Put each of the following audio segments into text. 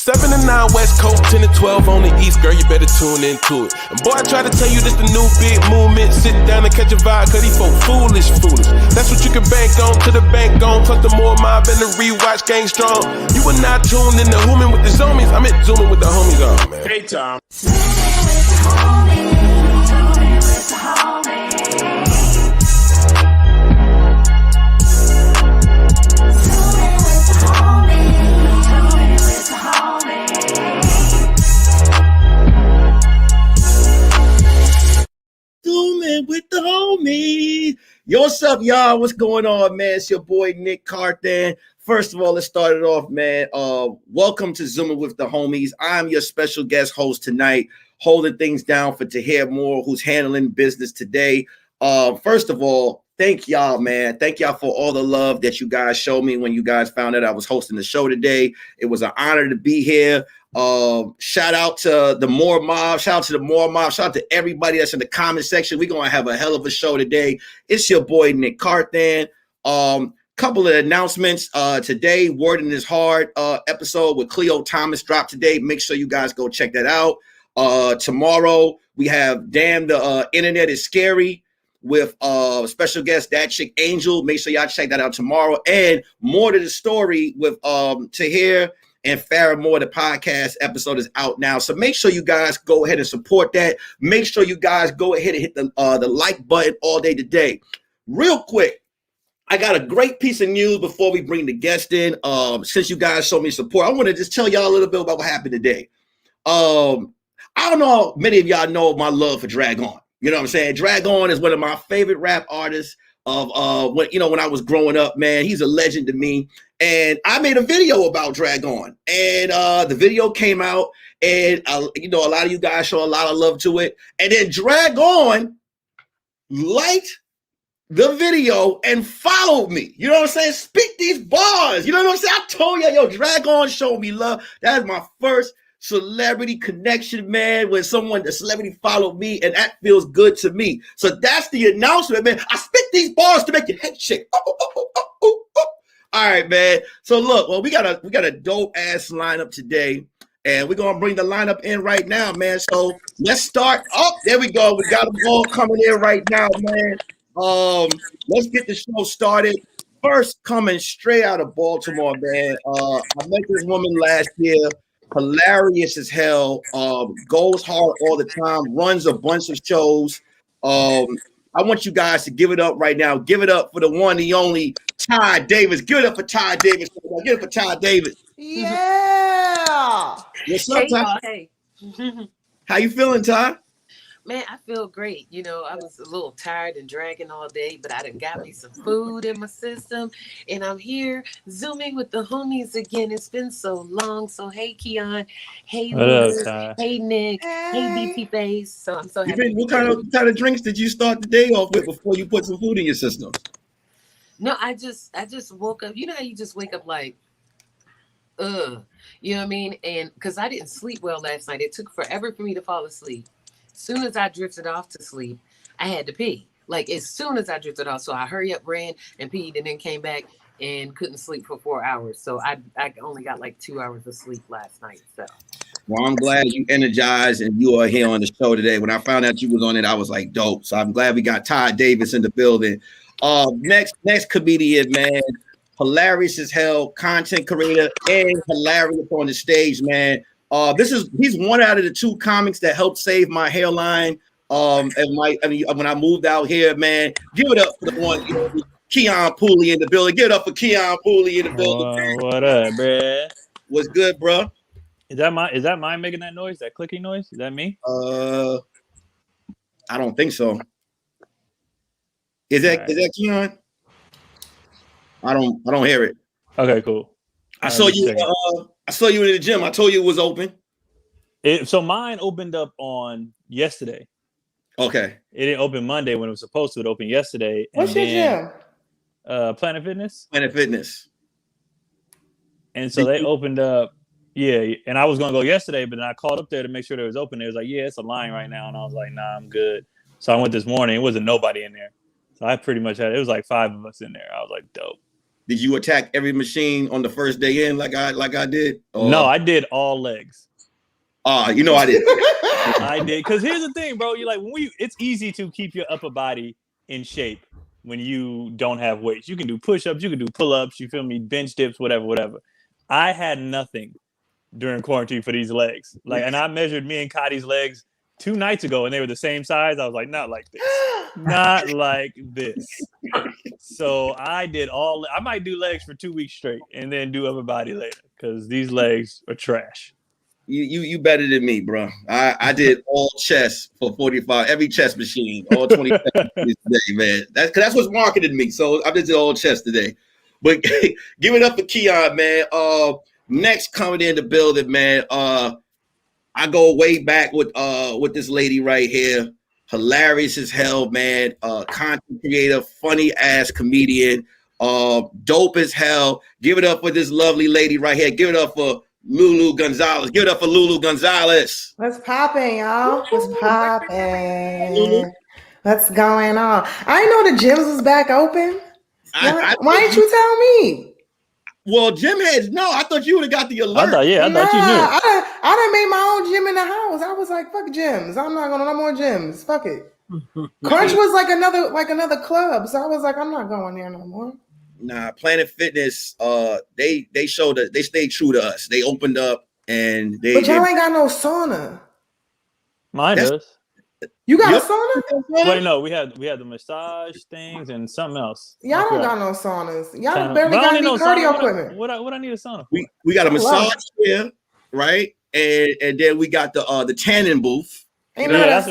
7 to 9 West Coast, 10 to 12 on the East, girl, you better tune into it. And boy, I try to tell you this the new big movement. Sit down and catch a vibe, cause these folk foolish. That's what you can bank on, to the bank on. Plus the more mob and the rewatch gang strong. You are not tuned in the Zooming with the zoomies. I'm at zooming with the homies on, man. Hey, Tom. With the homie. Yo, what's up, y'all? What's going on, man? It's your boy Nick Carthan. First of all, let's start it off, man. Welcome to Zooming with the Homies. I'm your special guest host tonight, holding things down for TahirMoore, who's handling business today. First of all, thank y'all, man. Thank y'all for all the love that you guys showed me when you guys found out I was hosting the show today. It was an honor to be here. Shout out to the MooreMods, shout out to everybody that's in the comment section. We're gonna have a hell of a show today. It's your boy Nick Carthan. Couple of announcements today. Word in His Heart episode with Cleo Thomas dropped today. Make sure you guys go check that out. Tomorrow we have Damn the Internet is Scary with special guest that chick Angel. Make sure y'all check that out tomorrow. And More to the Story with Tahir and TahirMoore. The podcast episode is out now, so make sure you guys go ahead and support that. Make sure you guys go ahead and hit the like button all day today. Real quick, I got a great piece of news before we bring the guest in. Since you guys showed me support, I want to just tell y'all a little bit about what happened today. I don't know how many of y'all know my love for Dragon. You know what I'm saying? Dragon is one of my favorite rap artists of when I was growing up, man. He's a legend to me. And I made a video about Dragon, and the video came out, and a lot of you guys show a lot of love to it. And then Dragon liked the video and followed me. You know what I'm saying? Spit these bars. You know what I'm saying? I told you, yo, Dragon showed me love. That is my first celebrity connection, man, when the celebrity followed me, and that feels good to me. So that's the announcement, man. I spit these bars to make your head shake. All right, man. So look, well, we got a dope ass lineup today, and we're gonna bring the lineup in right now, man. So let's start. Oh, there we go. We got them all coming in right now, man. Let's get the show started. First, coming straight out of Baltimore, man. I met this woman last year. Hilarious as hell. Goes hard all the time. Runs a bunch of shows. I want you guys to give it up right now. Give it up for the one, the only Ty Davis. Give it up for Ty Davis. Give it for Ty Davis. Yeah. What's up, Ty? Hey. How you feeling, Ty? Man, I feel great. You know, I was a little tired and dragging all day, but I done got me some food in my system, and I'm here zooming with the homies again. It's been so long. So hey, Keon. Hey, Liz. Hey, Nick. Hey, BT Face. So I'm so happy. What kind of drinks did you start the day off with before you put some food in your system? No, I just woke up. You know how you just wake up like, you know what I mean? And because I didn't sleep well last night, it took forever for me to fall asleep. Soon as I drifted off to sleep, I had to pee. Like as soon as I drifted off, so I hurry up, ran and peed, and then came back and couldn't sleep for 4 hours. So I only got like 2 hours of sleep last night. So. Well, I'm glad you energized and you are here on the show today. When I found out you was on it, I was like, dope. So I'm glad we got Ty Davis in the building. Next comedian, man, hilarious as hell, content creator, and hilarious on the stage, man. He's one out of the two comics that helped save my hairline. When I moved out here, man, give it up for the one, Keon Pooley in the building. Give it up for Keon Pooley in the building. What up, bruh? What's good, bro? Is that mine making that noise? That clicking noise? Is that me? I don't think so. Is that Keon? I don't hear it. Okay, cool. I saw you in the gym. I told you it was open. So mine opened up on yesterday. Okay. It didn't open Monday when it was supposed to. It opened yesterday. What's your gym? Planet Fitness. Planet Fitness. And so they opened up. Yeah, and I was gonna go yesterday, but then I called up there to make sure it was open. It was like, yeah, it's a line right now, and I was like, nah, I'm good. So I went this morning. It wasn't nobody in there. So I pretty much it was like 5 of us in there. I was like, dope. Did you attack every machine on the first day in like I did? Or? No, I did all legs. You know I did. I did, because here's the thing, bro. You're like, it's easy to keep your upper body in shape when you don't have weights. You can do push-ups, you can do pull-ups, you feel me, bench dips, whatever. I had nothing during quarantine for these legs. Like, and I measured me and Cotty's legs 2 nights ago, and they were the same size. I was like, not like this. Not like this. So I might do legs for 2 weeks straight and then do upper body later, because these legs are trash. You better than me, bro. I did all chest for 45, every chest machine, all 20 today, man. That's what's marketed me. So I just did all chest today. But give it up for Keon, man. Next coming in the building, man. I go way back with this lady right here. Hilarious as hell, man. Content creator, funny ass comedian, dope as hell. Give it up for this lovely lady right here. Give it up for Lulu Gonzalez. Give it up for Lulu Gonzalez. What's popping, y'all? What's popping? What's going on? I know the gyms was back open. Why didn't you tell me? Well, gym heads, no. I thought you would have got the alert. I thought you knew. I done made my own gym in the house. I was like, fuck gyms. I'm not going to no more gyms. Fuck it. Crunch was like another club. So I was like, I'm not going there no more. Nah, Planet Fitness, they showed that they stayed true to us. They opened up and But y'all ain't got no sauna. Mine does. You got a sauna? Wait, no, we had the massage things and something else. Y'all don't got no saunas. Y'all barely got any cardio equipment. What I need a sauna for? We got a massage chair, right? And then we got the tanning booth. Ain't none of that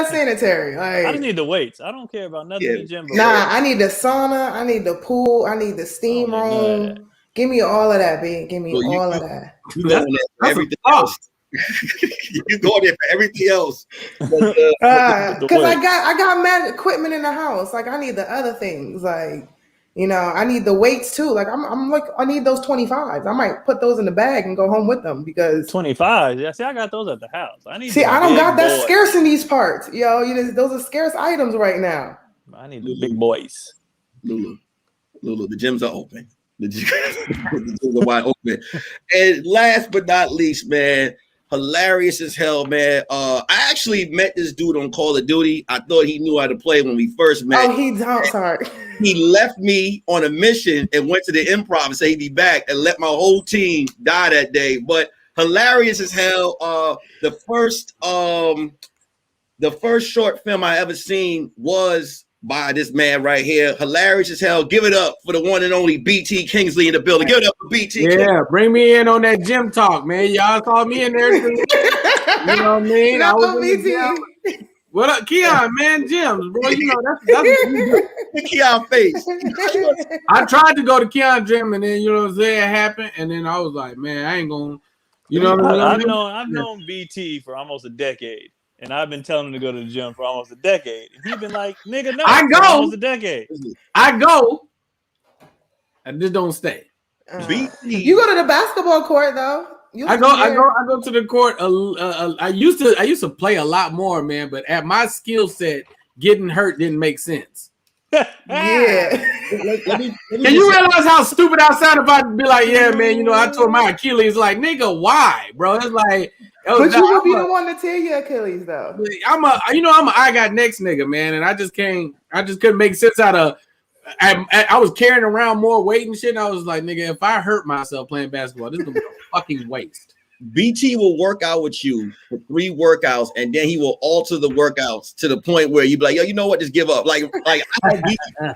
sanitary. Like, I just need the weights. I don't care about nothing in the gym. Nah, I need the sauna. I need the pool. I need the steam room. Give me all of that, babe. Give me all of that. You go in there for everything else. You go in there for everything else. Because I got mad equipment in the house. Like, I need the other things. Like, you know, I need the weights too. Like, I'm like, I need those 25s. I might put those in the bag and go home with them because 25s. Yeah, see, I got those at the house. I don't got that scarce in these parts. Yo, those are scarce items right now. I need the big boys. Lulu, the gyms are open. The gyms are wide open. And last but not least, man, hilarious as hell, man. I actually met this dude on Call of Duty. I thought he knew how to play when we first met. Oh, sorry. He left me on a mission and went to the improv and said he'd be back and let my whole team die that day. But hilarious as hell. The first short film I ever seen was by this man right here. Hilarious as hell. Give it up for the one and only BT Kingsley in the building. Give it up for BT. Yeah, Kingsley. Bring me in on that gym talk, man. Y'all saw me in there. You know what I mean? I was in the gym. What up, Keon, man? Gyms, bro. You know, that's Keon face. I tried to go to Keon gym, and then, you know what I'm saying, it happened. And then I was like, man, I ain't going to, you know what I mean? I've known BT for almost a decade. And I've been telling him to go to the gym for almost a decade. And he's been like, nigga, no, I go. For almost a decade. I go. I just don't stay. You go to the basketball court though. I go to the court. I used to play a lot more, man. But at my skill set, getting hurt didn't make sense. Yeah. Can you realize how stupid I sound if I be like, yeah, man, you know, I tore my Achilles. Like, nigga, why, bro? It's like, but you would be the one to tear your Achilles, though. I'm a I got next nigga, man, and I just couldn't make sense out of. I was carrying around more weight and shit. And I was like, nigga, if I hurt myself playing basketball, this is gonna be a fucking waste. BT will work out with you for 3 workouts, and then he will alter the workouts to the point where you be like, yo, you know what? Just give up. Like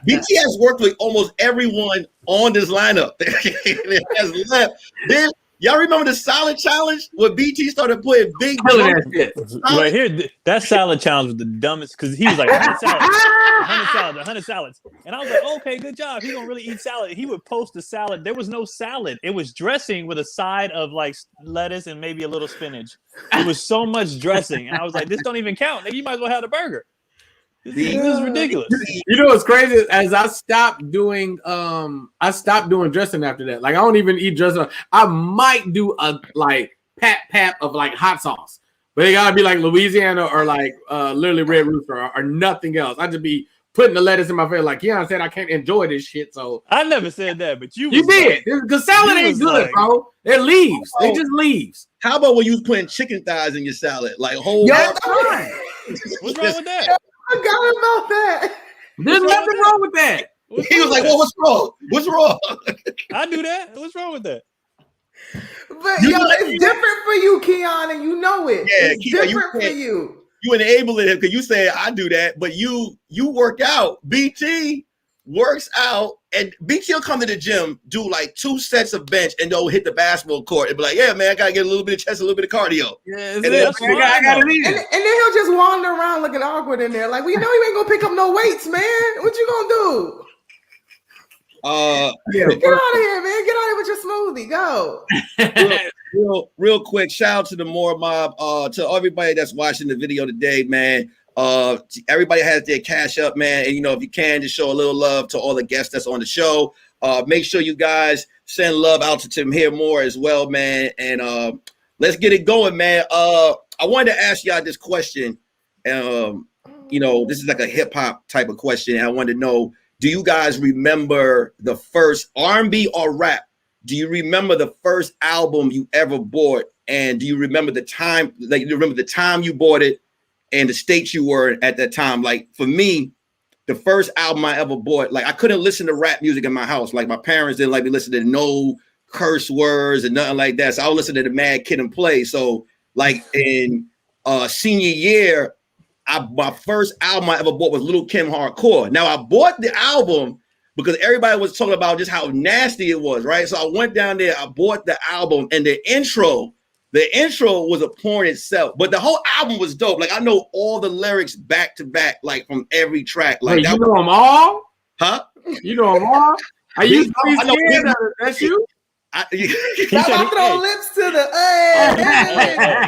BT has worked with almost everyone on this lineup. It has left. Then y'all remember the salad challenge where BT started putting big right here? That salad challenge was the dumbest because he was like 100 salads. And I was like, okay, good job. He don't really eat salad. He would post the salad. There was no salad. It was dressing with a side of like lettuce and maybe a little spinach. It was so much dressing. And I was like, this don't even count. You might as well have the burger. This is ridiculous. You know what's crazy? As I stopped doing dressing after that. Like I don't even eat dressing. I might do a like pat of like hot sauce, but it gotta be like Louisiana or like literally Red Rooster or nothing else. I just be putting the lettuce in my face. Like Keon said, I can't enjoy this shit. So I never said that, but you did. Because salad ain't good, bro. They're leaves. They just leaves. How about when you was putting chicken thighs in your salad? Like whole. What's wrong with that? I forgot about that. There's nothing wrong with that. He was like, "Well, what's wrong? What's wrong?" I do that. What's wrong with that? But it's different for you, Keon, and you know it. Yeah, it's different for you. You enabling him because you say I do that, but you work out. BT works out, and BT will come to the gym, do like 2 sets of bench, and they'll hit the basketball court and be like, "Yeah, man, I gotta get a little bit of chest, a little bit of cardio." Yeah, and then, I got it in. And then he'll just wander around looking awkward in there, like we know you ain't gonna pick up no weights, man. What you gonna do? Get out of here, man. Get out of here with your smoothie. Go. real quick, shout out to the Moore Mob, to everybody that's watching the video today, man. Everybody has their cash up, man. And if you can, just show a little love to all the guests that's on the show. Make sure you guys send love out to TahirMoore as well, man. And let's get it going, man. I wanted to ask y'all this question. This is like a hip hop type of question. And I wanted to know, do you guys remember the first R&B or rap? Do you remember the first album you ever bought? And do you remember the time, you bought it and the state you were at that time? Like for me, the first album I ever bought, like I couldn't listen to rap music in my house. Like my parents didn't like me listening to no curse words and nothing like that. So I would listen to the Mad Kid and Play. So like in senior year, my first album I ever bought was Lil' Kim Hardcore. Now I bought the album because everybody was talking about just how nasty it was, right? So I went down there, I bought the album, and the intro was a porn itself, but the whole album was dope. Like I know all the lyrics back to back, like from every track. Like you know them all? Huh? You know them all? Are you scared? That's you? Stop throwing lips to the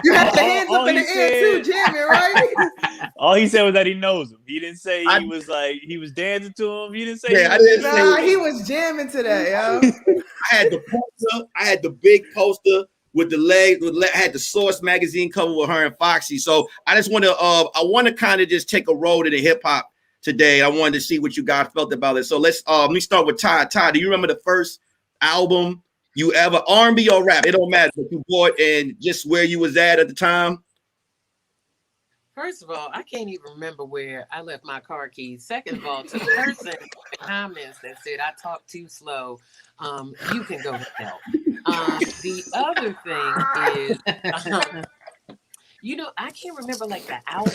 you have the hands up in the air too, jamming, right? All he said was that he knows him. He didn't say he was dancing to him. He didn't say I didn't say he was jamming to that, yo. I had the poster, I had the big poster with the leg, I had the Source magazine cover with her and Foxy. So I just want to kind of just take a road in the hip hop today. I wanted to see what you guys felt about it. So let me start with Todd. Todd, do you remember the first album you ever, R&B or rap, it don't matter, what you bought and just where you was at the time? First of all, I can't even remember where I left my car keys. Second of all, to the person in the comments that said I talk too slow, you can go to hell. The other thing is, I can't remember like the album.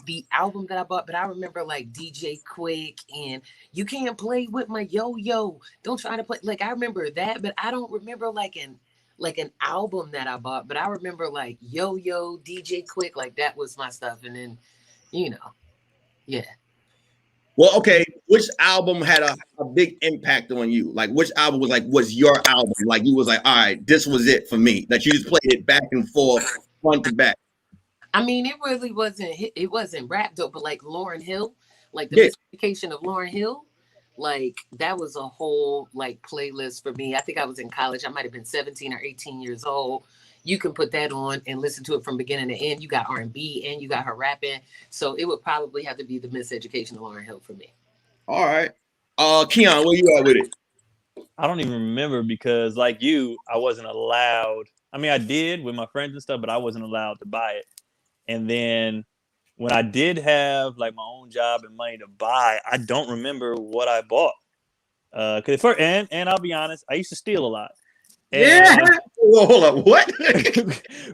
The album that I bought, but I remember like DJ Quick and You Can't Play With My Yo-Yo. Don't try to play. Like I remember that, but I don't remember like an album that I bought. But I remember like Yo-Yo, DJ Quick, like that was my stuff. And then, yeah. Well, okay. Which album had a big impact on you? Like which album was your album? Like you was like, all right, this was it for me. That you just played it back and forth, front to back. I mean, it really wasn't rap though, but like Lauryn Hill, like the Miseducation of Lauryn Hill, like that was a whole like playlist for me. I think I was in college. I might have been 17 or 18 years old. You can put that on and listen to it from beginning to end. You got R&B and you got her rapping. So it would probably have to be the Miseducation of Lauryn Hill for me. All right. Keon, where you at with it? I don't even remember because like you, I wasn't allowed. I mean, I did with my friends and stuff, but I wasn't allowed to buy it. And then when I did have like my own job and money to buy, I don't remember what I bought. And I'll be honest, I used to steal a lot. And hold on, what?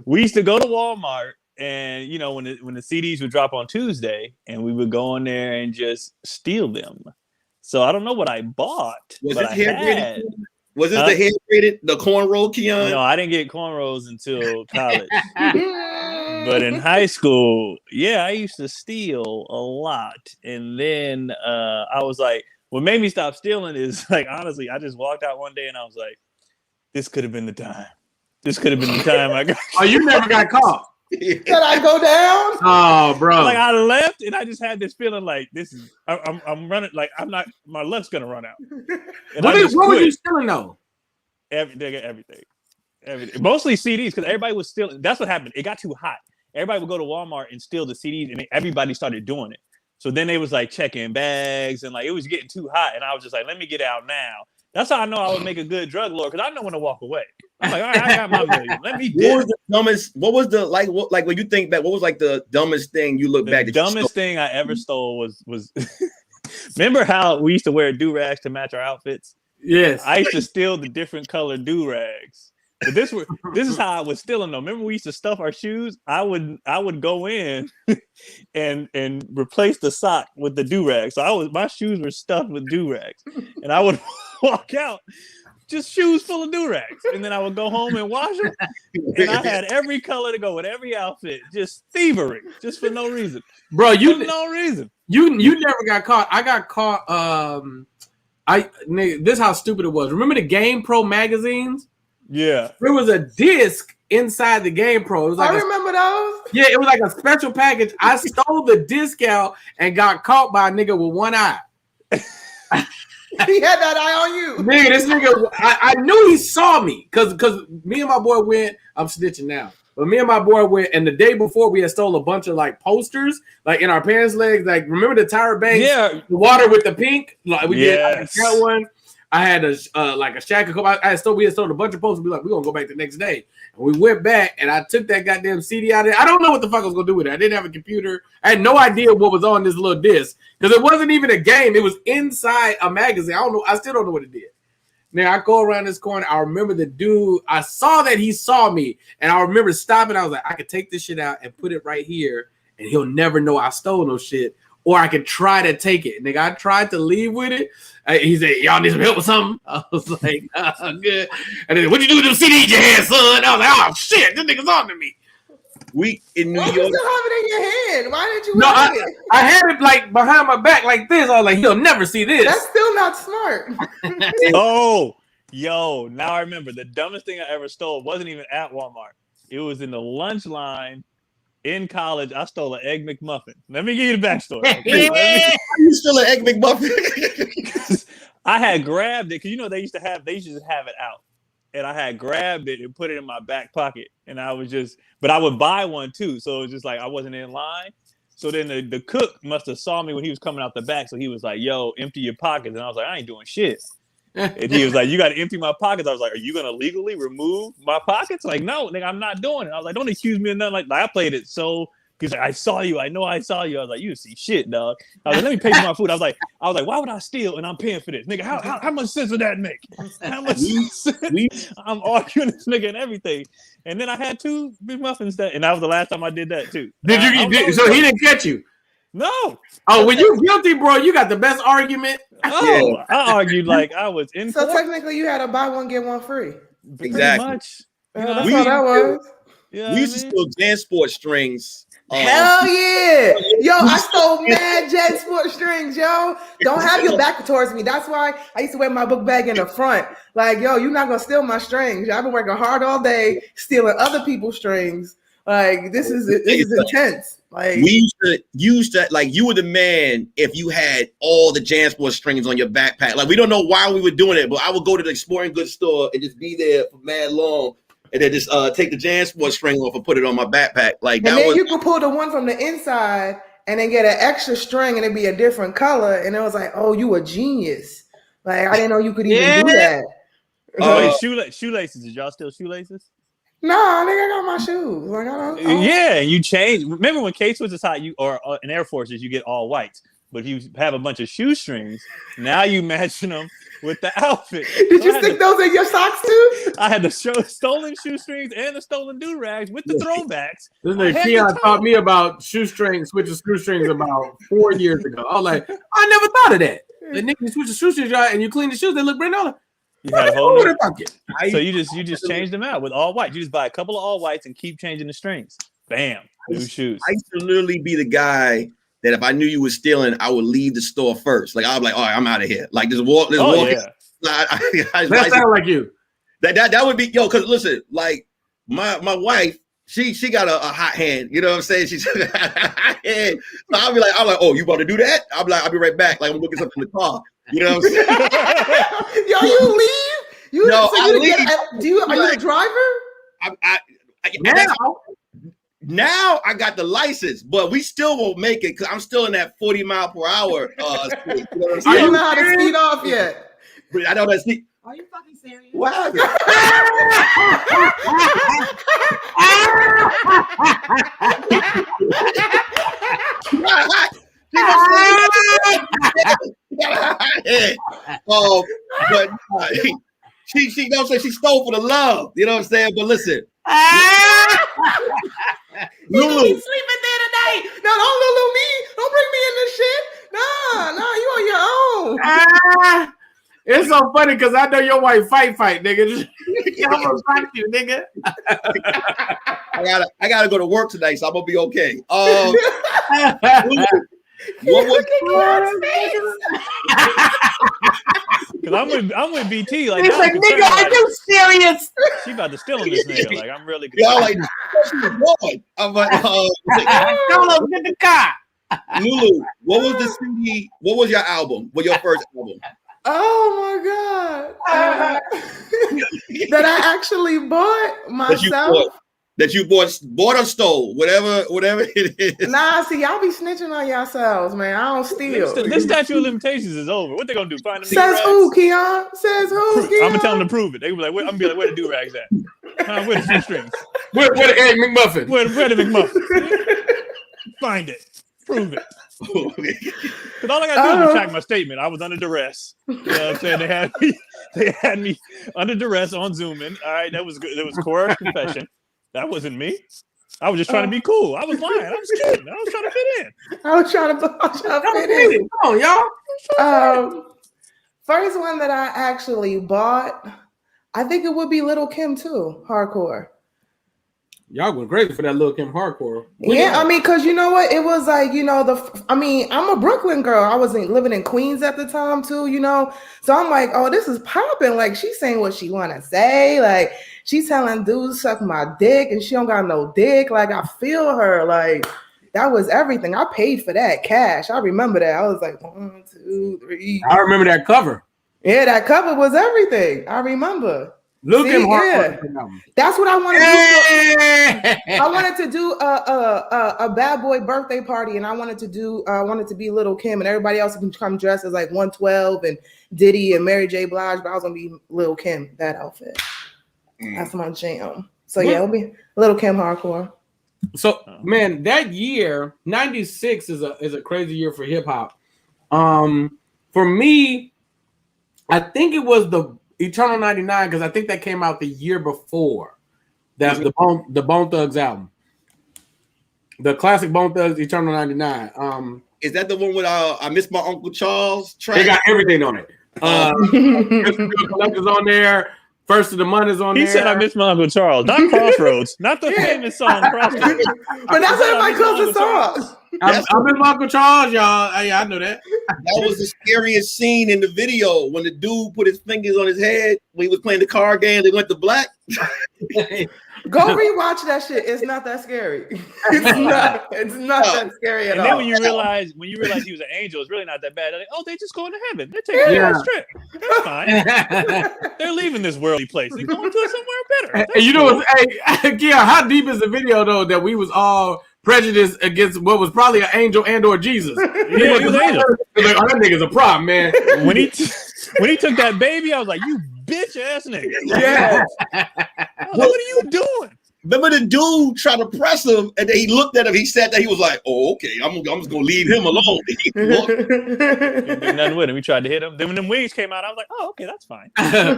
We used to go to Walmart, and when the CDs would drop on Tuesday, and we would go in there and just steal them. So I don't know what I bought. Was but it hair braided? Was this the hair braided, the cornrow, Keon? No, I didn't get cornrows until college. But in high school, I used to steal a lot. And then I was like, what made me stop stealing is like, honestly, I just walked out one day and I was like, this could have been the time. This could have been the time I got. Oh, you never got caught. Did I go down? Oh, bro. Like I left and I just had this feeling like I'm running, like my luck's going to run out. And what were you stealing though? Everything. Mostly CDs because everybody was stealing. That's what happened. It got too hot. Everybody would go to Walmart and steal the CDs, and everybody started doing it. So then they was like checking bags and like it was getting too hot. And I was just like, let me get out now. That's how I know I would make a good drug lord because I know when to walk away. I'm like, all right, I got my million. Let me dip. What was the dumbest? What was the like? What like when you think back? What was like the dumbest thing you look back? The dumbest thing I ever stole was remember how we used to wear do-rags to match our outfits? Yes. I used to steal the different colored do-rags. But this is how I was stealing them. Remember we used to stuff our shoes? I would go in and replace the sock with the do-rag. So my shoes were stuffed with do-rags. And I would walk out just shoes full of do-rags. And then I would go home and wash them. And I had every color to go with every outfit. Just thievery. Just for no reason. Bro, for no reason. You never got caught. I got caught. This is how stupid it was. Remember the Game Pro magazines? Yeah. There was a disc inside the Game Pro. It was like I remember those. Yeah, it was like a special package. I stole the disc out and got caught by a nigga with one eye. He had that eye on you. Nigga, this nigga, I knew he saw me because me and my boy went. I'm snitching now. But me and my boy went, and the day before we had stole a bunch of like posters, like in our parents' legs. Like, remember the Tyra Banks? Yeah. The water with the pink? Like we did Yes. that one. I had a shack of we had stole a bunch of posters. Be like, we're gonna go back the next day. And we went back, and I took that goddamn CD out of there. I don't know what the fuck I was gonna do with it. I didn't have a computer. I had no idea what was on this little disc because it wasn't even a game. It was inside a magazine. I don't know. I still don't know what it did. Now I go around this corner. I remember the dude. I saw that he saw me, and I remember stopping. I was like, I could take this shit out and put it right here, and he'll never know I stole no shit. Or I could try to take it. Nigga, I tried to leave with it. He said, y'all need some help with something? I was like, nah, good. And then, what'd you do with them CDs you had, son? I was like, oh, shit, this nigga's on to me. We in New Why York. you still have it in your hand? Why did you No, have it? I had it like behind my back like this. I was like, he'll never see this. That's still not smart. Oh, yo, now I remember the dumbest thing I ever stole wasn't even at Walmart. It was in the lunch line in college. I stole an Egg McMuffin. Let me give you the backstory. You still an Egg McMuffin? I had grabbed it because they used to have it out, and I had grabbed it and put it in my back pocket, and I would buy one too, so it was just like I wasn't in line. So then the cook must have saw me when he was coming out the back, so he was like, "Yo, empty your pockets," and I was like, "I ain't doing shit." And he was like, "You got to empty my pockets." I was like, "Are you gonna legally remove my pockets?" Like, no, nigga, I'm not doing it. I was like, "Don't accuse me of nothing." Like I played it so. He's like, I saw you. I know I saw you. I was like, you see shit, dog. I was like, let me pay for my food. I was like, why would I steal and I'm paying for this? Nigga, how much sense would that make? How much sense? I'm arguing this nigga and everything. And then I had 2 big muffins and that was the last time I did that too. So he didn't catch you? No. Oh, when you guilty, bro, you got the best argument. Oh, yeah. I argued like I was in So court. technically you had a buy one, get one free. Pretty Exactly. much. That's how that was. We used to steal JanSport strings. Hell yeah. Yo, I stole mad JanSport strings, yo. Don't have your back towards me. That's why I used to wear my book bag in the front. Like, yo, you're not gonna steal my strings. I've been working hard all day stealing other people's strings. Like, this is intense. Like, we used to use that. Like, you were the man if you had all the JanSport strings on your backpack. Like, we don't know why we were doing it, but I would go to the sporting goods store and just be there for mad long. And then just take the JanSport string off and put it on my backpack. Like, and then you could pull the one from the inside and then get an extra string and it'd be a different color. And it was like, oh, you a genius. Like, I didn't know you could even do that. Shoelaces. Did y'all steal shoelaces? No, I think I got my shoes. Like, I don't. Yeah, and you change. Remember when K-Swiss is hot, or in Air Forces, you get all whites. But if you have a bunch of shoestrings, now you matching them with the outfit. Did you stick those in your socks too? I had the stolen shoestrings and the stolen do-rags with the throwbacks. This nigga Keon taught me about shoestrings, switching screwstrings about 4 years ago. I was like, I never thought of that. The nigga, you switch the shoestrings out and you clean the shoes, they look brand new. You had a whole so you just changed them out with all white. You just buy a couple of all whites and keep changing the strings. Bam, new shoes. I used to literally be the guy that if I knew you were stealing, I would leave the store first. Like, I was like, all right, I'm out of here. Like, just walk. Yeah. That sounds like you. That would be, yo, because listen, like, my wife, she got a hot hand. You know what I'm saying? She's a hot hand. So I'm like, oh, you about to do that? I'll be right back. Like, I'm looking something in the car. You know what I'm saying? Yo, you leave? Are you the driver? Now I got the license, but we still won't make it because I'm still in that 40 mile per hour speed. You know what I'm You saying? don't know how to speed off yet. But I know that's the. Are you fucking serious? What happened? But she don't say she stole for the love. You know what I'm saying? But listen, You gonna Lulu, be sleeping there tonight. No, don't Lulu me. Don't bring me in this shit. No, you on your own. It's so funny because I know your wife fight, nigga. I'm gonna fight you, nigga. I gotta go to work tonight, so I'm gonna be okay. Lulu, what was Because I'm with BT. Like, He's like, nigga, are you serious? She about to steal on this nigga. Like, I'm really y'all concerned. like? Boy, I'm like, Don't get the car. Lulu, what was the CD? What was your album? What your first album? Oh my god. That I actually bought myself. That you bought or stole, whatever it is. Nah, see, y'all be snitching on yourselves, man. I don't steal. This statute of limitations is over. What they gonna do? Find them? Says who, Keon? Says who, Keon? I'm gonna tell them to prove it. They be like, I'm gonna be like, where the do rags at? Where the shoestrings? Where the Egg McMuffin? Where the McMuffin? Find it. Prove it. Because all I gotta do is retract my statement. I was under duress. You know what I'm saying? They had me under duress on Zooming. All right, that was good. That was coerced confession. That wasn't me. I was just trying to be cool. I was lying. I was kidding. I was trying to fit in. I was trying to fit in. Come on, y'all. First one that I actually bought, I think it would be Little Kim too. Hardcore. Y'all going crazy for that Lil' Kim hardcore. Yeah, I mean, because you know what? It was like, you know, I'm a Brooklyn girl. I was living in Queens at the time too, you know? So I'm like, oh, this is popping. Like, she's saying what she want to say. Like, she's telling dudes suck my dick and she don't got no dick. Like, I feel her. Like, that was everything. I paid for that cash. I remember that. I was like, 1, 2, 3. I remember that cover. Yeah, that cover was everything. I remember. Lil' Kim hardcore. Yeah. That's what I wanted to do. I wanted to do a bad boy birthday party, and I wanted to be Little Kim, and everybody else can come dressed as like 112 and Diddy and Mary J. Blige, but I was gonna be Little Kim, that outfit. That's my jam. So yeah, it'll be Little Kim hardcore. So man, that year, 96 is a crazy year for hip hop. For me, I think it was the Eternal 99 because I think that came out the year before. That's the Bone Thugs album. The classic Bone Thugs Eternal 99. Is that the one with I Miss My Uncle Charles track? They got everything on it. Collectors on there. First of the Month is on there. He said I miss my Uncle Charles. Not Crossroads. Not the famous song Crossroads. But that's one of my cousin songs. I miss my Uncle Charles, y'all. Yeah, I know that. That was the scariest scene in the video when the dude put his fingers on his head when he was playing the card game. They went to black. Go rewatch that shit. It's not that scary. It's not that scary at all. And then when you realize he was an angel, it's really not that bad. They're like, oh, they just going to heaven. They're taking a trip. That's fine. They're leaving this worldly place. They're going to somewhere better. And you know, hey, yeah, how deep is the video though that we was all prejudiced against what was probably an angel and or Jesus? Yeah, he was an angel. Like, oh, that nigga's a problem, man. When he took that baby, I was like, you bitch ass nigga. Yeah. Like, what are you doing? Remember the dude tried to press him, and then he looked at him. He sat there. He was like, "Oh, okay, I'm just gonna leave him alone." He did nothing with him. We tried to hit him. Then when them wings came out, I was like, "Oh, okay, that's fine." I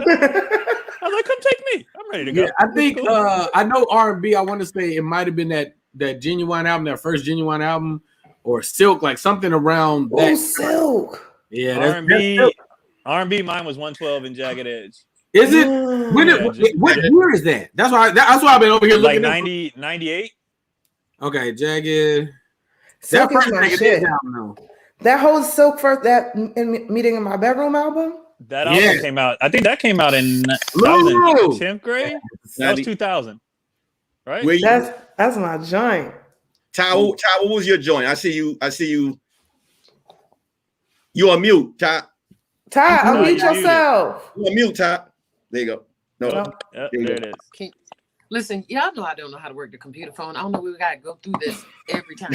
was like, "Come take me. I'm ready to go." Yeah, I think I know R&B. I want to say it might have been that Genuine album, that first Genuine album, or Silk, like something around that. Oh, Silk. Yeah, R&B. Mine was 112 and Jagged Edge. Is it? What year is that? That's why I've been over here looking. Like 90, 98. Okay, Jagged. Silk That is my shit. album, that whole Silk first Meeting in My Bedroom album. That album came out. I think that came out in 10th grade. That was 2000, right? That's my joint. Ty, what was your joint? I see you. You on mute, Ty. Ty, unmute yourself. You on mute, Ty. There you go. No. Yep, there it is. Listen, y'all know I don't know how to work the computer phone. I don't know. We gotta go through this every time.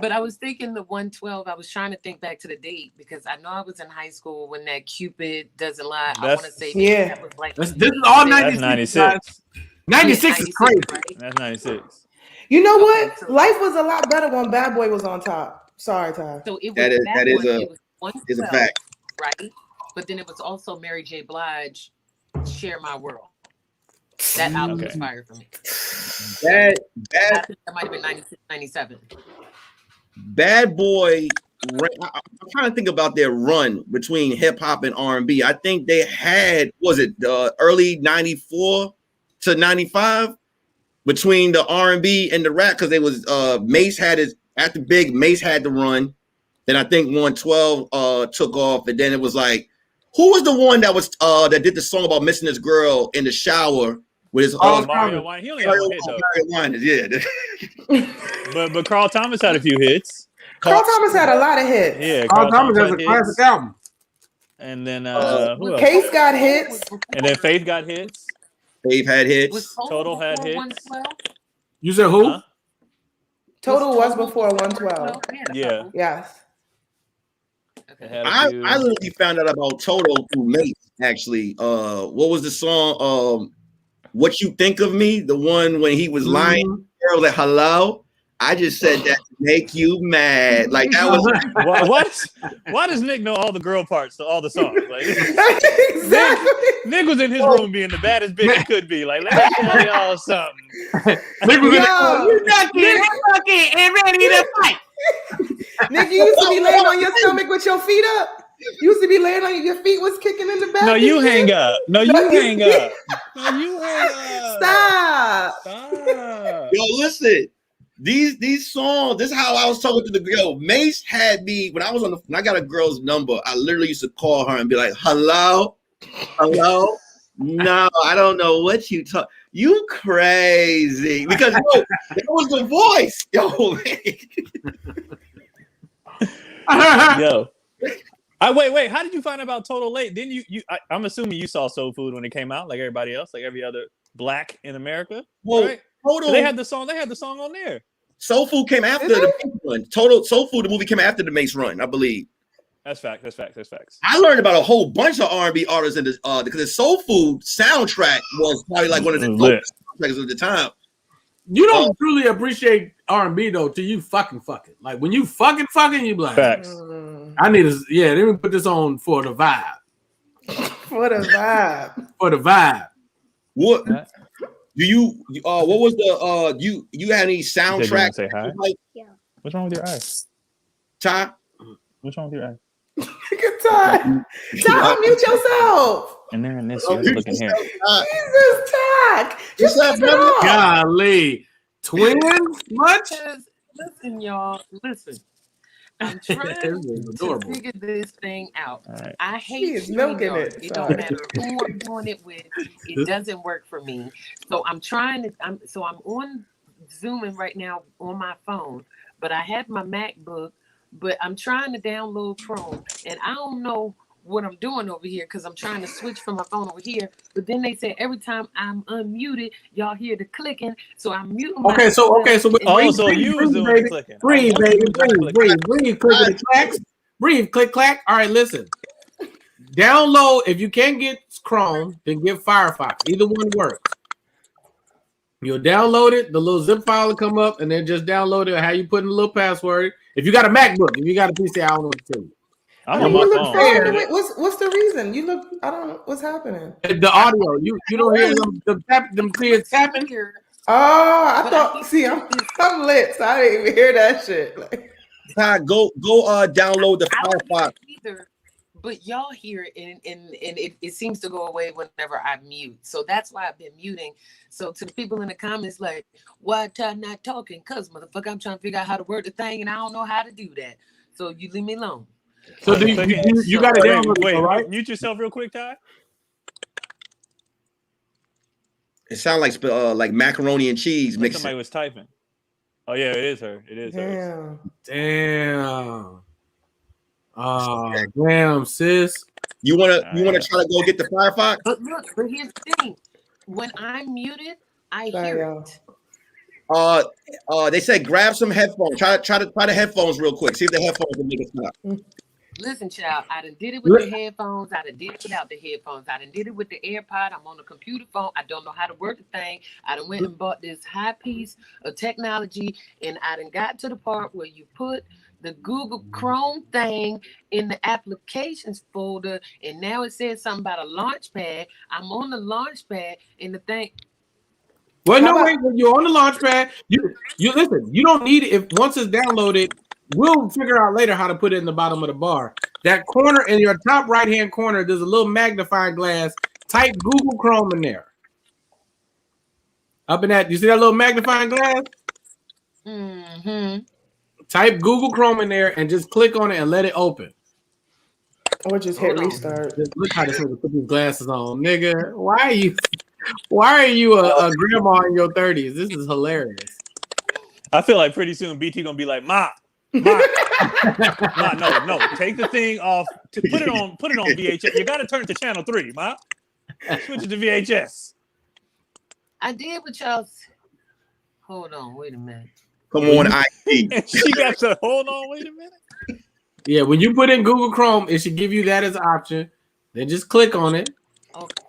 But I was thinking the 112. I was trying to think back to the date because I know I was in high school when that Cupid Doesn't Lie. I want to say that was like this is all That's 96. 96 is crazy. Right? That's 96. You know what? So life was a lot better when Bad Boy was on top. Sorry, Ty. So it was that is a fact, right? But then it was also Mary J. Blige, "Share My World." That album was fire for me. That might have been 96, 97. Bad Boy. I'm trying to think about their run between hip hop and R&B. I think they had, was it early 94 to 95 between the R&B and the rap, because they was Mace had his after Big Mace had the run. Then I think 112 took off, and then it was like, who was the one that was that did the song about missing his girl in the shower with his Mario Wine. He only had one hit though. Yeah. but Carl Thomas had a few hits. Carl Thomas had a lot of hits. Yeah, Carl Thomas has a classic album. And then who else? Case got hits. And then Faith got hits. Faith had hits. Total had hits. 112? You said who? Huh? Total was before 112. Yeah. Yes. I literally found out about Total through Mace, actually. What was the song? What You Think of Me? The one when he was lying. I was like, hello. I just said that to make you mad. Like that was what? Why does Nick know all the girl parts to all the songs? Like, exactly. Nick was in his room being the baddest bitch he could be. Like, let me tell y'all something. Nick was in and ready to fight. Nick, you used to be laying on your stomach with your feet up. You used to be laying on your feet was kicking in the back. No, you hang up. No, you hang up. No, you hang up. Stop. Yo, listen. These songs, this is how I was talking to the girl. Mace had me when I was when I got a girl's number, I literally used to call her and be like, hello? No, I don't know what you talk. You crazy. Because that was the voice. Yo. Yo. Wait. How did you find out about Total late? Didn't I'm assuming you saw Soul Food when it came out, like everybody else, like every other black in America. Well, right? Total, so they had the song on there. Soul Food came after the Mace run. Total Soul Food, the movie came after the Mace run, I believe. That's facts. I learned about a whole bunch of R&B artists in this because the Soul Food soundtrack was probably like one of the soundtracks of the time. You don't truly appreciate R&B though till you fucking. Like when you fucking, you be like, facts. I need to, let me put this on for the vibe. For the vibe. What do you? What was the you had any soundtrack? Say hi? Like, Yeah. What's wrong with your eyes? Ty? What's wrong with your eyes? Good time. Ty, unmute yourself. And they're in this looking here. Jesus, Ty. Just keep it off. Golly. Twins? Much? Listen, y'all. Listen. I'm trying to figure this thing out. Right. I hate milking it. It don't matter who I'm doing it with. It doesn't work for me. So I'm on Zooming right now on my phone, but I have my MacBook, but I'm trying to download Chrome, and I don't know what I'm doing over here because I'm trying to switch from my phone over here. But then they say every time I'm unmuted, y'all hear the clicking. So I'm muting. Okay, so breathe, clicking. Breathe, baby, breathe, click the clacks. Breathe, click, clack. All right, listen. Download, if you can't get Chrome, then get Firefox. Either one works. You'll download it, the little zip file will come up, and then just download it. How you put in a little password. If you got a MacBook, if you got a PC, I don't know what to tell you. I'm on my phone. What's the reason? You look, I don't know what's happening. The audio, you don't hear them kids tapping? Oh, I thought, I'm lit, so I didn't even hear that shit. Like, Go download the Firefox. But y'all hear it, and it seems to go away whenever I mute. So that's why I've been muting. So to the people in the comments, like, why Ty not talking? Cause motherfucker, I'm trying to figure out how to work the thing, and I don't know how to do that. So you leave me alone. So you got to download it, right? Mute yourself real quick, Ty. It sounds like macaroni and cheese mixing. Somebody was typing. Oh yeah, it is her. It is her. Damn. Oh, damn, sis. You wanna try to go get the Firefox? But look, but here's the thing. When I'm muted, I hear it. They said grab some headphones. Try the headphones real quick. See if the headphones will make it stop. Listen, child, I done did it with the headphones. I done did it without the headphones. I done did it with the AirPod. I'm on the computer phone. I don't know how to work the thing. I done went and bought this high piece of technology, and I done got to the part where you put the Google Chrome thing in the applications folder, and now it says something about a launch pad. I'm on the launch pad, and the thing. Well, no, wait. When you're on the launch pad, you listen. You don't need it. If once it's downloaded, we'll figure out later how to put it in the bottom of the bar. That corner in your top right-hand corner, there's a little magnifying glass. Type Google Chrome in there. Up in that, you see that little magnifying glass? Mm-hmm. Type Google Chrome in there and just click on it and let it open. Or just hit restart. Just look how this nigga put these glasses on, nigga. Why are you a grandma in your 30s? This is hilarious. I feel like pretty soon BT gonna be like, Ma, no. Take the thing off. Put it on VHS. You gotta turn it to channel 3, Ma. Switch it to VHS. I did what y'all. Hold on, wait a minute. Come on, IT. And she got to hold on. Wait a minute. Yeah, when you put in Google Chrome, it should give you that as an option. Then just click on it. Okay.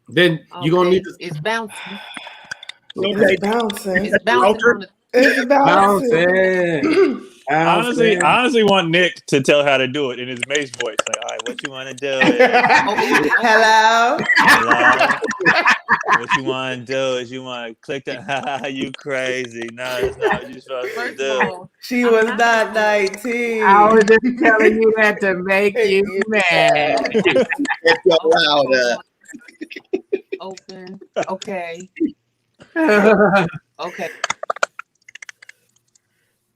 Then you're gonna need to. It's bouncing. It's bouncing. It's bouncing. It's bouncing. I honestly want Nick to tell how to do it in his Mace voice. Like, all right, what you want to do? Hello. What you want to do is you want to click that. You crazy? No, that's not what you're supposed to do. She was not 19. I was just telling you that to make you mad. Open. Okay. Okay.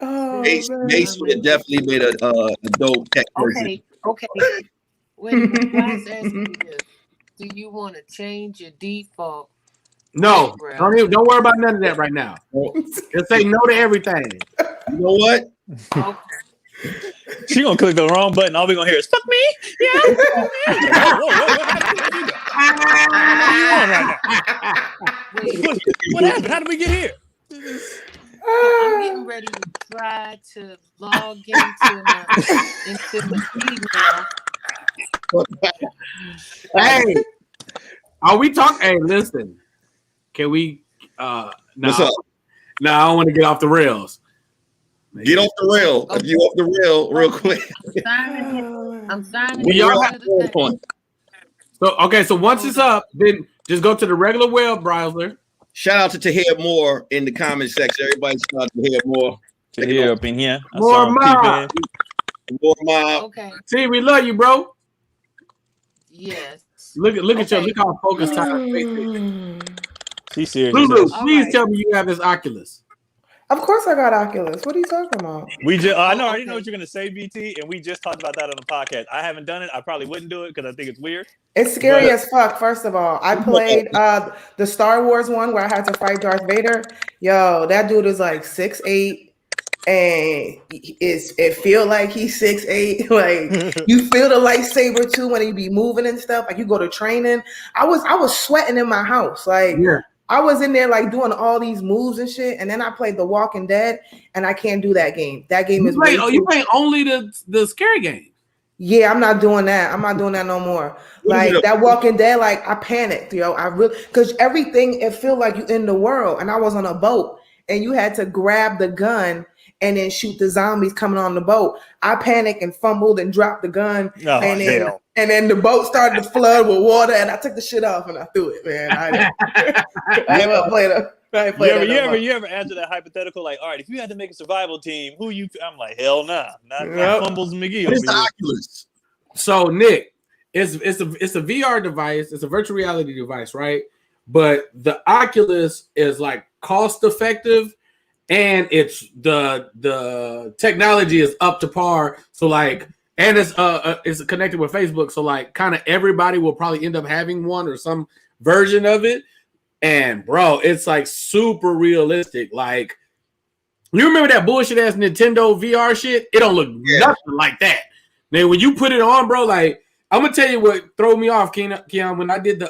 Oh, Mace would have definitely made a dope tech person. Okay. Wait a minute. Why is asking me this? Do you want to change your default? No, don't worry about none of that right now. Just say no to everything. You know what? Okay. She gonna click the wrong button. All we gonna hear is "fuck me." Yeah. What happened? How did we get here? I'm getting ready to try to log into my email. Hey, are we talking? Hey, listen. Can we? What's up? No, I don't want to get off the rails. Get off the rail. If you off the rail, real quick. I'm signing. We are at the point. So once it's up, then just go to the regular web browser. Shout out to TahirMoore in the comment section. Everybody shout out to TahirMoore. Tahir up in here. MooreMods. MooreMods. Okay. See, we love you, bro. Yes. Look at you. Look how focused time. She's serious. Lulu, please tell me you have this Oculus. Of course I got Oculus. What are you talking about? We just I already know what you're gonna say, BT, and we just talked about that on the podcast. I haven't done it. I probably wouldn't do it because I think it's weird. It's scary as fuck. First of all, I played the Star Wars one where I had to fight Darth Vader. Yo, that dude is like 6'8", and it feel like he's 6'8". Like you feel the lightsaber too when he be moving and stuff. Like you go to training. I was sweating in my house. Like I was in there like doing all these moves and shit, and then I played The Walking Dead, and I can't do that game. That game is you play only the scary game. Yeah, I'm not doing that. I'm not doing that no more. Like that Walking Dead, like I panicked, yo. I really because everything it feel like you in the world, and I was on a boat, and you had to grab the gun and then shoot the zombies coming on the boat. I panicked and fumbled and dropped the gun, and then the boat started to flood with water, and I took the shit off and I threw it, man. I didn't play that. You ever answer that hypothetical like, all right, if you had to make a survival team, who you? I'm like, hell nah, not Fumbles McGee. It's the Oculus. So Nick, it's a VR device. It's a virtual reality device, right? But the Oculus is like cost effective. And it's the technology is up to par. So like, and it's connected with Facebook. So like, kind of everybody will probably end up having one or some version of it. And bro, it's like super realistic. Like, you remember that bullshit ass Nintendo VR shit? It don't look nothing like that. Now when you put it on, bro, like I'm gonna tell you what threw me off, Keon, when I did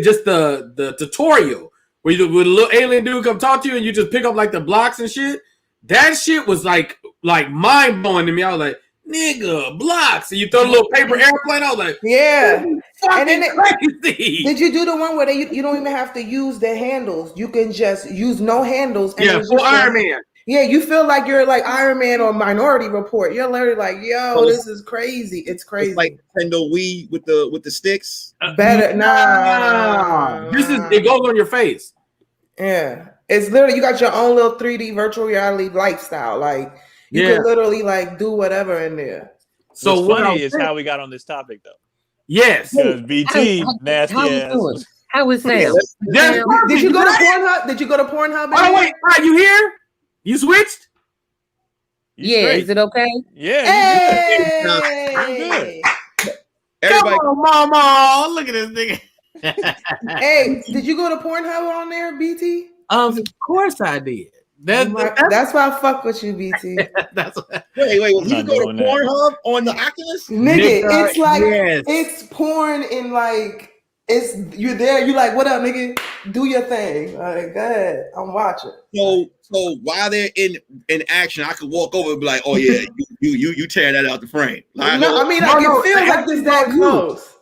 just the tutorial where you with a little alien dude come talk to you and you just pick up like the blocks and shit. That shit was like mind blowing to me. I was like, nigga, blocks. And you throw a little paper airplane. I was like, yeah. And then crazy. Did you do the one where you don't even have to use the handles? You can just use no handles. And yeah, for Iron Man. Yeah, you feel like you're like Iron Man or Minority Report. You're literally like, yo, this is crazy. It's crazy. It's like Nintendo Wii with the sticks. Better nah. It goes on your face. Yeah, it's literally you got your own little 3D virtual reality lifestyle. Like you can literally like do whatever in there. So what's funny is how we got on this topic though. Yes, because BT nasty ass. How was Sam? Did you go to Pornhub? Did you go to Pornhub? Oh wait, you here? You switched? Yeah, is it okay? Yeah. Hey. Everybody, come on, mama! Look at this nigga. Hey, did you go to Pornhub on there, BT? Of course I did. That's why I fuck with you, BT. wait, you go to Pornhub on the Oculus? Nigga, it's like it's porn in like you're there, you like, what up, nigga? Do your thing. Like, go ahead. I'm watching. So while they're in action, I could walk over and be like, oh yeah, you tear that out the frame. Like, no, I mean, I can feel like this that close.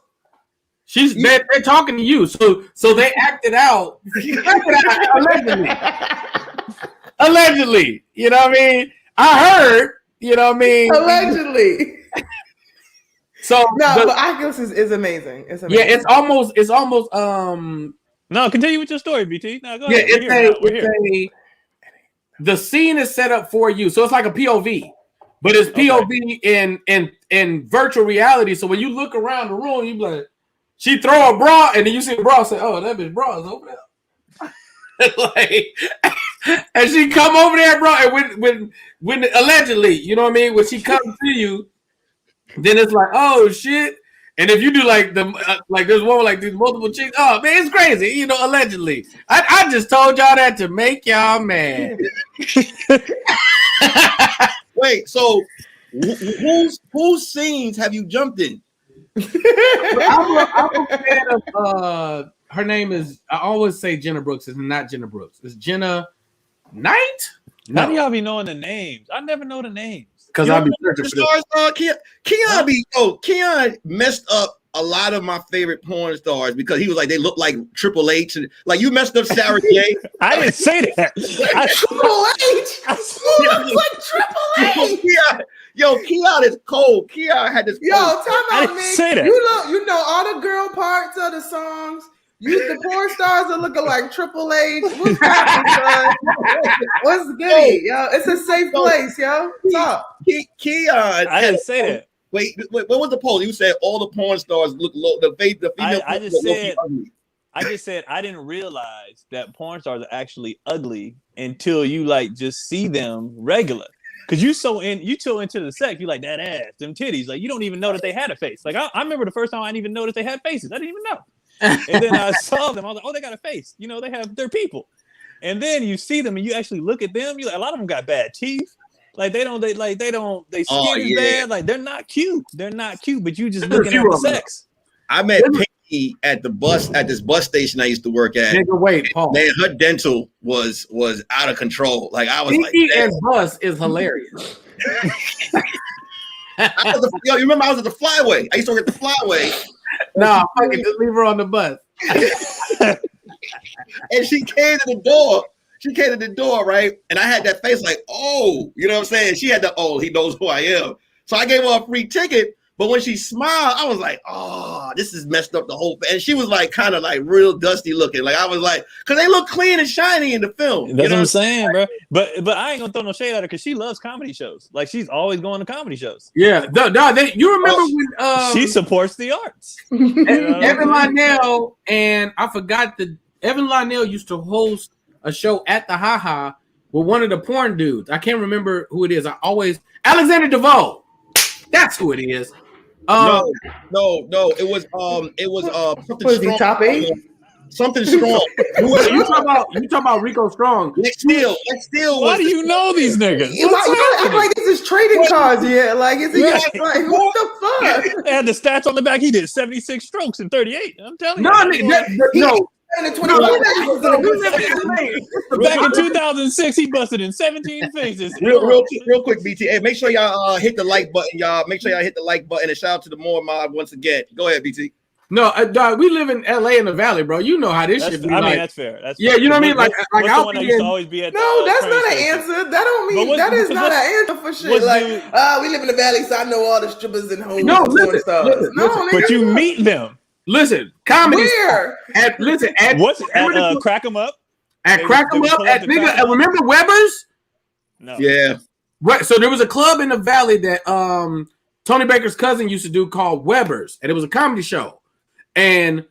They're talking to you, so they acted out allegedly. You know what I mean? I heard. You know what I mean? Allegedly. So but Oculus is amazing. It's amazing. Yeah, it's almost. No, continue with your story, BT. No, go ahead. It's the scene is set up for you, so it's like a POV, but it's POV in virtual reality. So when you look around the room, you be like, she throw a bra, and then you see the bra, say, "Oh, that bitch bra is over there." Like, and she come over there, bro, and when allegedly, you know what I mean, when she comes to you. Then it's like, oh shit! And if you do like there's one with like these multiple chicks. Oh man, it's crazy. You know, allegedly. I just told y'all that to make y'all mad. Wait, so whose scenes have you jumped in? I'm a fan of her name is. I always say Jenna Brooks. It's not Jenna Brooks. It's Jenna Knight. No. How do y'all be knowing the names? I never know the names. Because I'll be searching for this. Keon messed up a lot of my favorite porn stars because he was like, they look like Triple H. And like, you messed up Sarah J. I didn't say that. Triple H? Who looks like Triple H? Keon is cold. Keon had this. Time out, man. Say that. You know all the girl parts of the songs. The porn stars are looking like Triple H. What's happening, son? What's good? Yo, it's a safe place, yo. Talk. Keon. I didn't say that. Wait, what was the poll? You said all the porn stars look low. The female. I just said I didn't realize that porn stars are actually ugly until you like just see them regular. Cause you so into the sex, you like that ass, them titties. Like you don't even know that they had a face. Like I remember the first time I didn't even notice they had faces. I didn't even know. And then I saw them. I was like, oh, they got a face. You know, they're people. And then you see them and you actually look at them. You like, a lot of them got bad teeth. Like they skin is bad. Like they're not cute. They're not cute. But you just looking at the sex. I met Pinky at this bus station I used to work at. Nigga, wait, Paul. Man, her dental was out of control. Like I was Pinky and bus is hilarious. You remember I was at the Flyway? I used to work at the Flyway. No, fucking just leave her on the bus. And she came to the door, right? And I had that face like, oh, you know what I'm saying? She had he knows who I am. So I gave her a free ticket. But when she smiled, I was like, oh, this is messed up the whole thing. And she was like kind of like real dusty looking. Like I was like, because they look clean and shiny in the film. That's what I'm saying, bro. But I ain't gonna throw no shade at her because she loves comedy shows. Like she's always going to comedy shows. Yeah. You remember when she supports the arts. Evan Lionel and I forgot Evan Lionel used to host a show at the Ha with one of the porn dudes. I can't remember who it is. Alexander DeVoe. That's who it is. No. It was something Was he top 8? Something strong. You talking about Rico Strong? Let's steal. Why do you know these niggas? You gotta act like this is trading cards yet. Like, is he Right. like, what the fuck? They had the stats on the back. He did 76 strokes in 38. I'm telling you. No, no. And the 25 Back in 2006, he busted in 17 faces. Real quick, BT. Hey, make sure y'all hit the like button, y'all. Make sure y'all hit the like button and shout out to the MooreMods once again. Go ahead, BT. No, dog, we live in LA in the Valley, bro. You know how this shit be. I mean, like, that's fair. That's yeah, fair. you know what I mean. Like what's I'll the one that used to always be at the, no, that's train not an station? answer. That don't mean that is not an answer for shit. Like, we live in the Valley, so I know all the strippers and hoes. No, and stuff. listen, But you meet them. Listen, comedy. Where? What's at Crack 'em Up? At Crack 'em Up at nigga. Remember Weber's? No. Yeah. Right. So there was a club in the Valley that Tony Baker's cousin used to do called Weber's, and it was a comedy show. And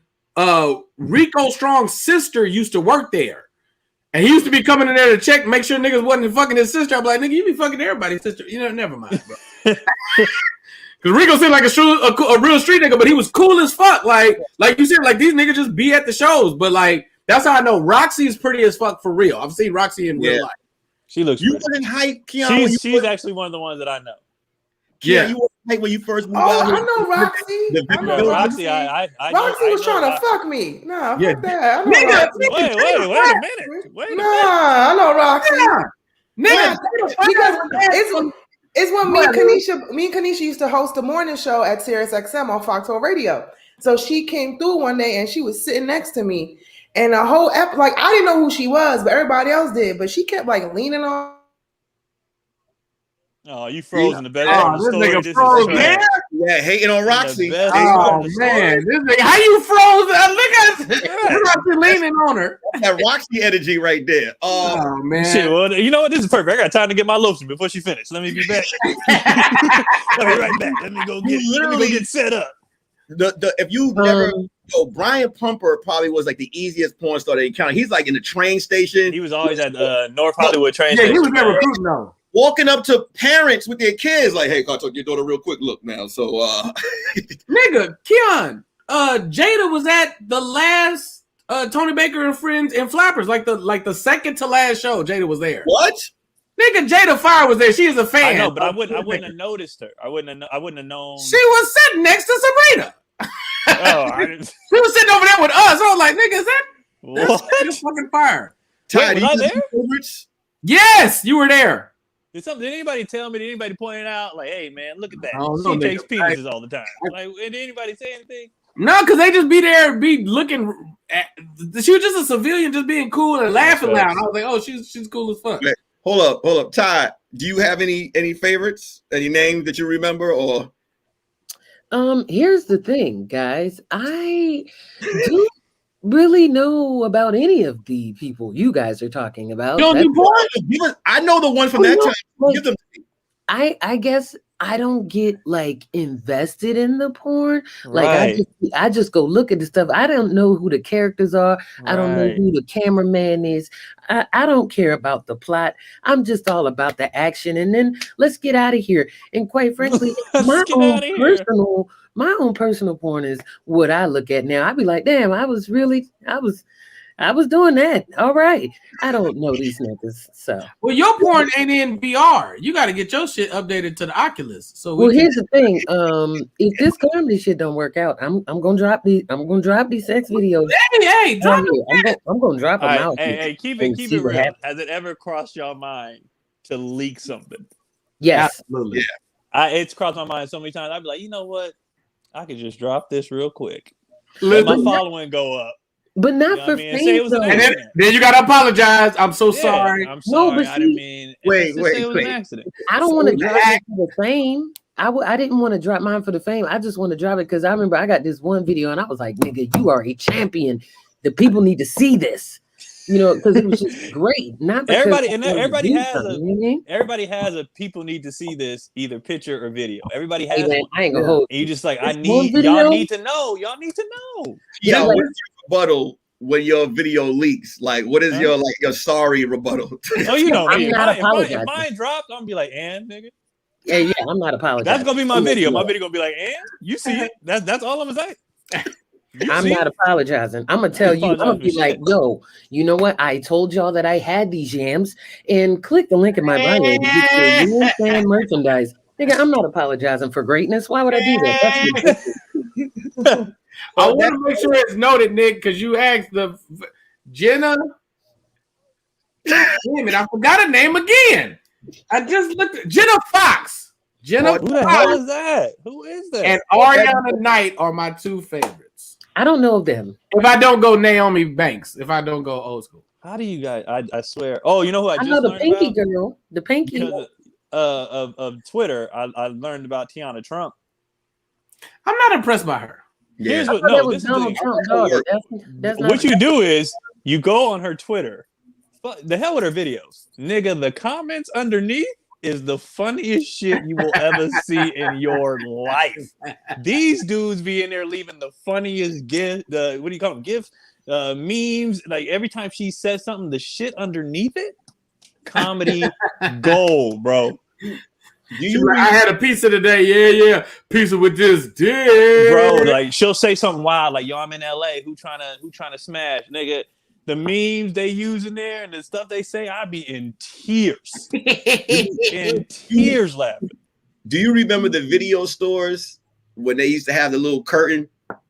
Rico Strong's sister used to work there. And he used to be coming in there to check, make sure niggas wasn't fucking his sister. I'm like, nigga, you be fucking everybody's sister. You know, never mind, bro. Because Rico seemed like a real street nigga, but he was cool as fuck. Like you said, like these niggas just be at the shows. But like, that's how I know Roxy is pretty as fuck for real. I've seen Roxy in real life. She looks You pretty. wasn't hype, Keon. She's actually one of the ones that I know. Yeah, you wasn't hype when you first moved out. I know Roxy. I know Roxy, Roxy. I Roxy was trying to fuck me. Nah, fuck that. I know Roxy. Wait a minute. Wait a minute. Nah, I know Roxy. Nigga, Because it's when me and Kanisha used to host a morning show at SiriusXM on Foxhole Radio. So she came through one day and she was sitting next to me, and the whole like I didn't know who she was, but everybody else did. But she kept like leaning on. Oh, you froze in the best Oh, part of the this story. nigga This is froze trash. there? Yeah, hating on Roxy. The best Oh part of the story. man, this nigga, how you froze? Look at you leaning on her. That Roxy energy right there. Oh man, Shit, well, you know what? This is perfect. I got time to get my lotion before she finished. Let me be back. Let me right back. Let me go get set up. If you never Brian Pumper probably was like the easiest porn star they encountered. He's like in the train station. He was always at North Hollywood train station. he was never recruiting though. Walking up to parents with their kids, like, "Hey, can I talk to your daughter real quick? Look now." So, Nigga, Keon, Jada was at the last Tony Baker and Friends and Flappers, like the second to last show. Jada was there. what? Nigga, Jada Fire was there. She is a fan. I know, but I wouldn't have noticed her. I wouldn't have known. She was sitting next to Sabrina. I didn't. She was sitting over there with us. I was like, nigga, What? that's fucking fire. Ty, was do you I have there? any favorites? Yes, you were there. Did anybody tell me? Did anybody point it out? Like, hey man, look at that. I don't know, She takes nigga. penises all the time. Like, did anybody say anything? No, because they just be there, be looking at. She was just a civilian, just being cool and laughing loud. I was like, oh, she's cool as fuck. Okay. Hold up. Ty, do you have any favorites? Any names that you remember or? Here's the thing, guys. I don't really know about any of the people you guys are talking about. You don't do porn? I know the one from that time. Give them to me. I guess I don't get like invested in the porn. Like Right. I just go look at the stuff. I don't know who the characters are. I don't know Right. who the cameraman is. I don't care about the plot. I'm just all about the action. And then let's get out of here. And quite frankly, Let's my get own outta here. personal porn is what I look at now. I'd be like, damn, I was doing that. All right. I don't know these niggas. So Well, your porn ain't in VR. You got to get your shit updated to the Oculus. So well, here's the thing. If this comedy shit don't work out, I'm gonna drop these sex videos. Hey, drop out here. I'm gonna drop them All right, out. hey, keep and it see what real. happens. Has it ever crossed your mind to leak something? Yes. Absolutely. It's crossed my mind so many times. I'd be like, you know what? I could just drop this real quick. Let my following go up. But not You know for what I mean? And fame. say it was an though. And accident. then you got to apologize. I'm so Yeah, sorry. I'm sorry. but I didn't see- mean. Wait, Just say it was wait. an accident. I don't want to drop that- it for the fame. I didn't want to drop mine for the fame. I just want to drop it because I remember I got this one video and I was like, nigga, you are a champion. The people need to see this. You know, because it was just great. Not because Everybody- I and wanted to everybody do has something, a- you know what I mean? Everybody has a people need to see this either picture or video. Everybody has Hey, man, one. I ain't gonna hold. And you just like, This one video- y'all need to know. Y'all need to know. Yeah, like- what's your rebuttal when your video leaks? Like, what is your sorry rebuttal? Oh, you know I'm me. not If apologizing. mine dropped, I'm gonna be like, and nigga. Yeah, I'm not apologizing. That's gonna be my I'm video. My not- video gonna be like, and you see it. That's all I'm gonna say. I'm not apologizing. I'm gonna tell you. I'm gonna be like, yo, you know what? I told y'all that I had these yams, and click the link in my bio to get your new fan merchandise. Nigga, I'm not apologizing for greatness. Why would I do that? That's ridiculous. I want to make sure it's noted, Nick, because you asked the Jenna. Damn it, I forgot her name again. I just looked at Jenna Fox. Jenna Who the hell is that? Who is that? And Ariana Knight are my two favorites. I don't know them. If I don't go Naomi Banks, if I don't go old school. How do you guys? I swear. Oh, you know who I just know the learned Pinky about? girl. The Pinky. Because, of Twitter, I learned about Tiana Trump. I'm not impressed by her. Here's what. That No, was this Donald is Trump's daughter. That's not what you do is you go on her Twitter. The hell with her videos, nigga. The comments underneath is the funniest shit you will ever see in your life. These dudes be in there leaving the funniest gift. What do you call them? Gifts, memes. Like every time she says something, the shit underneath it, comedy gold, bro. I had a pizza today. Yeah. Pizza with this dick. Bro, like she'll say something wild, like, yo, I'm in LA. Who trying to smash? Nigga, the memes they use in there and the stuff they say, I'd be in tears. In tears laughing. Do you remember the video stores when they used to have the little curtain?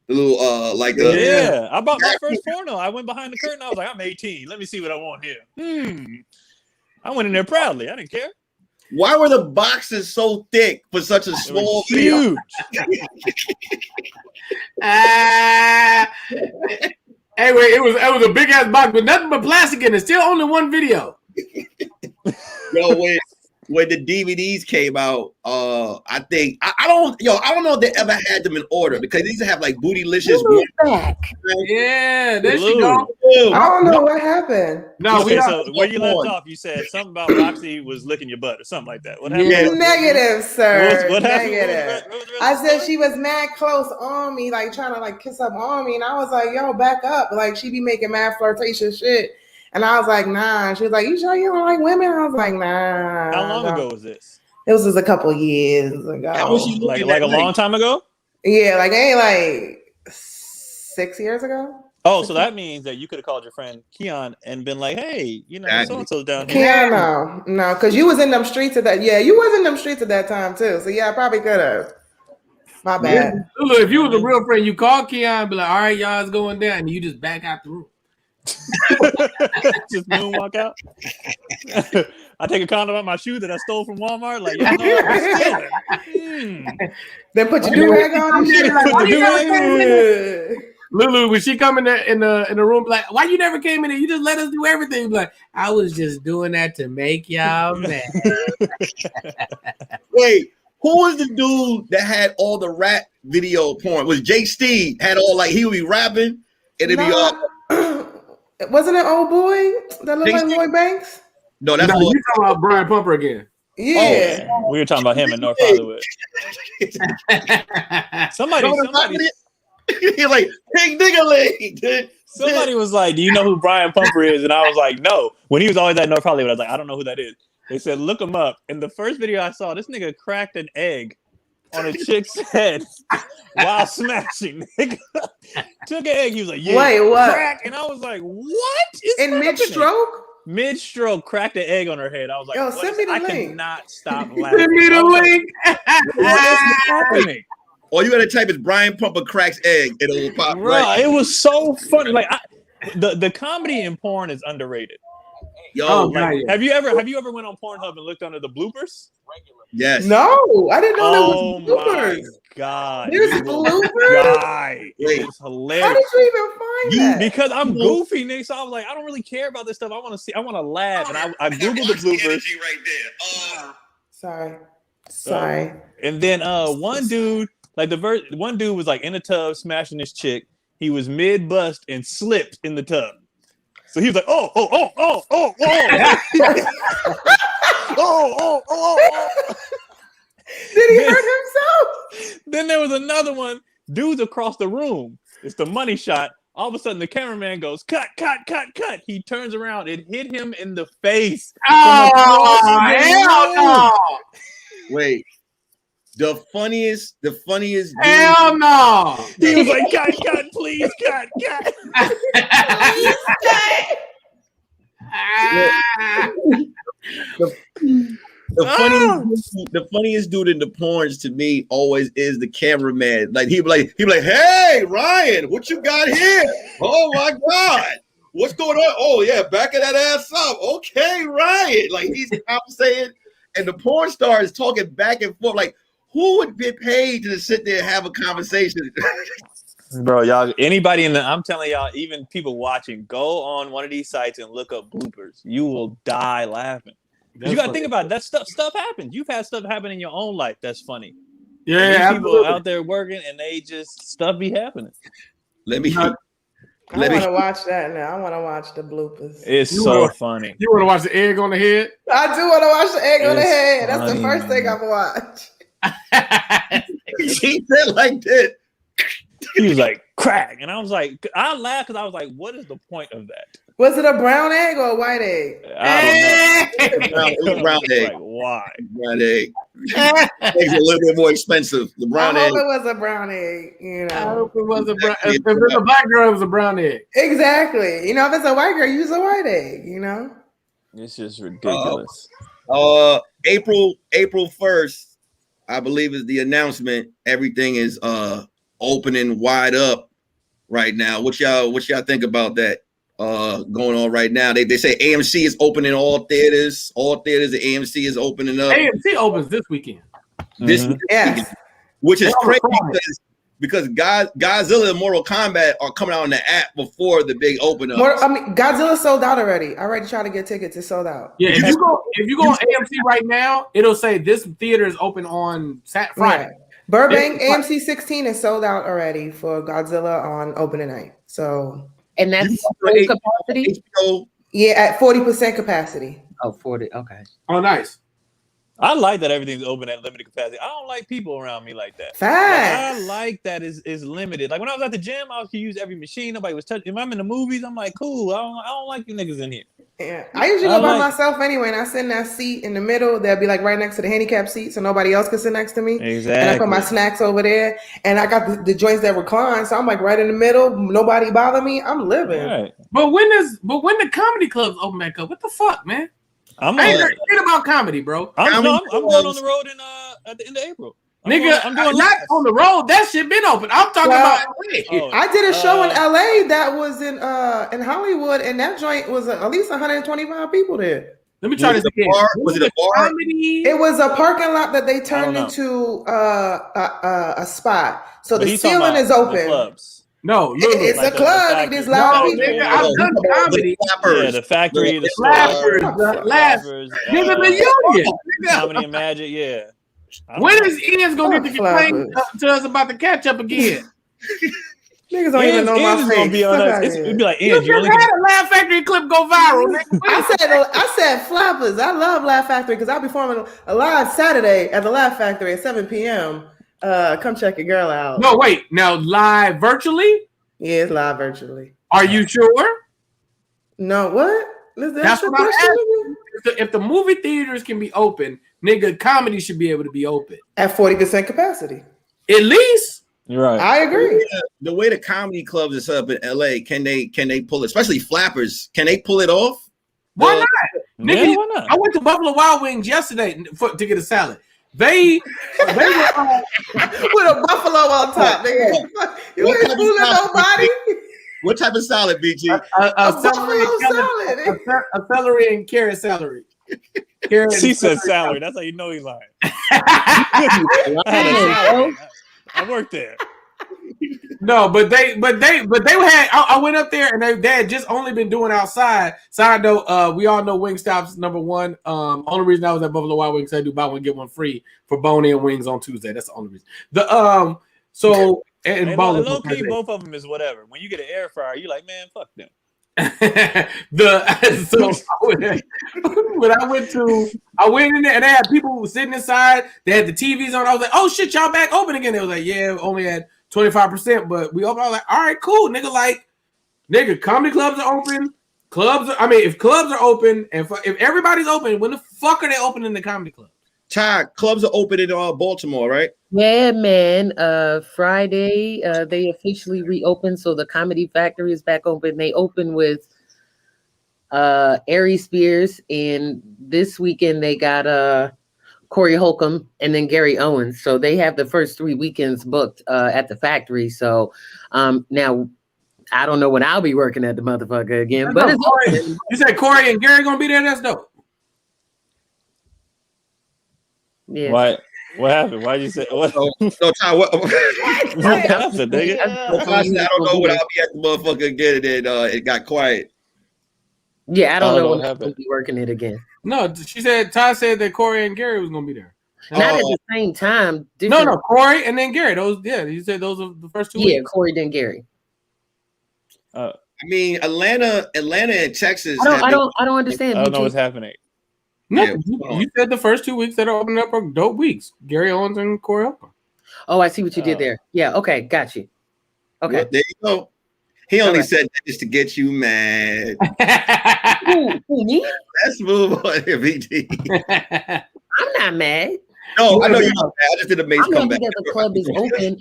The little yeah. I bought my first porno. I went behind the curtain. I was like, I'm 18. Let me see what I want here. I went in there proudly. I didn't care. Why were the boxes so thick for such a small video? Huge. Anyway, it was a big ass box with nothing but plastic in it. Still only one video. Yo, when the DVDs came out, I think I don't know if they ever had them in order because they used to have like Bootylicious. Yeah, there she go. I don't know what happened. No, okay, so where you left off, you said something about Roxy was licking your butt or something like that. What happened? Yeah. Negative, sir. What happened? Negative. I said she was mad close on me, like trying to like kiss up on me, and I was like, "Yo, back up!" Like she be making mad flirtatious shit. And I was like, nah. She was like, you sure you don't like women? I was like, nah. How long ago was this? It was just a couple years ago. How was she like a long time ago? Yeah, like 6 years ago. Oh, so that means that you could have called your friend Keon and been like, hey, you know, so-and-so's down here. Keon, no, because you was in them streets at that. Yeah, you was in them streets at that time too. So yeah, I probably could have. My bad. Yeah. Look, if you was a real friend, you call Keon and be like, all right, y'all, it's going down. And you just back out the room. Just moonwalk out. I take a condom out my shoe that I stole from Walmart. Like, you know, Then put your do-rag on. Lulu, when she come in the room, like, why you never came in there? You just let us do everything. Like, I was just doing that to make y'all mad. Wait, who was the dude that had all the rap video porn? Was Jay Steve had all like he would be rapping and it'd be all. Wasn't it old boy that looked like Lloyd Banks? No, that's you talking about Brian Pumper again. Yeah. Oh, we were talking about him in North Hollywood. Somebody He's like, hey, nigga, somebody was like, do you know who Brian Pumper is? And I was like, no. When he was always at North Hollywood, I was like, I don't know who that is. They said, look him up. And the first video I saw, this nigga cracked an egg on a chick's head while smashing. Nigga. Took an egg. He was like, yeah, wait, what? Crack. And I was like, what is in happening? mid-stroke? Mid-stroke, cracked an egg on her head. I was like, yo, send me the link. I cannot stop laughing. Send me the link. What is happening? All you gotta type is Brian Pumper cracks egg. It'll pop. Right. It was so funny. Like the comedy in porn is underrated. Yo, have you ever went on Pornhub and looked under the bloopers? Yes. No, I didn't know there was bloopers. My God. There's bloopers? It was hilarious. How did you even find that? Because I'm goofy, Nick. So I was like, I don't really care about this stuff. I want to laugh. And I Googled the bloopers. Right there. Sorry. And then one dude, like one dude was like in a tub smashing this chick. He was mid-bust and slipped in the tub. So he was like, oh. Did he hurt himself? Then there was another one. Dude's across the room. It's the money shot. All of a sudden, the cameraman goes, cut. He turns around. It hit him in the face. Oh, hell no. Wait. The funniest. Hell no. He was like, cut, please, cut. The funniest dude in the porns to me always is the cameraman. Like he'd be like, hey Ryan, what you got here? Oh my God, what's going on? Oh yeah, backing that ass up. Okay, Ryan. Like he's saying, and the porn star is talking back and forth. Like who would get paid to sit there and have a conversation? Bro, y'all, anybody I'm telling y'all, even people watching, go on one of these sites and look up bloopers. You will die laughing. You got to think about it. That stuff happens. You've had stuff happen in your own life that's funny. Yeah, people out there working and they just stuff be happening. I want to watch that now. I want to watch the bloopers. It's so funny. You want to watch the egg on the head? I do want to watch the egg on the head. That's the first thing I'm watch. She said like that. He was like, crack. And I was like, I laughed because I was like, what is the point of that? Was it a brown egg or a white egg? I don't know. It was brown egg. Like, why? Brown egg. Eggs are a little bit more expensive. The brown egg. I hope it was a brown egg. You know, I hope it was a brown. If it's a black girl, it was a brown egg. Exactly. You know, if it's a white girl, use a white egg. You know, it's just ridiculous. April 1st, I believe, is the announcement. Everything is opening wide up right now. What y'all think about that? Going on right now. They say AMC is opening all theaters. All theaters at AMC is opening up. AMC opens this weekend. Weekend, which is crazy because Godzilla and Mortal Kombat are coming out on the app before the big open up. Godzilla sold out already. I already tried to get tickets. It's sold out. Yeah, if you go on AMC right now, it'll say this theater is open on Friday. Yeah. Burbank AMC 16 is sold out already for Godzilla on opening night. So. And that's full capacity? Yeah, at 40% capacity. Oh, 40. Okay. Oh, nice. I like that everything's open at limited capacity. I don't like people around me like that. Facts. I like that is limited. Like when I was at the gym, I could use every machine. Nobody was touching. If I'm in the movies, I'm like, cool. I don't like you niggas in here. Yeah, I usually go by myself anyway, and I sit in that seat in the middle. They'll be like right next to the handicap seat, so nobody else can sit next to me. Exactly. And I put my snacks over there, and I got the joints that recline, so I'm like right in the middle. Nobody bother me. I'm living. Right. But when the comedy clubs open back up, what the fuck, man? I ain't heard shit about comedy, bro. I'm going on the road at the end of April. I'm doing not on the road. That shit been open. I'm talking about LA. I did a show in LA that was in Hollywood, and that joint was at least 125 people there. Let me try this again. Was it a bar? It was a parking lot that they turned into a spot. So the ceiling is open. No, it's like a club. There's loud people. Nigga, I've done comedy. Yeah, the factory, the Flappers, nigga, the union. Comedy and Magic, yeah. When is Ian's gonna get to complain to us about the catch up again? Niggas don't even know my face. It'd be like, Ian, you just had a Laugh Factory clip go viral, nigga. I said Flappers. I love Laugh Factory because I'll be performing a live Saturday at the Laugh Factory at 7 p.m. Come check your girl out. No, wait. Now live virtually? Yeah, it's live virtually. Are you sure? No, what? That's what I'm asking. If the movie theaters can be open, nigga, comedy should be able to be open at 40% capacity. At least. You're right. I agree. The way the comedy clubs is set up in LA, can they pull it? Especially Flappers, can they pull it off? Why not? Nigga, why not? I went to Buffalo Wild Wings yesterday to get a salad. They were with a buffalo on top, nigga. You ain't fooling nobody. What type of salad, BG? A celery and carrot celery. She said salary. That's how you know he's lying. I worked there. No, but they had. I went up there and they had just only been doing outside. Side note, we all know Wingstop's number one. Only reason I was at Buffalo Wild Wings, I do buy one get one free for bone-in wings on Tuesday. That's the only reason. So and low key, both of them is whatever. When you get an air fryer, you're like, man, fuck them. When I went in there and they had people sitting inside. They had the TVs on. I was like, oh shit, y'all back open again. They was like, yeah, only at 25%, but we open. I was like, all right, cool, nigga. Like, nigga, comedy clubs are open. If clubs are open and if everybody's open, when the fuck are they opening the comedy club? Ty, clubs are open in Baltimore, right? Yeah, man. Friday, they officially reopened, so the Comedy Factory is back open. They open with Ari Spears, and this weekend they got Corey Holcomb and then Gary Owens. So they have the first 3 weekends booked at the factory. So now I don't know when I'll be working at the motherfucker again, but it's Corey, you said Corey and Gary gonna be there. That's dope. yeah. What happened? Why'd you say what? So Ty, what? What happened, nigga? I don't know when I'll be at the motherfucker again, and then it got quiet. Yeah, I don't know what when I'll happened. be working it again. No, she said Ty said that Corey and Gary was gonna be there. Not at the same time. No, Corey and then Gary. Those, yeah, you said those are the first 2 weeks. Yeah, Corey then Gary. I mean, Atlanta and Texas. I don't understand. I don't know what's happening. No, Yeah, you said the first 2 weeks that are opening up are dope weeks. Gary Owens and Corey Holcomb. Oh, I see what you did there. Yeah, okay, got you. Okay. Well, there you go. He only Alright. said that just to get you mad. Who, me? Let's move on here, VD. I'm not mad. No, I know you're not mad. I just did a Mace I'm happy comeback. that the club is open.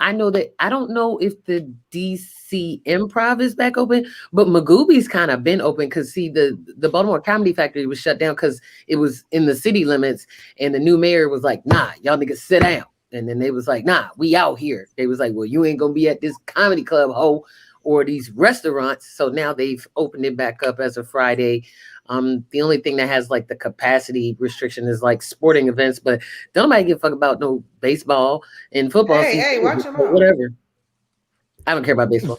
I know that I don't know if the DC Improv is back open, but Magooby's kind of been open because see the Baltimore Comedy Factory was shut down because it was in the city limits, and the new mayor was like, "Nah, y'all niggas sit down." And then they was like, "Nah, we out here." They was like, "Well, you ain't gonna be at this comedy club, ho, or these restaurants." So now they've opened it back up as of Friday. The only thing that has like the capacity restriction is like sporting events, but don't nobody give a fuck about no baseball and football. Hey, watch your mouth. Whatever. I don't care about baseball.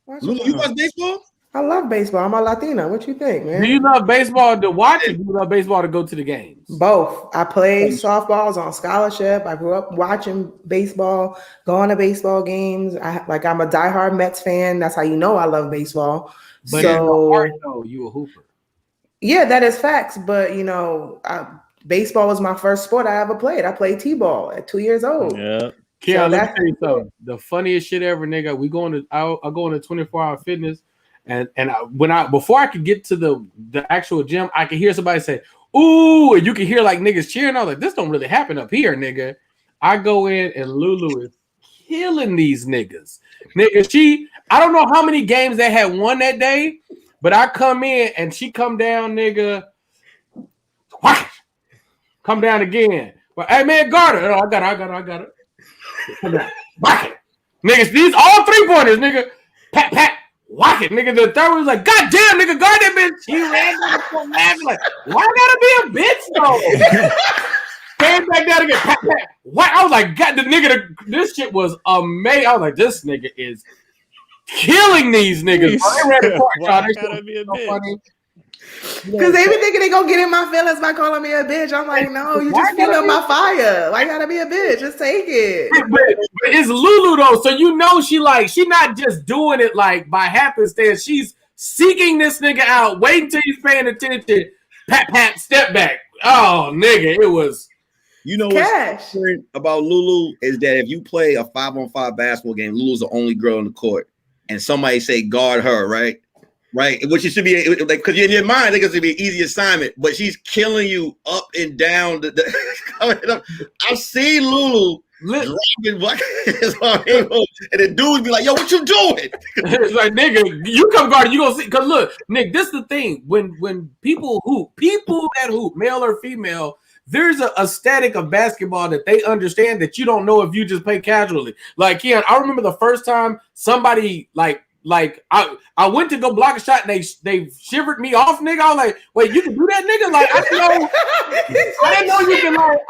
Lulu, you watch baseball? I love baseball. I'm a Latina. What you think, man? Do you love baseball to watch or do you love baseball to go to the games? Both. I played softballs on scholarship. I grew up watching baseball, going to baseball games. I'm a diehard Mets fan. That's how you know I love baseball. But in your heart, though, you a hooper. Yeah, that is facts. But baseball was my first sport I ever played. I played t-ball at 2 years old. Yeah. Keon, let me tell you something. The funniest shit ever, nigga. I go into 24-hour fitness, and before I could get to the actual gym, I could hear somebody say, "Ooh," and you can hear like niggas cheering. I was like, "This don't really happen up here, nigga." I go in and Lulu is killing these niggas. Nigga, I don't know how many games they had won that day, but I come in and she come down, nigga. Whack! Come down again. But hey man, guard it. Oh, I got it. Come down. Whack it. Niggas, these all 3-pointers, nigga. Pat. Whack it, nigga. The third one was like, God damn, nigga, guard that bitch. He ran laughing like, why I gotta be a bitch though? Came back down again. Pat. What? I was like, God, this shit was amazing. I was like, this nigga is killing these niggas. Why gotta be a bitch? Funny. Because they be thinking they gonna get in my feelings by calling me a bitch. I'm like, no, you just feeling my fire. Why gotta be a bitch? Just take it. But it's Lulu though, so you know she not just doing it like by happenstance. She's seeking this nigga out, waiting till he's paying attention. Pat, step back. Oh, nigga, it was. You know what's different about Lulu is that if you play a 5-on-5 basketball game, Lulu's the only girl on the court, and somebody say guard her, right? Right, which it should be like because in your mind, I think it's gonna be an easy assignment, but she's killing you up and down. Coming up. I've seen Lulu dropping buckets on him, and the dudes be like, "Yo, what you doing?" It's like, nigga, you come guard, you gonna see. Cause look, Nick, this is the thing. When people that hoop, male or female, there's a aesthetic of basketball that they understand that you don't know if you just play casually. Like, Keon, I remember the first time somebody like I went to go block a shot and they shivered me off, nigga. I was like, wait, you can do that, nigga? Like, I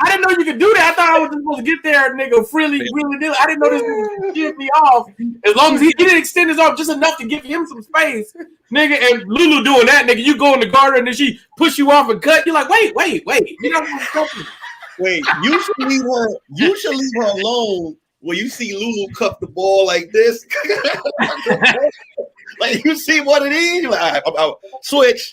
didn't know you could do that. I thought I was just supposed to get there, nigga, freely. I didn't know this nigga could shiver me off. As long as he didn't extend his arm just enough to give him some space, nigga. And Lulu doing that, nigga. You go in the guard and then she push you off and cut. You're like, wait. You know what? Wait, you should leave her. You should leave her alone. When you see Lulu cuff the ball like this, like you see what it is, like, I'll switch.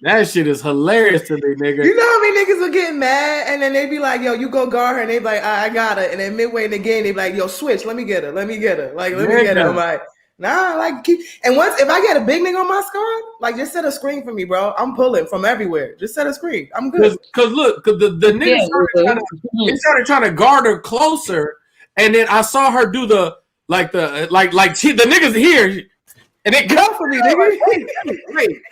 That shit is hilarious to me, nigga. You know how many niggas will get mad and then they be like, yo, you go guard her, and they be like, I got her. And then midway in the game, they be like, yo, switch, let me get her. Like, let me get her. I'm like, Nah, like, and once if I get a big nigga on my squad, like just set a screen for me, bro. I'm pulling from everywhere. Just set a screen. I'm good. Because look, because the nigga started trying to guard her closer, and then I saw her do the niggas here, and it come for me, nigga. Wait.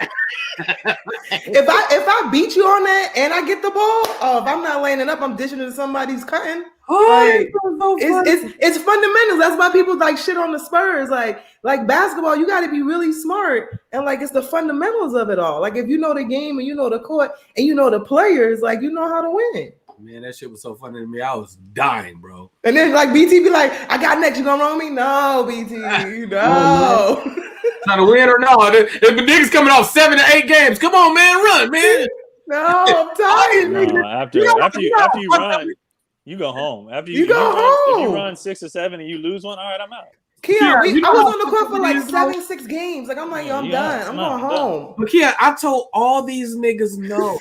If I beat you on that and I get the ball, if I'm not laying it up, I'm dishing it to somebody's cutting. Like, it's fundamentals. That's why people like shit on the Spurs. Like basketball, you got to be really smart, and like it's the fundamentals of it all. Like if you know the game and you know the court and you know the players, like you know how to win. Man, that shit was so funny to me. I was dying, bro. And then like BT be like, "I got next. You gonna run me? No, BT, no." Trying to win or no? If the niggas coming off 7 to 8 games, come on, man, run, man. No, I'm tired. No, after you run. You go home. After you go home. If you run 6 or 7 and you lose one, all right, I'm out. Kia, I was on the court for like 7-6 games. Like I'm like, yo, I'm done. I'm going home. But Kia, I told all these niggas no.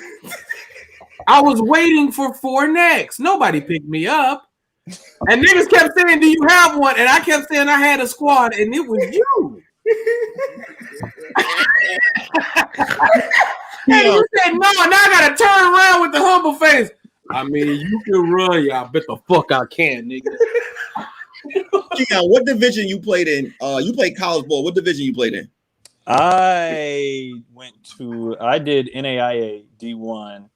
I was waiting for 4 next. Nobody picked me up. And niggas kept saying, do you have one? And I kept saying I had a squad, and it was you. And you said no, and now I gotta turn around with the humble face. I mean, you can run, yeah. I bet the fuck I can, nigga. Yeah, what division you played in? You played college ball. What division you played in? I did NAIA D1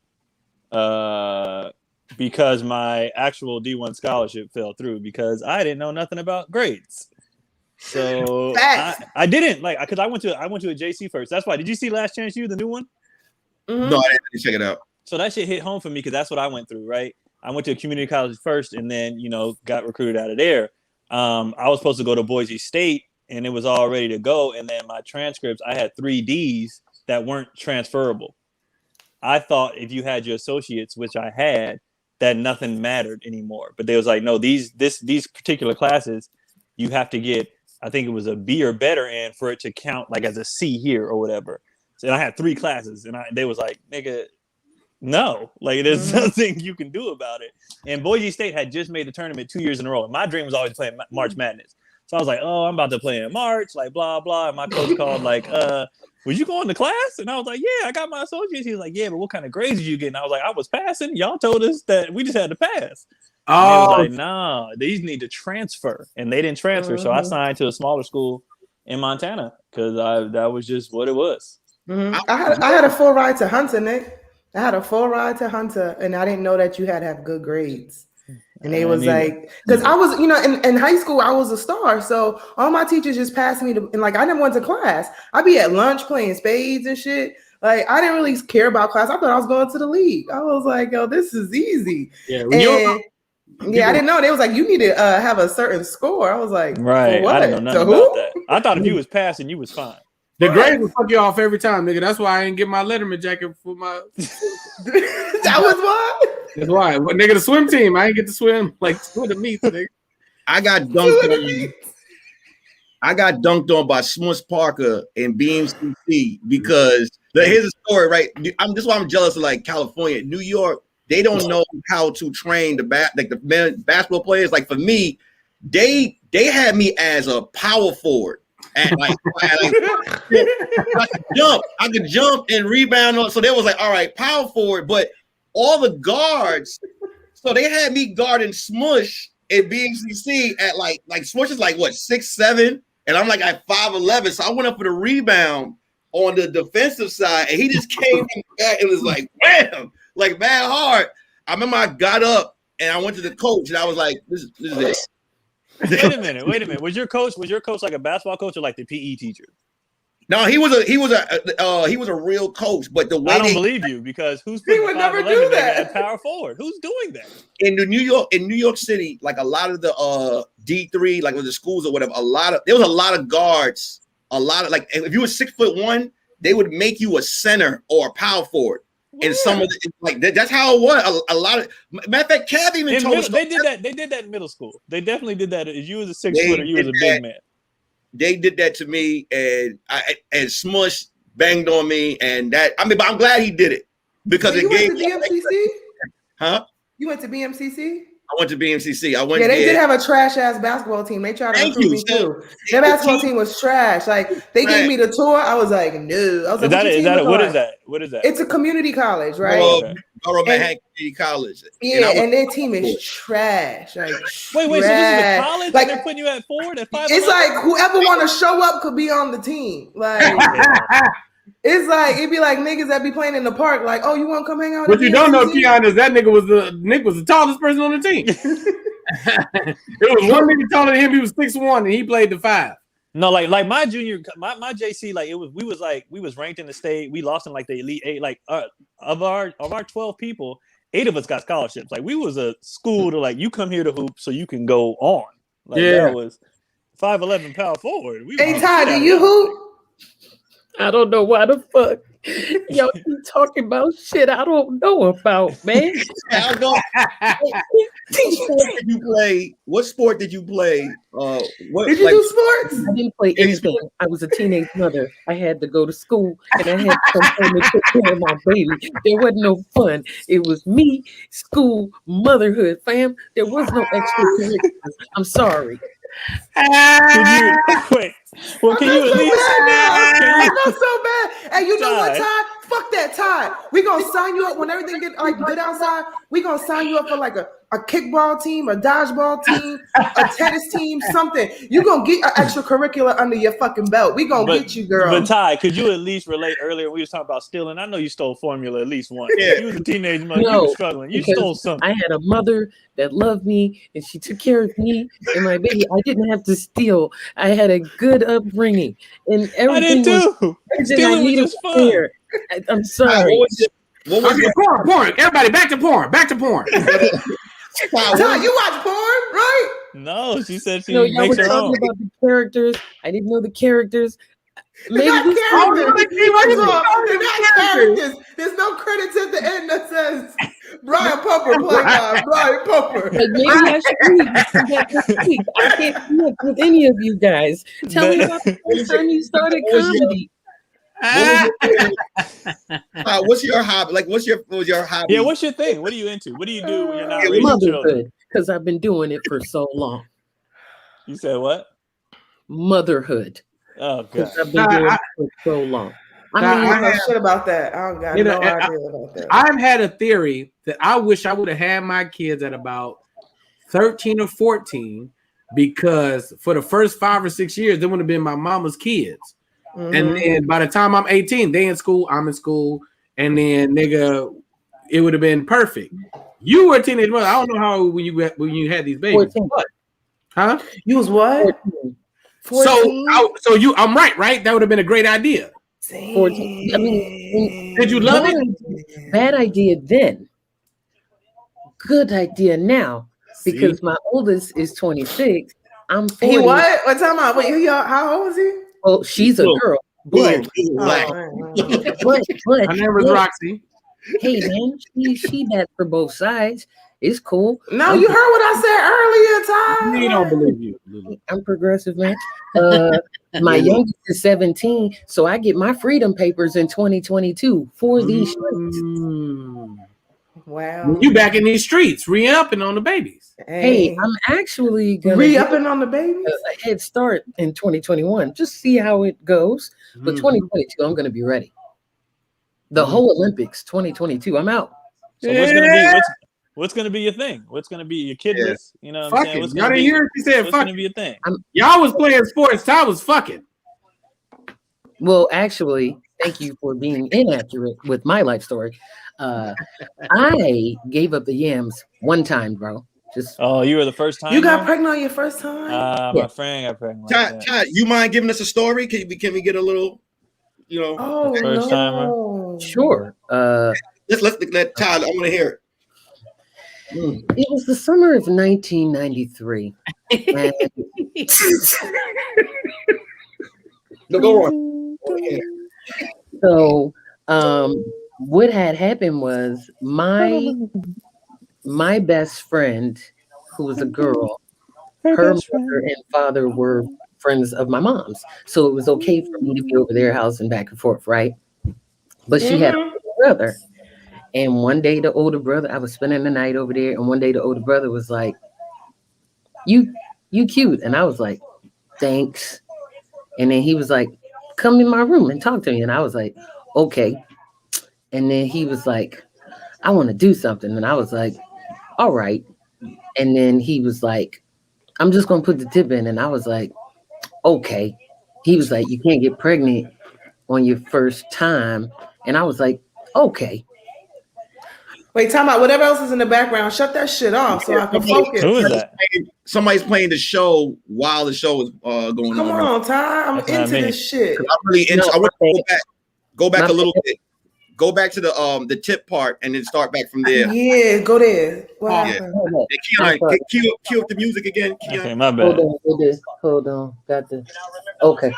because my actual D1 scholarship fell through because I didn't know nothing about grades. So I didn't because I went to a JC first. That's why. Did you see Last Chance U, the new one? Mm-hmm. No, I didn't check it out. So that shit hit home for me because that's what I went through, right? I went to a community college first and then, got recruited out of there. I was supposed to go to Boise State and it was all ready to go. And then my transcripts, I had 3 Ds that weren't transferable. I thought if you had your associates, which I had, that nothing mattered anymore. But they was like, no, these particular classes, you have to get, I think it was a B or better in for it to count like as a C here or whatever. So and I had 3 classes and they was like, nigga, no, like there's nothing you can do about it. And Boise State had just made the tournament 2 years in a row. And my dream was always playing March Madness. So I was like, oh, I'm about to play in March, like blah, blah. And my coach called like, was you going to class? And I was like, yeah, I got my associates. He was like, yeah, but what kind of grades did you get? And I was like, I was passing. Y'all told us that we just had to pass. And they was like, nah, these need to transfer. And they didn't transfer. So I signed to a smaller school in Montana because that was just what it was. Mm-hmm. I had a full ride to Hunter, Nick. I had a full ride to Hunter, and I didn't know that you had to have good grades. And they was like, because I was, in high school, I was a star. So all my teachers just passed me and like, I never went to class. I'd be at lunch playing spades and shit. Like, I didn't really care about class. I thought I was going to the league. I was like, yo, this is easy. Yeah, I didn't know. They was like, you need to have a certain score. I was like, right. I didn't know nothing about that. I thought if you was passing, you was fine. The grades will fuck you off every time, nigga. That's why I ain't get my Letterman jacket for my. That was why. That's why. But nigga, the swim team, I ain't get to swim like swim the meets, nigga. I got dunked on by Smush Parker in BMCC because here's a story, right? This is why I'm jealous of like California, New York. They don't know how to train the men basketball players. Like for me, they had me as a power forward. And I could jump and rebound on. So they was like, all right, power forward, but all the guards. So they had me guarding Smush at BMCC at like Smush is like what 6'7", and I'm like at 5'11". So I went up for the rebound on the defensive side, and he just came back and was like, wham, like mad hard. I remember I got up and I went to the coach and I was like, this is it. Wait a minute. Was your coach like a basketball coach or like the PE teacher? No, he was a real coach, but the way I don't believe you because who's he would never do that at power forward? Who's doing that? In New York City, like a lot of the D3, like with the schools or whatever, there was a lot of guards, like if you were 6'1", they would make you a center or a power forward. And some of the like that's how it was. A lot of matter of fact, Cav even told us they did that. They did that in middle school. They definitely did that. If you was a 6-footer, you was a big man. They did that to me, and Smush banged on me, and that but I'm glad he did it because it gave BMCC. Huh? You went to BMCC? went to BMCC. I went. Yeah, they there. did have a trash ass basketball team. They tried to Thank recruit you. me too. Their basketball team was trash. Like they gave me the tour. I was like, no. I was like, what is that? What is that? It's a community college, right? Borough Manhattan Community College. Yeah, and their team is trash. Like, wait, so this is a college? Like, they're putting you at Ford at 5? It's like whoever want to show up could be on the team. Like, it's like it'd be like niggas that be playing in the park. Like, oh, you want to come hang out? What you don't know, Keon, is that Nick was the tallest person on the team. It was one nigga taller than him. He was 6'1", and he played the 5. No, like my junior, my JC, like we was ranked in the state. We lost in like the Elite 8. Like of our 12 people, 8 of us got scholarships. Like we was a school to like you come here to hoop so you can go on. Like that was 5'11" power forward. Hey Ty, do you hoop? I don't know why the fuck y'all keep talking about shit I don't know about, man. I'll go. What sport did you play? Did you do sports? I didn't play anything. I was a teenage mother. I had to go to school and I had to come home and take care of my baby. There wasn't no fun. It was me, school, motherhood, fam. There was no extracurriculars. I'm sorry. Wait. Well, can you at least? I feel so bad. Hey, you know what, Ty? Fuck that, Ty. We gonna sign you up when everything get like good outside. We gonna sign you up for like a kickball team, a dodgeball team, a tennis team, something. You gonna get an extracurricular under your fucking belt. We gonna get you, girl. But Ty, could you at least relate earlier? We was talking about stealing. I know you stole formula at least once. Yeah. You was a teenage mother. You were struggling. You stole something. I had a mother that loved me and she took care of me and my baby. I didn't have to steal. I had a good upbringing and everything. I did too. Stealing was just fun. I'm sorry. What was your porn? Everybody, back to porn. Back to porn. Ty, you watch porn, right? No, she said she y'all makes were her talking own. about the characters. I didn't know the characters. Maybe They're not characters. There's no credits at the end that says Brian Pumper played by Brian Pumper. Like maybe I should read that week. I can't connect with any of you guys. Tell me about the first time you started comedy. What's your hobby? Like, what's your hobby? Yeah, what's your thing? What are you into? What do you do when you're not raising Motherhood, children? because I've been doing it for so long. You said what? Motherhood. Oh god, because I've been doing it for so long. I know shit about that. I don't got no idea about that. I've had a theory that I wish I would have had my kids at about 13 or 14, because for the first 5 or 6 years, they would have been my mama's kids. Mm-hmm. And then by the time I'm 18, they in school, I'm in school, and then nigga, it would have been perfect. You were a teenage mother. I don't know how when you had these babies. 14. Huh? You was what? 14? I'm right? That would have been a great idea. 14. I mean, did you love it? Bad idea then. Good idea now. Because my oldest is 26. I'm 40. He what? What time out? Wait, how old is he? Oh, she's a girl. But my name is Roxy. Hey man, she bats for both sides. It's cool. No, you heard what I said earlier, Ty. We don't believe you, Lulu. I'm progressive, man. My youngest is 17, so I get my freedom papers in 2022 for these streets. Wow. You back in these streets, re-upping on the babies. Hey, I'm actually gonna re-upping on the babies. A head start in 2021. Just see how it goes. But 2022, I'm gonna be ready. The whole Olympics, 2022. I'm out. So what's gonna be your thing? What's gonna be your kid list? You know what I'm saying? Y'all didn't hear it? She said what's fuck. Gonna be a thing? Y'all was playing sports. Ty was fucking. Well, actually, thank you for being inaccurate with my life story. I gave up the yams one time, bro. You were the first time. You got pregnant on your first time? My friend got pregnant. Chad, you mind giving us a story? Can we get a little, first timer? Sure. Let's let Chad. I want to hear it. It was the summer of 1993. And go on. So, what had happened was my best friend, who was a girl, her mother and father were friends of my mom's. So it was okay for me to be over their house and back and forth, right? But she had a brother. And one day the older brother, I was spending the night over there, and one day the older brother was like, you cute. And I was like, thanks. And then he was like, come in my room and talk to me. And I was like, okay. And then he was like, I want to do something. And I was like, all right. And then he was like, I'm just going to put the tip in. And I was like, okay. He was like, you can't get pregnant on your first time. And I was like, okay. Wait, time out. Whatever else is in the background, shut that shit off so I can focus. Who is that? Somebody's playing the show while the show is going Come on, Ty. I'm That's not into me. this shit. I'm really into. I want to go back a little bit. Go back to the tip part and then start back from there. Yeah, go there. What happened? Hey, Keon, cue up the music again. Keon. Okay, my bad. Hold on. Got this. Okay.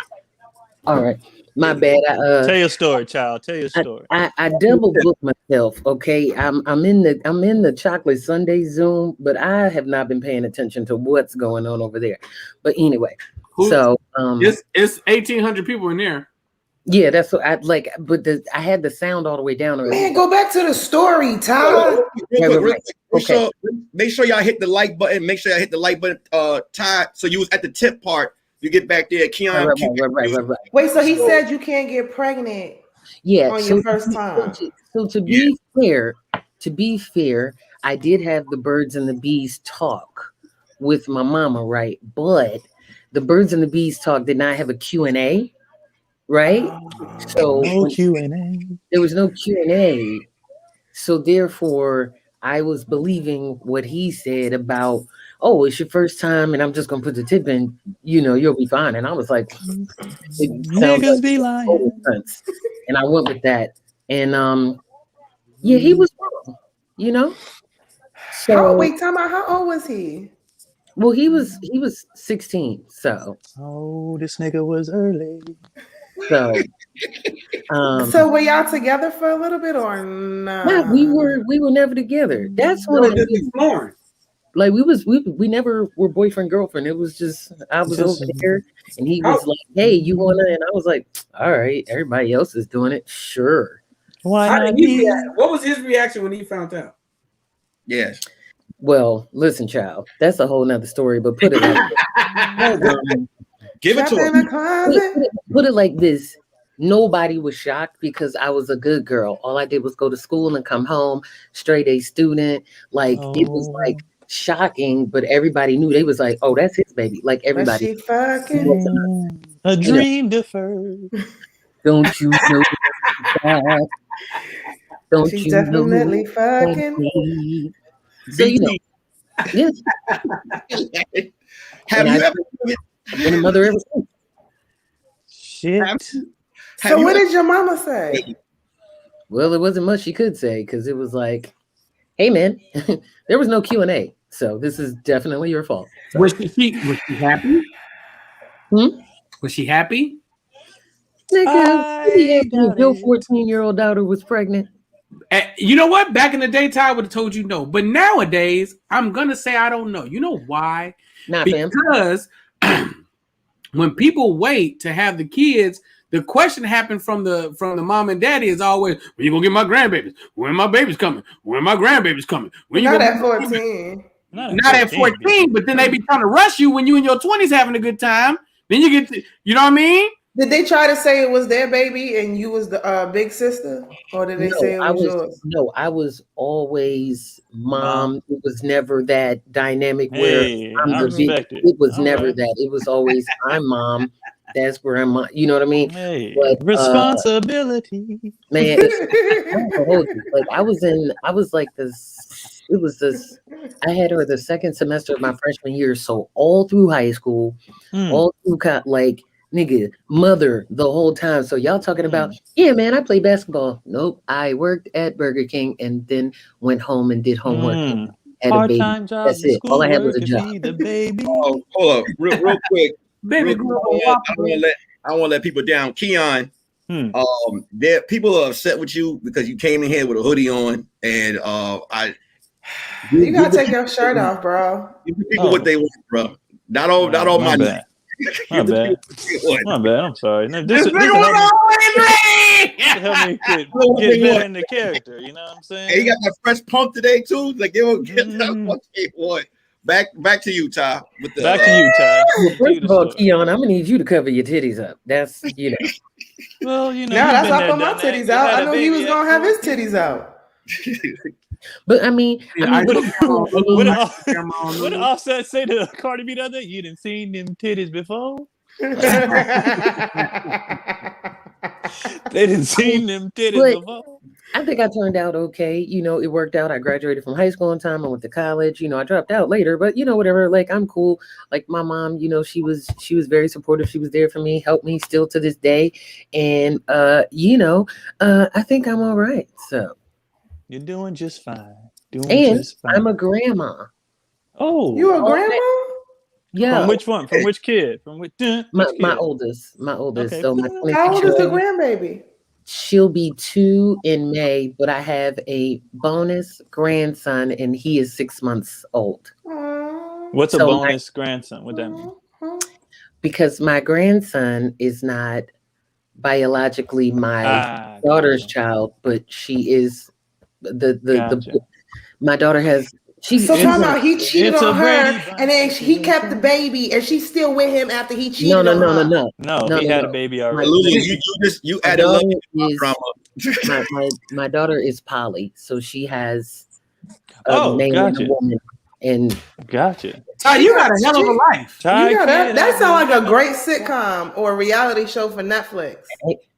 All right. My bad. Tell your story, child. Tell your story. I double booked myself. Okay. I'm in the chocolate sundae Zoom, but I have not been paying attention to what's going on over there. But anyway, it's 1,800 people in there. Yeah, that's what I like. But I had the sound all the way down. Man, go back to the story, Ty. Real quick. Make sure y'all hit the like button. Make sure y'all hit the like button, Ty. So you was at the tip part. You get back there, Keon. Right. Wait, so he said you can't get pregnant. Yeah, on your first time. So to be fair, I did have the birds and the bees talk with my mama, right? But the birds and the bees talk did not have a Q&A, right? So no Q&A. There was no Q&A. So therefore, I was believing what he said about, oh, it's your first time, and I'm just gonna put the tip in. You'll be fine. And I was like, niggas be lying. And I went with that. And yeah, he was wrong. So wait, time out. How old was he? Well, he was 16. So this nigga was early. So so were y'all together for a little bit or not? Nah, we were never together. That's what it is. Like we never were boyfriend girlfriend. It was just I was over there and he was like, "Hey, you wanna?" And I was like, "All right, everybody else is doing it, sure." Why not me? What was his reaction when he found out? Yes. Well, listen, child, that's a whole nother story. But put it like give it to him. Put it like this. Nobody was shocked because I was a good girl. All I did was go to school and come home, straight A student. Like it was like shocking, but everybody knew. They was like, "Oh, that's his baby." Like everybody. A dream deferred. Don't you know that? Don't She's you definitely know fucking. So yes. Have you ever been a mother ever since? Shit. So what did your mama say? Well, it wasn't much she could say because it was like, "Hey, man, there was no Q&A, so this is definitely your fault." So. Was she happy? Was she happy? Nigga, your 14-year-old daughter was pregnant. You know what? Back in the day, Ty would have told you no. But nowadays, I'm gonna say I don't know. You know why? Because when people wait to have the kids, the question happened from the mom and daddy is always, "When you gonna get my grandbabies? When my baby's coming? When my grandbaby's coming?" When Not at 14. Not at 14, but then they be trying to rush you when you in your 20s having a good time. Then you get to, you know what I mean? Did they try to say it was their baby and you was the big sister, or did they say it was yours? No, I was always mom. It was never that dynamic where I'm the big. It was never that. It was always I'm mom. That's grandma. You know what I mean? Hey, but, responsibility. Man, like I was like this. It was this. I had her the second semester of my freshman year, so all through high school, all through like. Nigga, mother the whole time. So y'all talking about, yeah, man, I played basketball. Nope, I worked at Burger King and then went home and did homework. Had a baby. That's it. All I had was a job. The baby. Oh, hold up, real quick. Baby, I don't want to let people down. Keon, there people are upset with you because you came in here with a hoodie on, and you gotta take your shirt off, bro. Give people what they want, bro. Not all my bad. My bad. I'm sorry. No, this nigga was always ready. help me get better in the character. You know what I'm saying? Hey, he got that fresh pump today too. Like give that fucking boy. Back to you, Ty. Back to you, Ty. Well, first of all, Keon, I'm gonna need you to cover your titties up. That's Well, No, that's why I put my titties out. I knew he was gonna have his titties out. But I mean, what did Offset say to Cardi B the other day? You didn't seen them titties before? They didn't seen them titties before. I think I turned out okay. It worked out. I graduated from high school on time. I went to college. I dropped out later, but whatever. Like I'm cool. Like my mom, she was very supportive. She was there for me, helped me still to this day. And I think I'm all right. So you're doing just fine. I'm a grandma. Oh, you a grandma? Yeah. From which one? From which kid? From which? My oldest. Okay, so how old is the grandbaby? She'll be 2 in May, but I have a bonus grandson, and he is 6 months old. What's a bonus grandson? What that mean? Because my grandson is not biologically my daughter's child, but she is my daughter has. So talking about he cheated on her, and then he kept the baby, and she's still with him after he cheated on her. No, he had a baby already. You added drama. My daughter is poly, so she has a man and a woman. And gotcha. Ty, you got a hell of a life. That sounds like a great sitcom or a reality show for Netflix.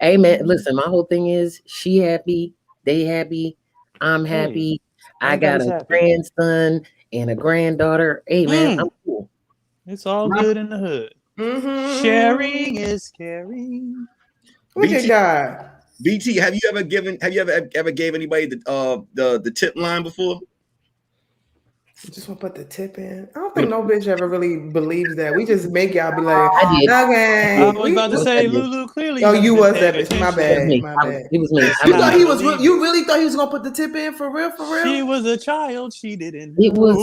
Hey man, listen, my whole thing is she happy, they happy, I'm happy. I got a grandson and a granddaughter. Hey man, I'm cool. It's all good in the hood. Mm-hmm. Sharing is caring. Look at God. BT, have you ever gave anybody the tip line before? You just want to put the tip in. I don't think no bitch ever really believes that. We just make y'all be like, I did. Okay. I was about to say, Lulu, clearly. Oh, you was that bitch. My bad. It was me. You really thought he was gonna put the tip in for real? She was a child. She didn't. It was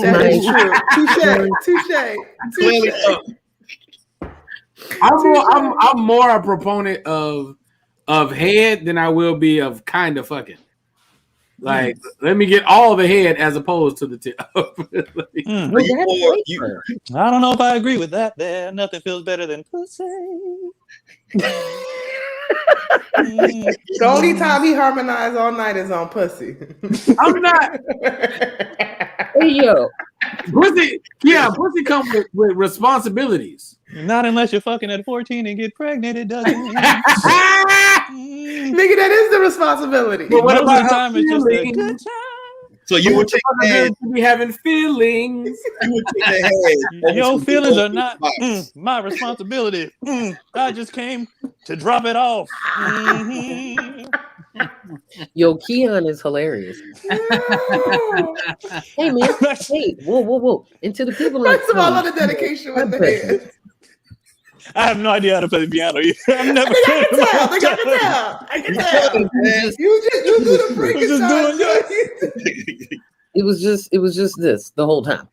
Touche. I'm more a proponent of head than I will be of kind of fucking. Like, let me get all the head as opposed to the tip. I don't know if I agree with that. There, nothing feels better than pussy. The only time he harmonized all night is on pussy. I'm not. Hey yo, pussy. Yeah, pussy comes with responsibilities. Not unless you're fucking at 14 and get pregnant. It doesn't. Nigga, that is the responsibility. But what about the time? It's just a good time. So you would take the head. To be having feelings. You would take the head. Your feelings are not my responsibility. I just came to drop it off. Yo, Keon is hilarious. Hey man, hey, whoa. And to the people, first of all, on the dedication with the head. I have no idea how to play the piano. I've never. I can tell. You do the freaking doing this. It was just this the whole time.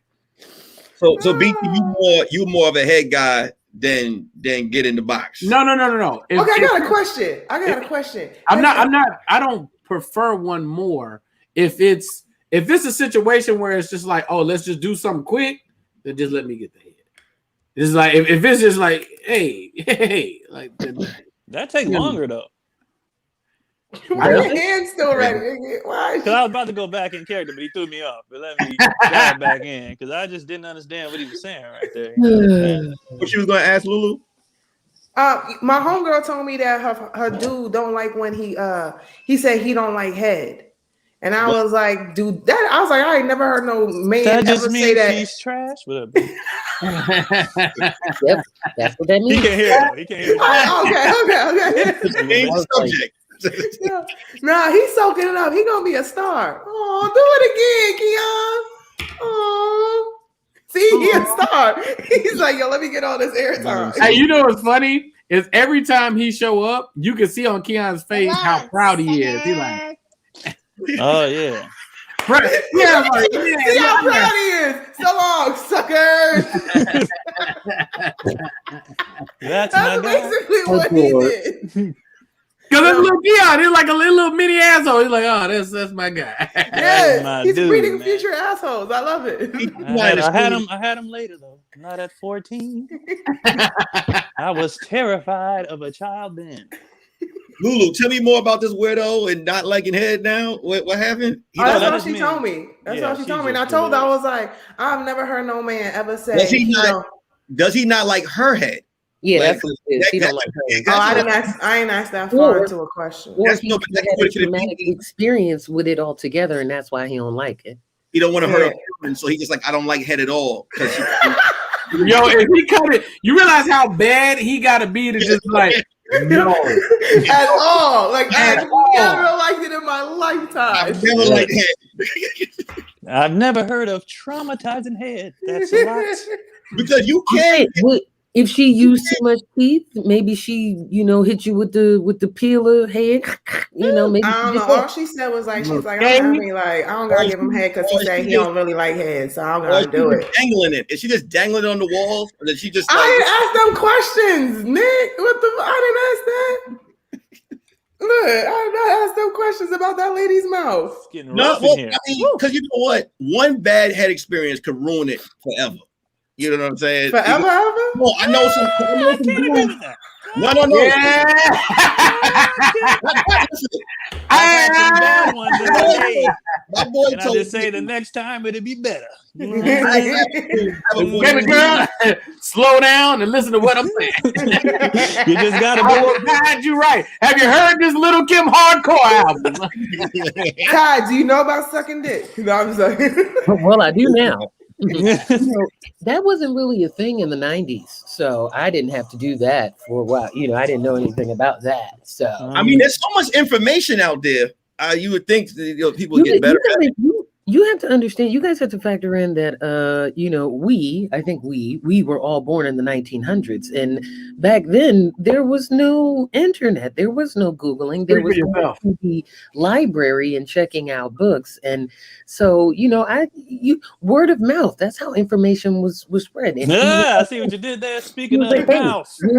So BT, you more of a head guy than get in the box. No. I got a question. I don't prefer one more. If it's a situation where it's just like, oh, let's just do something quick, then just let me get the head. It's like if it's just like, hey, like that takes longer though. Why your hand's still ready? Why? Because I was about to go back in character, but he threw me off. But let me dive back in because I just didn't understand what he was saying right there. What you was going to ask, Lulu? My homegirl told me that her dude don't like when he said he don't like head. And I was like, dude, I ain't never heard no man ever say that. She's trash. Whatever. Yep, that's what that means. He can't hear. Okay. Subject. Yeah. Nah, he's soaking it up. He gonna be a star. Oh, do it again, Keon. Oh, see, he a star. He's like, yo, let me get all this airtime. Hey, you know what's funny is every time he show up, you can see on Keon's face how proud he is. He like. Oh yeah. Yeah, like, see how proud he is. So long, suckers. That's basically what he did. Because that's little Dion. He's like a little mini asshole. He's like, oh, that's my guy. Yeah, he's dude, breeding man. future assholes. I love it. I had him later though. Not at 14. I was terrified of a child then. Lulu, tell me more about this weirdo and not liking head now. What happened? That's all she told me. That's all she told me. And I told her, I was like, I've never heard no man ever say does he not like her head? Yeah, Like, that's what it is. He don't like her. I ain't asked that far into a question. Or he had a traumatic experience with it altogether, and that's why he don't like it. He don't want to hurt her, so he just like, I don't like head at all. Yo, if he cut it, you realize how bad he got to be to just like, no. At all. Like, I've never liked it in my lifetime. I've never liked head. I've never heard of traumatizing head. That's a lot. Because you can't. If she used too much teeth, maybe she, hit you with the peeler head. Maybe. I don't know. All she said was like, she's like, I don't gotta give him head because he said he don't really like head, so I don't gotta do it. Dangling it. Is she just dangling it on the walls, or did she just? I didn't ask them questions, Nick. I didn't ask that. Look, I did not ask them questions about that lady's mouth. It's getting rough in here. I mean, because you know what, one bad head experience could ruin it forever. You know what I'm saying? Forever, ever? No, I know some dudes. No. Yeah. My boy Can I told just me. say the next time it'll be better. Baby girl, slow down and listen to what I'm saying. You just gotta I will guide you right. Have you heard this Little Kim hardcore album? Kai, do you know about sucking dick? No, I'm sorry. Well, I do now. That wasn't really a thing in the 90s, so I didn't have to do that for a while. I didn't know anything about that. So I mean, there's so much information out there. You would think that, people would get better. You have to understand. You guys have to factor in that. I think we were all born in the 1900s, and back then there was no internet, there was no Googling, there was no the library and checking out books, and so word of mouth. That's how information was spread. And I see what you did there. Speaking of the mouth, who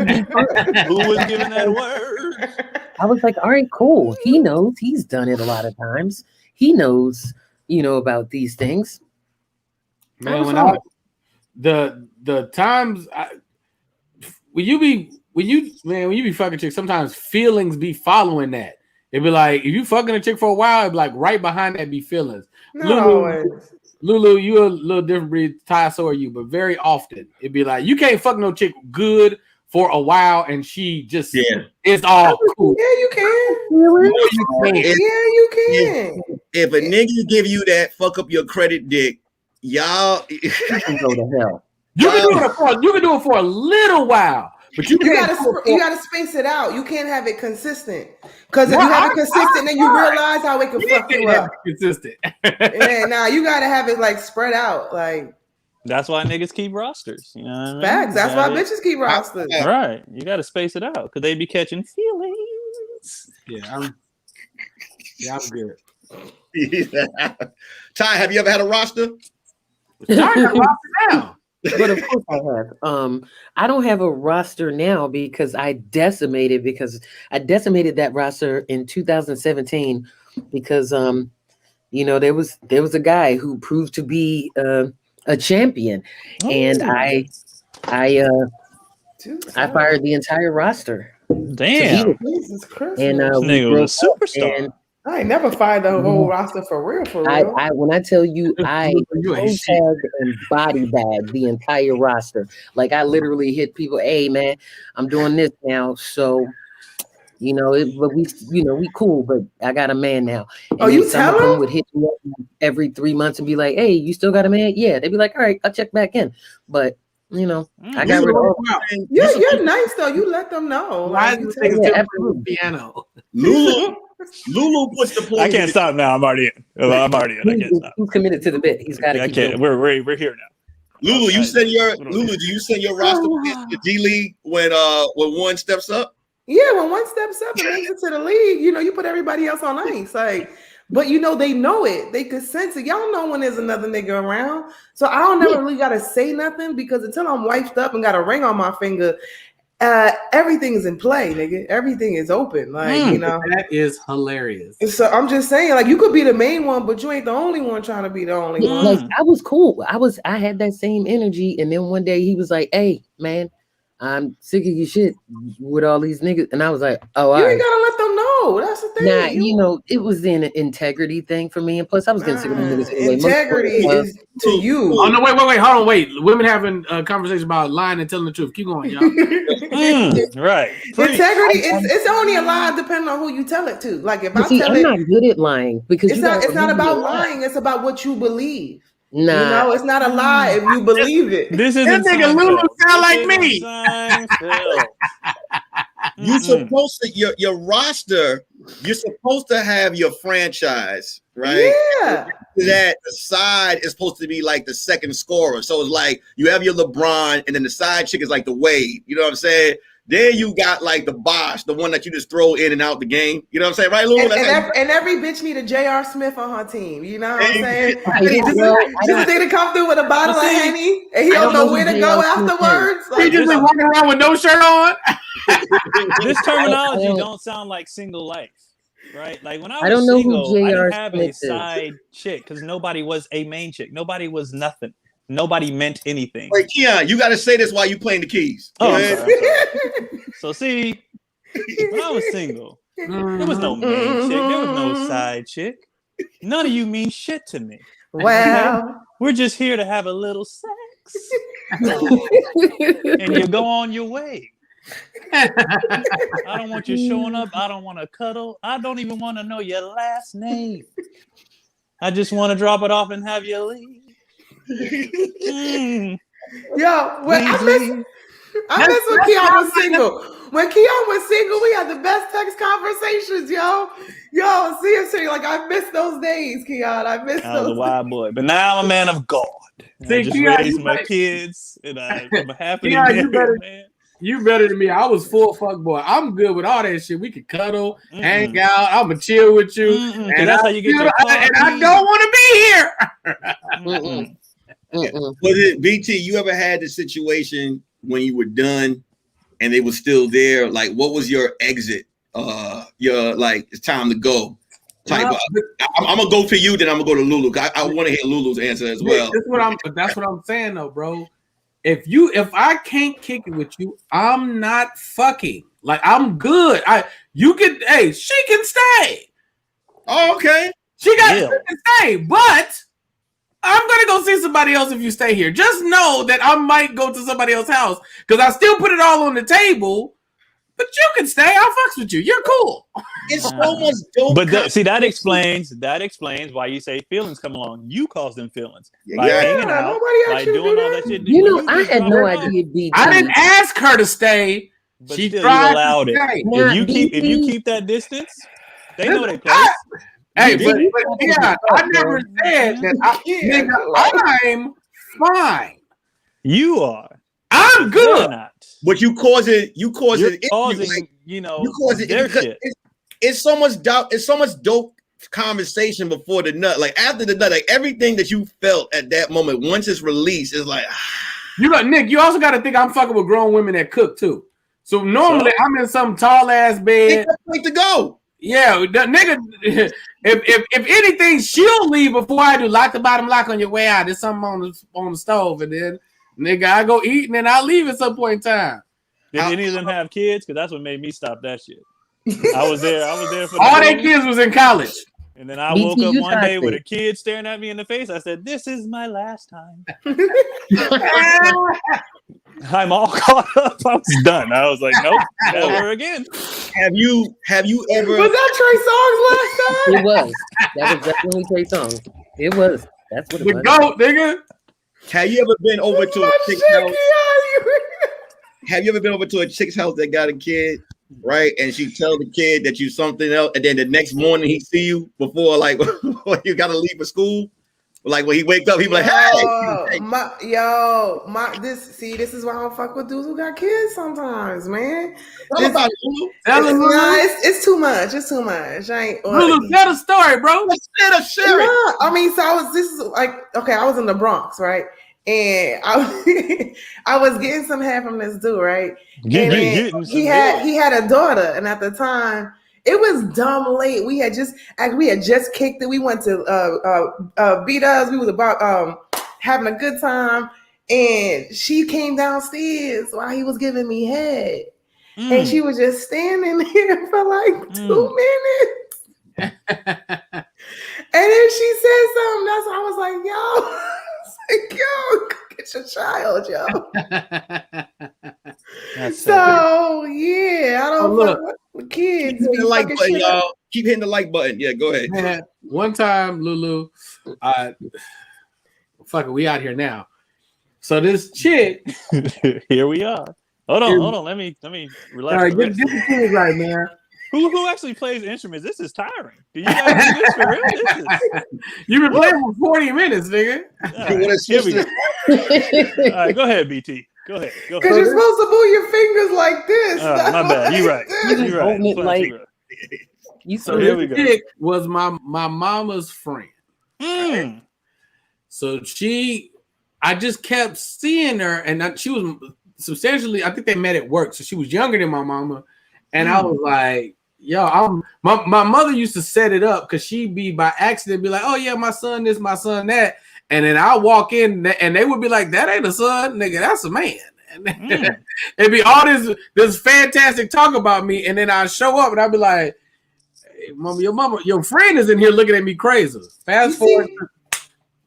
was giving that word? I was like, all right, cool. He knows. He's done it a lot of times. He knows. About these things. Man, the times when you be fucking chicks, sometimes feelings be following that. It'd be like if you fucking a chick for a while, it'd be like right behind that be feelings. Lulu, you a little different breed. Ty, so are you, but very often it'd be like you can't fuck no chick good for a while, and she just it's all cool. Yeah, you can. You can. If a nigga give you that fuck up your credit dick, y'all can go to hell. You can do it for a little while, but you gotta space it out. You can't have it consistent. Because if you have it consistent, then you realize how it can fuck you up. Consistent. Yeah, now you gotta have it like spread out, like. That's why niggas keep rosters. You know what I mean? Facts. That's why bitches keep rosters. Right. You got to space it out because they be catching feelings. I'm good. Ty, have you ever had a roster? Ty got a roster now. But of course I have. I don't have a roster now because I decimated that roster in 2017 because there was a guy who proved to be a champion, and I fired the entire roster. Damn, Jesus Christ! And nigga was a superstar. I ain't never fired the whole roster for real. When I tell you, I tagged and body bagged the entire roster. Like I literally hit people. Hey man, I'm doing this now, so. But we cool, but I got a man now. And you tell them? Would hit me up every 3 months and be like, "Hey, you still got a man?" Yeah, they'd be like, "All right, I'll check back in." But I got rid of them. You're nice though. You let them know. Why like, is piano? Lulu puts the point. I can't stop now. I'm already in. I can't stop. He's committed to the bit. He's got to. I can't. We're here now. Lulu, do you send your roster to G League when one steps up? Yeah, when one steps up and makes it to the league, you put everybody else on ice. Like, but they know it. They can sense it. Y'all know when there's another nigga around. So I don't never really gotta say nothing because until I'm wifed up and got a ring on my finger, Everything is in play, nigga. Everything is open. Like, you know. That is hilarious. So I'm just saying, like, you could be the main one, but you ain't the only one trying to be the only one. Like, I was cool. I had that same energy, and then one day he was like, "Hey, man, I'm sick of your shit with all these niggas," and I was like, "Oh, you ain't gotta let them know. That's the thing. Nah, you know, it was an integrity thing for me, and plus, I was getting sick of them niggas anyway. Integrity is to you. Oh no! Wait! Hold on! Wait! Women having a conversation about lying and telling the truth. Keep going, y'all. Right. Integrity it's only a lie depending on who you tell it to. Like if I'm not good at lying because it's not about lying. It's about what you believe. Nah, you know, it's not a lie if you believe it. This is that nigga Lulu sound like me. You supposed to your roster. You're supposed to have your franchise, right? Yeah. That the side is supposed to be like the second scorer. So it's like you have your LeBron, and then the side chick is like the Wade. You know what I'm saying? Then you got like the Bosh, the one that you just throw in and out the game. You know what I'm saying, right, Lulu? And every bitch need a J.R. Smith on her team. You know what I'm saying? Just a thing to come through with a bottle of Henny, and he don't know where to go afterwards. Like, he just like walking around with no shirt on. This terminology don't sound like single life, right? Like when I was don't know single, who I J.R. didn't have Smith a side chick because nobody was a main chick. Nobody was nothing. Nobody meant anything. Wait, Keon, you got to say this while you playing the keys. Oh, I'm sorry. So see, when I was single, there was no main chick. There was no side chick. None of you mean shit to me. Wow. We're just here to have a little sex. And you go on your way. I don't want you showing up. I don't want to cuddle. I don't even want to know your last name. I just want to drop it off and have you leave. Yo, when I miss when Keon was single. When Keon was single, we had the best text conversations, yo. Seriously, like I miss those days, Keon. I was a wild boy, but now I'm a man of God. I just raised my kids, and I'm a happy married man. You better than me. I was full fuck boy. I'm good with all that shit. We can cuddle, hang out. I'ma chill with you, and that's how you get your and I don't want to be here. Was it BT? You ever had the situation when you were done and they were still there? Like, what was your exit? Your like, it's time to go. Type. I'm gonna go to you, then I'm gonna go to Lulu. I want to hear Lulu's answer as well. That's what I'm saying, though, bro. If I can't kick it with you, I'm not fucking. Like I'm good. She can stay. Oh, okay. She can stay, but I'm gonna go see somebody else if you stay here. Just know that I might go to somebody else's house because I still put it all on the table. But you can stay. I'll fucks with you. You're cool. It's so much dope. But that explains why you say feelings come along. You cause them feelings by hanging out, by doing all that shit. You know, I had no idea. BT. I didn't ask her to stay. But she still, tried you allowed to it. stay. If you keep that distance, they know they place. Hey, but yeah, I never said that. I'm fine. You are. I'm good. But you causing You're causing, their shit. It's so much doubt. It's so much dope conversation before the nut. Like after the nut, like everything that you felt at that moment, once it's released, is like. Nick. You also got to think I'm fucking with grown women that cook too. So normally I'm in some tall ass bed. Place to go. Yeah, the nigga. If anything, she'll leave before I do. Lock the bottom lock on your way out. There's something on the stove, and then nigga, I go eat, and then I leave at some point in time. Did any of them have kids? Because that's what made me stop that shit. I was there for all their kids was in college. And then I woke up one day with a kid staring at me in the face. I said, "This is my last time." I'm all caught up. I was done. I was like, "Nope, never again." Have you ever? Was that Trey Songz last time? It was. That was definitely Trey Songz. It was. That's what it was. The goat, nigga. Have you ever been over to a chick's house? Have you ever been over to a chick's house that got a kid, right? And she tell the kid that you something else, and then the next morning he see you before you gotta leave for school. Like when he wake up, he be like, "Hey, this is why I don't fuck with dudes who got kids sometimes, man. It's too much. It's too much. Lulu, tell the story, bro. I mean, this is like, okay, I was in the Bronx, right? and I was getting some head from this dude, right? Getting He had a daughter, and at the time it was dumb late. We had just kicked it. We went to beat us. We was about having a good time, and she came downstairs while he was giving me head, and she was just standing there for like 2 minutes. And then she said something. That's why I was like, yo, go get your child, yo. So yeah, I don't fuck with kids. Keep hitting the like button, y'all. Keep hitting the like button. Yeah, go ahead. Man, one time, Lulu, fuck it, we out here now. So this chick, here we are. Hold on. Let me relax. All right, get the kids right, man. Who actually plays instruments? This is tiring. Do you guys do this for real? You've been playing for 40 minutes, nigga. Here we go. All right, go ahead, BT. Go ahead. Because you're supposed to move your fingers like this. My bad. You're right. You're right. So here we go. Chick was my mama's friend. Right? So I just kept seeing her, and she was substantially, I think they met at work. So she was younger than my mama. And I was like, yo, my mother used to set it up because she'd be by accident be like, oh yeah, my son this, my son that. And then I walk in and they would be like, that ain't a son, nigga, that's a man. And it'd be all this fantastic talk about me. And then I show up and I'd be like, hey, mama, your friend is in here looking at me crazy. Fast forward.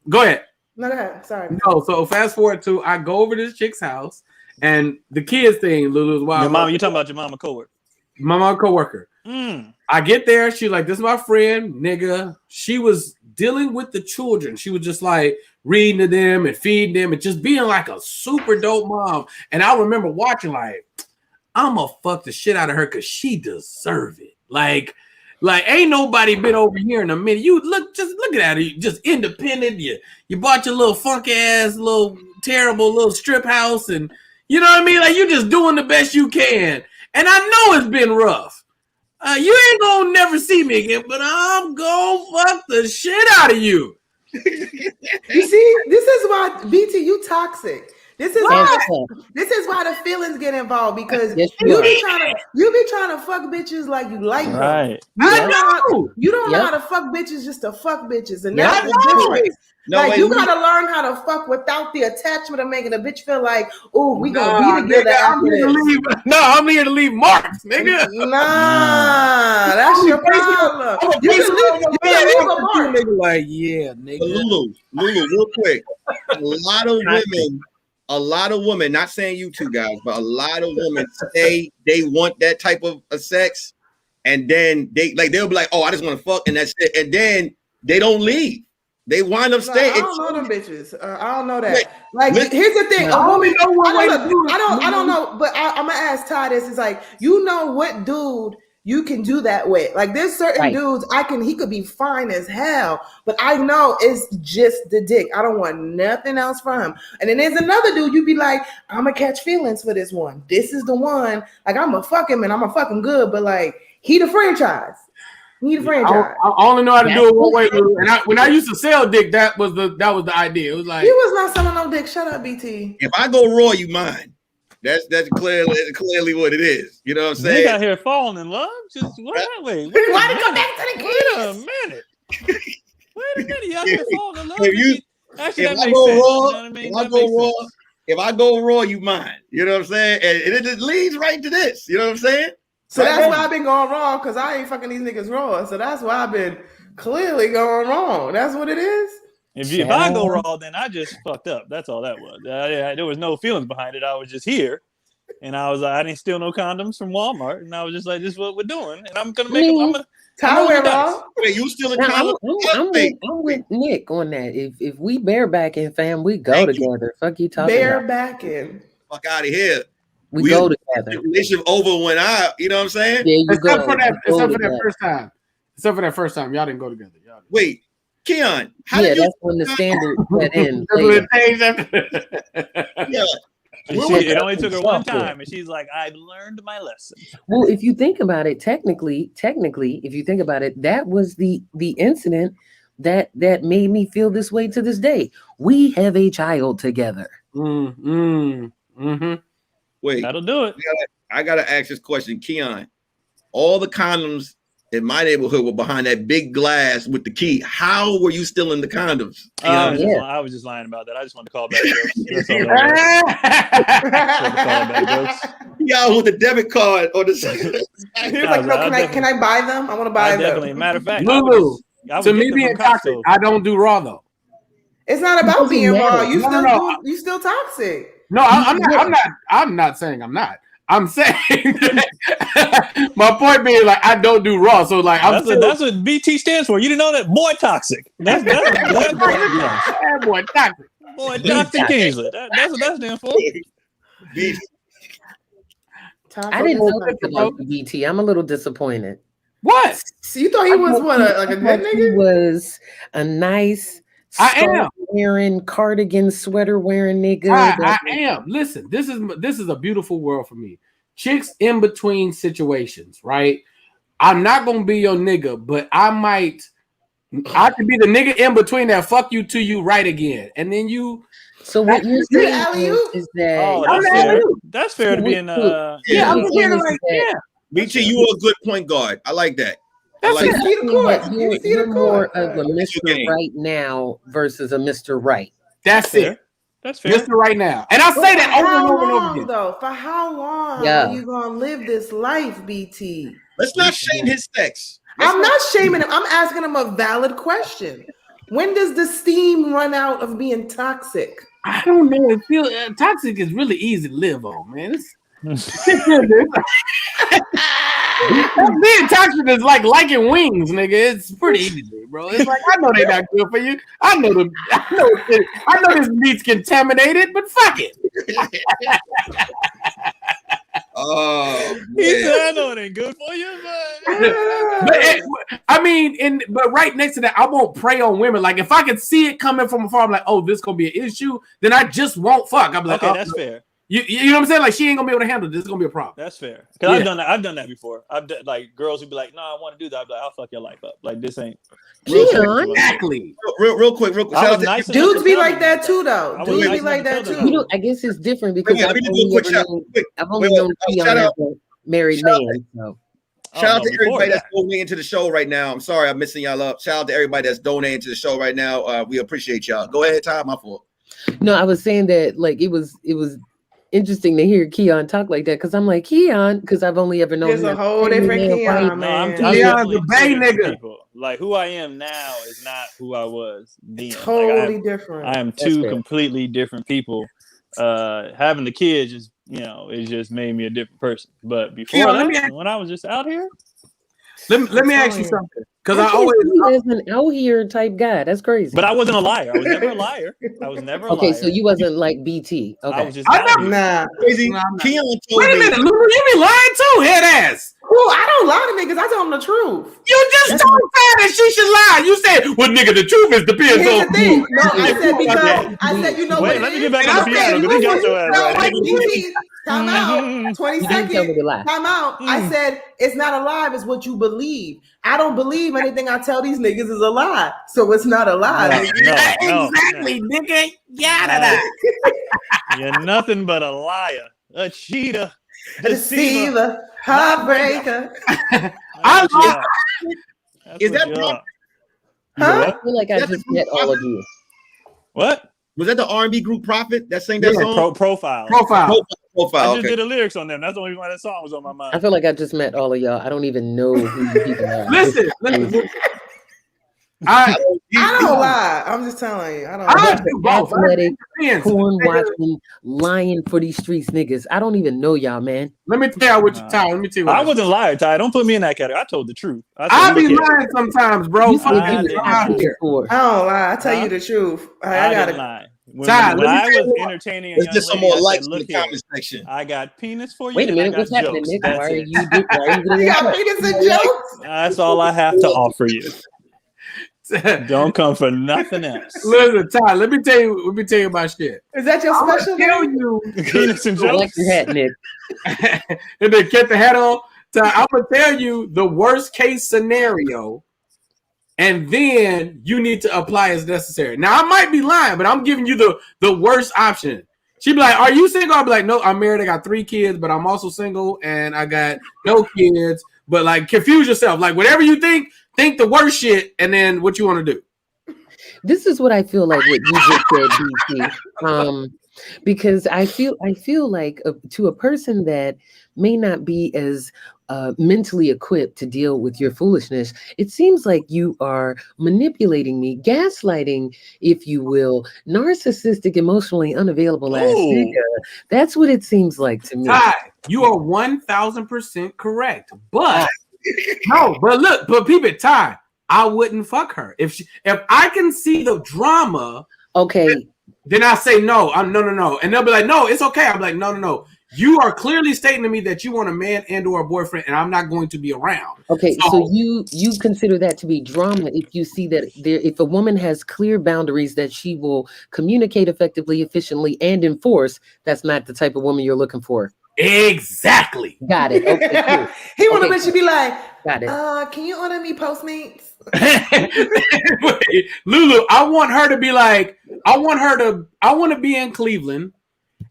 Go ahead. No, go ahead. Sorry. No, so fast forward to I go over to this chick's house and the kids thing, Lulu, is wild. Your mama, you talking about your mama coworker? My mom coworker. I get there. She's like, this is my friend, nigga. She was dealing with the children. She was just like reading to them and feeding them and just being like a super dope mom. And I remember watching like, I'm gonna fuck the shit out of her because she deserve it. Like ain't nobody been over here in a minute. You look at her, you just independent. You bought your little funky ass, little terrible little strip house, and you know what I mean? Like you just doing the best you can. And I know it's been rough. You ain't gonna never see me again, but I'm gonna fuck the shit out of you. You see, this is why BT, you toxic. This is why the feelings get involved because you be trying to fuck bitches like you like them. Right. You don't know how to fuck bitches just to fuck bitches, and that's the difference. You gotta learn how to fuck without the attachment of making a bitch feel like, oh, we gonna be together after this. I'm here to leave marks, nigga. Nah, that's your problem. You can leave a mark. Nigga, like, yeah, nigga. Lulu, real quick. A lot of women, not saying you two guys, but a lot of women say they want that type of sex, and then they'll be like, oh, I just want to fuck, and that's it, and then they don't leave. They wind up staying. I don't know them bitches. I don't know that. Here's the thing. A woman, I don't know, but I'm gonna ask Todd this. It's like, you know what dude you can do that with. Like there's certain dudes he could be fine as hell, but I know it's just the dick. I don't want nothing else from him. And then there's another dude you'd be like, I'm gonna catch feelings for this one. This is the one. Like I'm gonna fuck him and I'm gonna fuck him good, but like he the franchise. I only know how to do it one way. And when I used to sell dick, that was the idea. It was like he was not selling no dick. Shut up, BT. If I go raw, you mine. That's clearly what it is. You know what I'm saying? We got here falling in love. Just what that way? Why did you go back to the kids? Wait a minute. You out here falling in love. If I go raw, you mine. You know what I'm saying? And it just leads right to this. You know what I'm saying? So that's why I've been going wrong, because I ain't fucking these niggas raw. So that's why I've been clearly going wrong. That's what it is. If I go raw, then I just fucked up. That's all that was. There was no feelings behind it. I was just here, and I was like, I didn't steal no condoms from Walmart, and I was just like, this is what we're doing, and I'm gonna make them. Wait, you still in condoms? I'm with Nick on that. If we barebacking, fam, we go together. Fuck you talking barebacking. Fuck out of here. We go together. Relationship over when you know what I'm saying? Yeah, you except for that first time. Except for that first time, y'all didn't go together. Wait, Keon, that's when the standard set in. It only took her one time, and she's like, I've learned my lesson. Well, if you think about it, technically, if you think about it, that was the incident that made me feel this way to this day. We have a child together. Mm-hmm. Wait, That'll do it. I gotta ask this question, Keon. All the condoms in my neighborhood were behind that big glass with the key. How were you stealing the condoms? I Keon? was just lying about that. I just wanted to call back jokes. That's all that was. Y'all with the debit card or the. He was like, no, can I buy them? I want to buy them. Definitely. Matter of fact, Lulu, to me being toxic, I don't do raw though. It's not about being raw. You still toxic. No, I'm not saying I'm not. I'm saying my point being like I don't do raw. So like that's what BT stands for. You didn't know that? Boy toxic. That's boy toxic. Boy toxic Kingsley. That's what that stands for. I didn't know that about the BT. I'm a little disappointed. What? So you thought he was like a good nigga? He was a nice wearing cardigan sweater wearing nigga. I am. Listen, this is a beautiful world for me. Chicks in between situations, right? I'm not gonna be your nigga, but I could be the nigga in between that fuck you to you right again. And then you So what you're saying is that that's fair to be in I'm hearing like BT, you are a good point guard. I like that. You're more of a Mr. Right now versus a Mr. Right. That's it. That's fair. Mr. Right now. And I say that over and over and over again. Though, for how long are you gonna live this life, BT? Let's not shame his sex. I'm not shaming him. I'm asking him a valid question. When does the steam run out of being toxic? I don't know. It feels toxic is really easy to live on, man. Being toxic is like liking wings, nigga. It's pretty easy, bro. It's like I know they're not good for you. I know this meat's contaminated, but fuck it. Oh, he said, I know it ain't good for you, but right next to that, I won't prey on women. Like if I could see it coming from afar, I'm like, oh, this gonna be an issue. Then I just won't fuck. I'm like, okay, that's fair. You know what I'm saying? Like she ain't gonna be able to handle this. It's gonna be a problem. That's fair. Because I've done that before. I've done like girls who be like, no, I want to do that. I'll be like, I'll fuck your life up. Like this ain't exactly. Real quick. Nice dudes be like that too, though. Dudes be like that too. You know, I guess it's different because I've only known Keon as a married man. So. Shout out to everybody that's donating to the show right now. I'm sorry I'm missing y'all up. Shout out to everybody that's donating to the show right now. We appreciate y'all. Go ahead, Ty. My fault. No, I was saying that like it was interesting to hear Keon talk like that because I'm like Keon because I've only ever known him. There's a whole different Keon, man. Keon's a bay nigga. Like who I am now is not who I was then. Totally different. I am two completely different people. Having the kids just it just made me a different person. But before when I was just out here, let me ask you something. Because I always as an out here type guy. That's crazy. But I wasn't a liar. I was never a liar. Okay, so you wasn't like BT. Okay. I was just crazy. Keon told Wait a minute, Lulu, you be lying too, head ass. Cool, I don't lie to niggas. I tell them the truth. You just told her that she should lie. You said, well, nigga, the truth is depends Here's on the thing. No, I said because I said you know what. Let me get back on the piano because he got your ass right. Time out. 20 seconds. Time out. I said it's not a lie, it's what you believe. I don't believe anything I tell these niggas is a lie. So it's not a lie. Exactly, nigga. You're nothing but a liar, a cheater, deceiver, heartbreaker. Is that I feel like I just met all of you. What? Was that the R&B group Prophet that sang that song? Profile. I just did the lyrics on them. That's the only reason why that song was on my mind. I feel like I just met all of y'all. I don't even know who you people are. Listen. I don't lie. I'm just telling you. I don't lie. Athletic, porn watching, lying for these streets niggas. I don't even know y'all, man. Let me tell you what you Ty. Let me tell you what I wasn't lying, Ty. Don't put me in that category. I told the truth. I be lying sometimes, bro. I don't lie. I tell you the truth. I didn't lie. When I was entertaining, let's get some more likes in the comment section. I got penis for you. Wait a minute, what's happening, Nick? Why are you got penis and jokes? That's all I have to offer you. Don't come for nothing else. Listen, Ty, let me tell you my shit. Is that your special? Tell you penis and jokes. I like your hat, Nick. And then get the hat on. Ty, I'm gonna tell you the worst case scenario and then you need to apply as necessary. Now I might be lying, but I'm giving you the worst option. She'd be like, "Are you single?" I'd be like, "No, I'm married. I got 3 kids, but I'm also single, and I got no kids." But like, confuse yourself. Like, whatever you think the worst shit, and then what you want to do. This is what I feel like what you just said, BT. Because I feel like to a person that may not be as mentally equipped to deal with your foolishness, it seems like you are manipulating me, gaslighting, if you will, narcissistic, emotionally unavailable ass nigga. That's what it seems like to me. Ty, you are 1,000% correct, but no, but people, Ty, I wouldn't fuck her if I can see the drama. Okay. Then I say no. No, and they'll be like, "No, it's okay." I'm like, "No. You are clearly stating to me that you want a man and/or a boyfriend, and I'm not going to be around." Okay, so you consider that to be drama if you see that if a woman has clear boundaries that she will communicate effectively, efficiently, and enforce. That's not the type of woman you're looking for. Exactly. Got it. Okay, cool. He want a bitch to be like, got it. Can you order me Postmates? Wait, Lulu, I want her to be like, I want to be in Cleveland,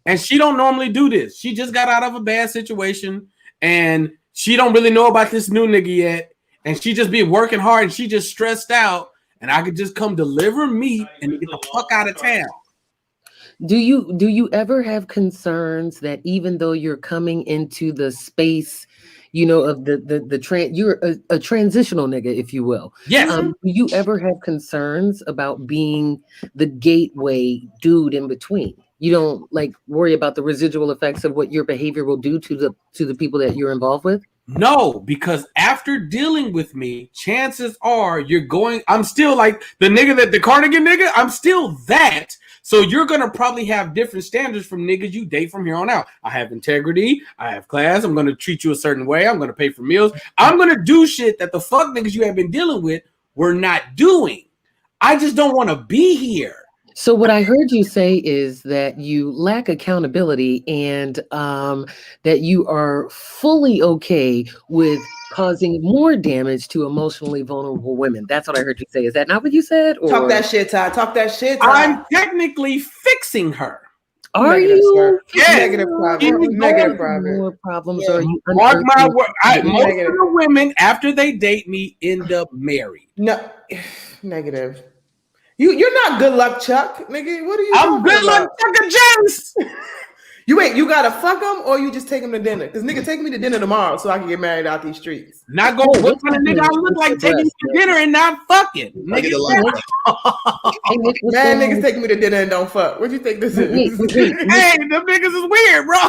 and she don't normally do this. She just got out of a bad situation, and she don't really know about this new nigga yet, and she just be working hard, and she just stressed out, and I could just come deliver meat and get the fuck out of town. Do you ever have concerns that even though you're coming into the space, you know, of you're a transitional nigga, if you will. Yes. Do you ever have concerns about being the gateway dude in between? You don't like worry about the residual effects of what your behavior will do to the people that you're involved with? No, because after dealing with me, chances are I'm still like the nigga the Cardigan nigga. I'm still that. So you're going to probably have different standards from niggas you date from here on out. I have integrity. I have class. I'm going to treat you a certain way. I'm going to pay for meals. I'm going to do shit that the fuck niggas you have been dealing with were not doing. I just don't want to be here. So what I heard you say is that you lack accountability and that you are fully okay with causing more damage to emotionally vulnerable women. That's what I heard you say. Is that not what you said? Or? Talk that shit, Ty. Talk that shit, Ty. I'm technically fixing her. Are Negative, you? sir. Yes. Negative private. Negative private. More problems? Or are you? Mark my word. Most Negative. of the women, after they date me, end up married. No, negative. You're not good luck, Chuck, nigga. What are you? I'm good luck, Chuck James. You gotta fuck him or you just take him to dinner? Because nigga, take me to dinner tomorrow so I can get married out these streets. Not going. What kind of nigga I look like taking you to dinner and not fucking? Nigga, Man, niggas take me to dinner and don't fuck. What do you think this is? hey, the niggas is weird, bro.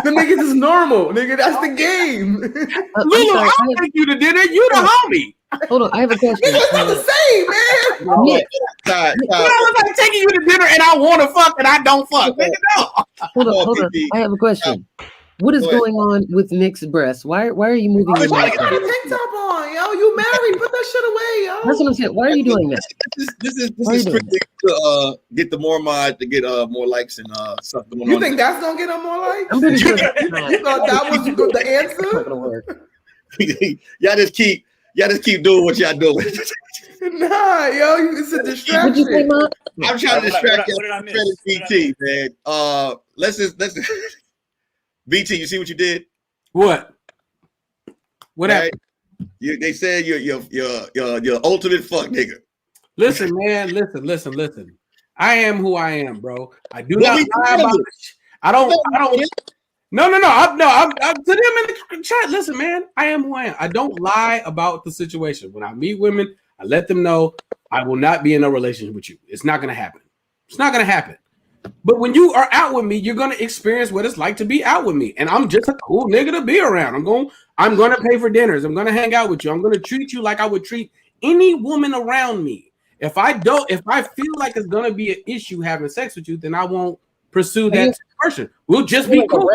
The niggas is normal, nigga. That's the game. Lulu, I'll take you to dinner. You the homie. Hold on, I have a question. Nigga, it's not the same, man. Nick, I was like taking you to dinner and I want to fuck and I don't fuck. Nigga, no. hold on. I have a question. What is going on with Nick's breast? Why are you moving your Why neck? you got a tank top on, yo? You married? Put that shit away, yo. That's what I'm saying. Why are you doing that? This is strictly to get the MooreMods to get more likes and stuff going on. You think that's gonna get them more likes? I'm pretty sure You thought that was the answer? not gonna work. Y'all just keep doing what y'all doing. Nah, yo, it's a What'd you say, distraction. Mom? I'm trying to distract you. What did I miss? BT, man. Let's BT, you see what you did? What? What happened? They said you're ultimate fuck nigga. Listen, man. Listen. I am who I am, bro. I do not lie about it. I don't. No. I'm to them in the chat. Listen, man. I am who I am. I don't lie about the situation. When I meet women, I let them know I will not be in a relationship with you. It's not gonna happen. It's not gonna happen. But when you are out with me, you're gonna experience what it's like to be out with me, and I'm just a cool nigga to be around. I'm gonna pay for dinners. I'm gonna hang out with you. I'm gonna treat you like I would treat any woman around me. If I feel like it's gonna be an issue having sex with you, then I won't pursue that person. We'll just be cool.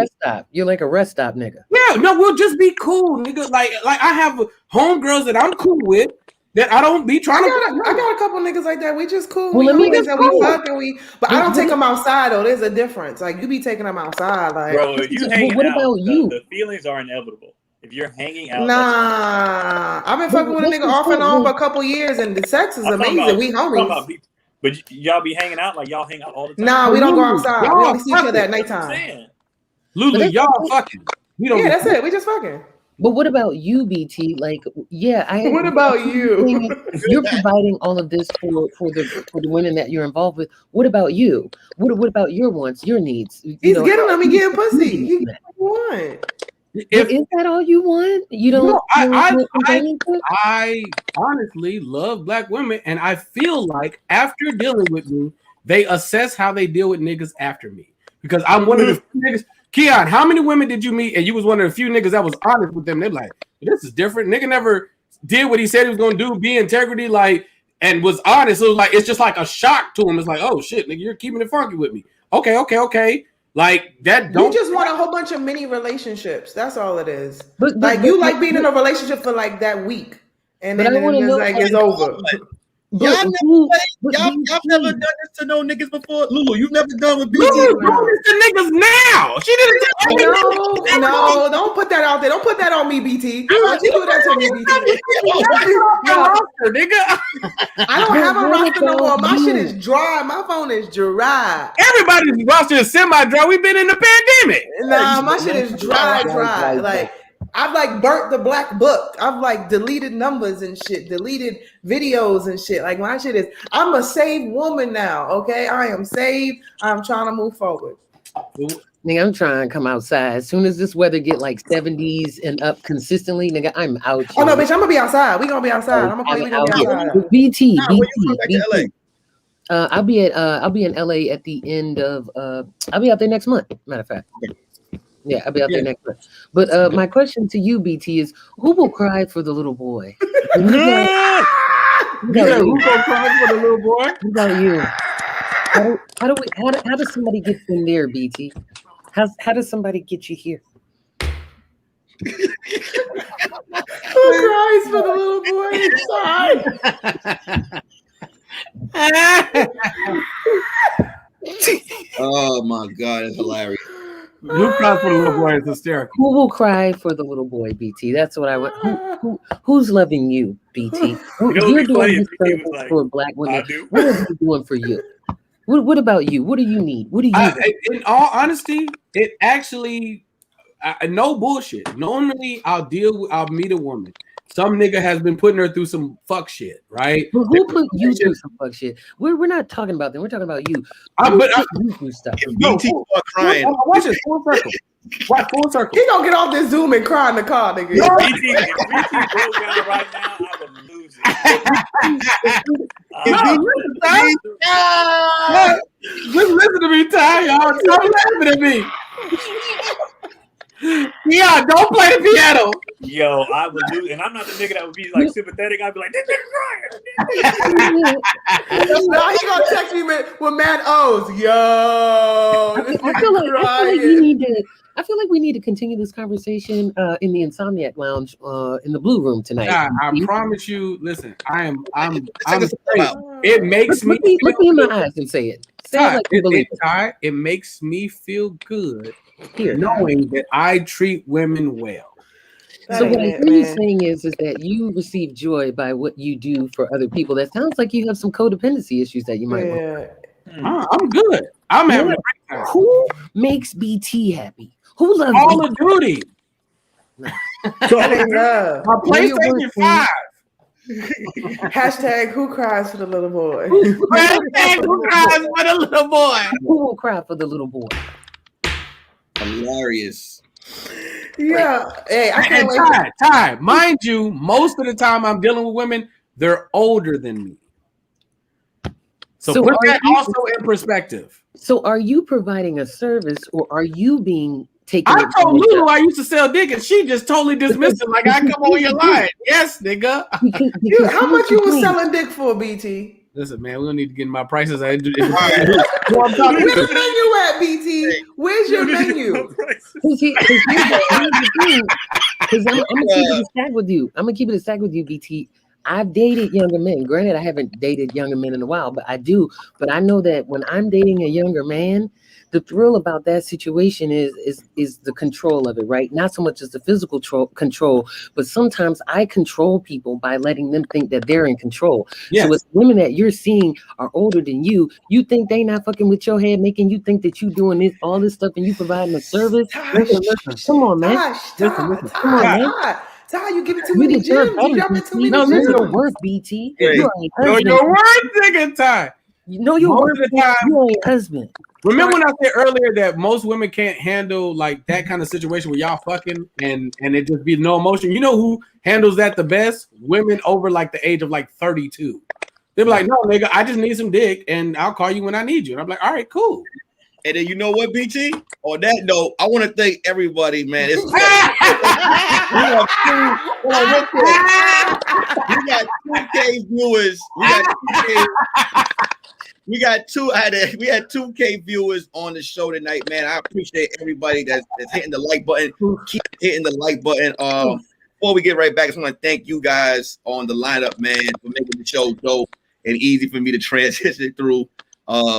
You're like a rest stop nigga. Yeah, no, we'll just be cool, nigga. Like I have homegirls that I'm cool with. That I don't be trying I got a couple niggas like that. We just cool. Well, we let me fuck and but I don't take them outside though. There's a difference. Like you be taking them outside, like Bro, if you hang what out, about you? the feelings are inevitable. If you're hanging out, Nah, I've been fucking with a nigga off and on for a couple years, and the sex is amazing. We homies. But y'all be hanging out like y'all hang out all the time. Nah, we don't go outside. We only see each other at nighttime. Lulu, y'all fucking. We don't. Yeah, that's it. We just fucking. But what about you, BT? Like, yeah, What about you? You're providing all of this for the women that you're involved with. What about you? What about your wants, your needs? He's getting them. He getting pussy. He getting what he want. Is that all you want? You don't. No, I honestly love black women, and I feel like after dealing with me, they assess how they deal with niggas after me. Because I'm one of the few niggas. Keon, how many women did you meet? And you was one of the few niggas that was honest with them. They're like, this is different. Nigga never did what he said he was gonna do, be integrity, like, and was honest. So it was like it's just like a shock to him. It's like, oh shit, nigga, you're keeping it funky with me. Okay. Like that. You just want a whole bunch of mini relationships. That's all it is. But you like being in a relationship for like that week, and then it's over. Y'all never done this to no niggas before. Lulu, you've never done with BT. Lulu, doing this to niggas now. She didn't. No, don't put that out there. Don't put that on me, BT. Why'd you do that to me, BT? I don't have a roster no more. My shit is dry. My phone is dry. Everybody's roster is semi-dry. We've been in the pandemic. Nah, my shit is dry. Like, I've like burnt the black book. I've like deleted numbers and shit, deleted videos and shit. Like my shit is, I'm a saved woman now. Okay, I am saved. I'm trying to move forward. Nigga, I'm trying to come outside. As soon as this weather get like 70s and up consistently, nigga, I'm out. Oh no, bitch, I'm gonna be outside. We gonna be outside. I'm gonna be outside. BT. I'll be in LA at the end of I'll be out there next month. Matter of fact. Yeah, I'll be out there next month. But my question to you, BT, is who will cry for the little boy? Who will cry for the little boy? What about you? How does somebody get in there, BT? How does somebody get you here? Who cries for the little boy inside? Oh my God, it's hilarious. Who cries for the little boy is hysterical. Who will cry for the little boy, BT? That's what I want. Who's loving you, BT? You're doing this for black women. What are you doing for you? What about you? What do you need? What do you in all honesty, it actually no bullshit. Normally I'll meet a woman. Some nigga has been putting her through some fuck shit, right? Well, who put you through some fuck shit? We're not talking about them. We're talking about you. You do stuff. BT crying. Watch this full circle. Watch full circle. He gonna get off this Zoom and cry in the car, nigga. If BT broke down right now, I would lose it. Listen to me, Ty. Y'all stop laughing at me. Yeah, don't play the piano. Yo, I would lose, and I'm not the nigga that would be like sympathetic. I'd be like, this nigga crying. Now he gonna text me with mad O's. Yo, I feel like we need to continue this conversation in the Insomniac Lounge in the Blue Room tonight. Yeah, I promise you. Listen, I'm it makes me look me in my eyes and say it. Say it like you believe it. It makes me feel good knowing that I treat women well. So what I hear you saying is that you receive joy by what you do for other people. That sounds like you have some codependency issues that you might want. I'm good. I'm having a great time. Who makes BT happy? Who loves Call of Duty? My PlayStation 5. Hashtag who cries for the little boy? Hashtag who cries for the little boy? Who will cry for the little boy? Hilarious. Yeah. Hey, I can't wait. Ty, mind you, most of the time I'm dealing with women, they're older than me. So put that also in perspective. So are you providing a service or are you being taken? I told Lulu I used to sell dick and she just totally dismissed it like I come on your line. Yes, nigga. How much you was selling dick for, BT? Listen, man, we don't need to get in my prices. Where's the menu at, BT? Where's your menu? Because I'm gonna keep it a stack with you. I'm gonna keep it a stack with you, BT. I've dated younger men. Granted, I haven't dated younger men in a while, but I do. But I know that when I'm dating a younger man, the thrill about that situation is the control of it, right? Not so much as the physical control, but sometimes I control people by letting them think that they're in control. Yes. So if women that you're seeing are older than you think they not fucking with your head, making you think that you doing this, all this stuff, and you providing a service. Listen. Come on, man. Come on, man. Ty, you giving too You many deserve gems. You better, dropping too BT. many No, gems. listen. Know your worth, BT. Hey. You ain't Know husband. your worth, nigga, Ty. You know your Most worth. of the time- You ain't husband. Remember when I said earlier that most women can't handle like that kind of situation where y'all fucking and it just be no emotion? You know who handles that the best? Women over like the age of like 32. They're like, no, nigga, I just need some dick and I'll call you when I need you. And I'm like, all right, cool. And then you know what, BT? On that note, I want to thank everybody, man. We got 2K viewers. We had 2K viewers on the show tonight, man. I appreciate everybody that's hitting the like button. Keep hitting the like button. Before we get right back, I just want to thank you guys on the lineup, man, for making the show dope and easy for me to transition through.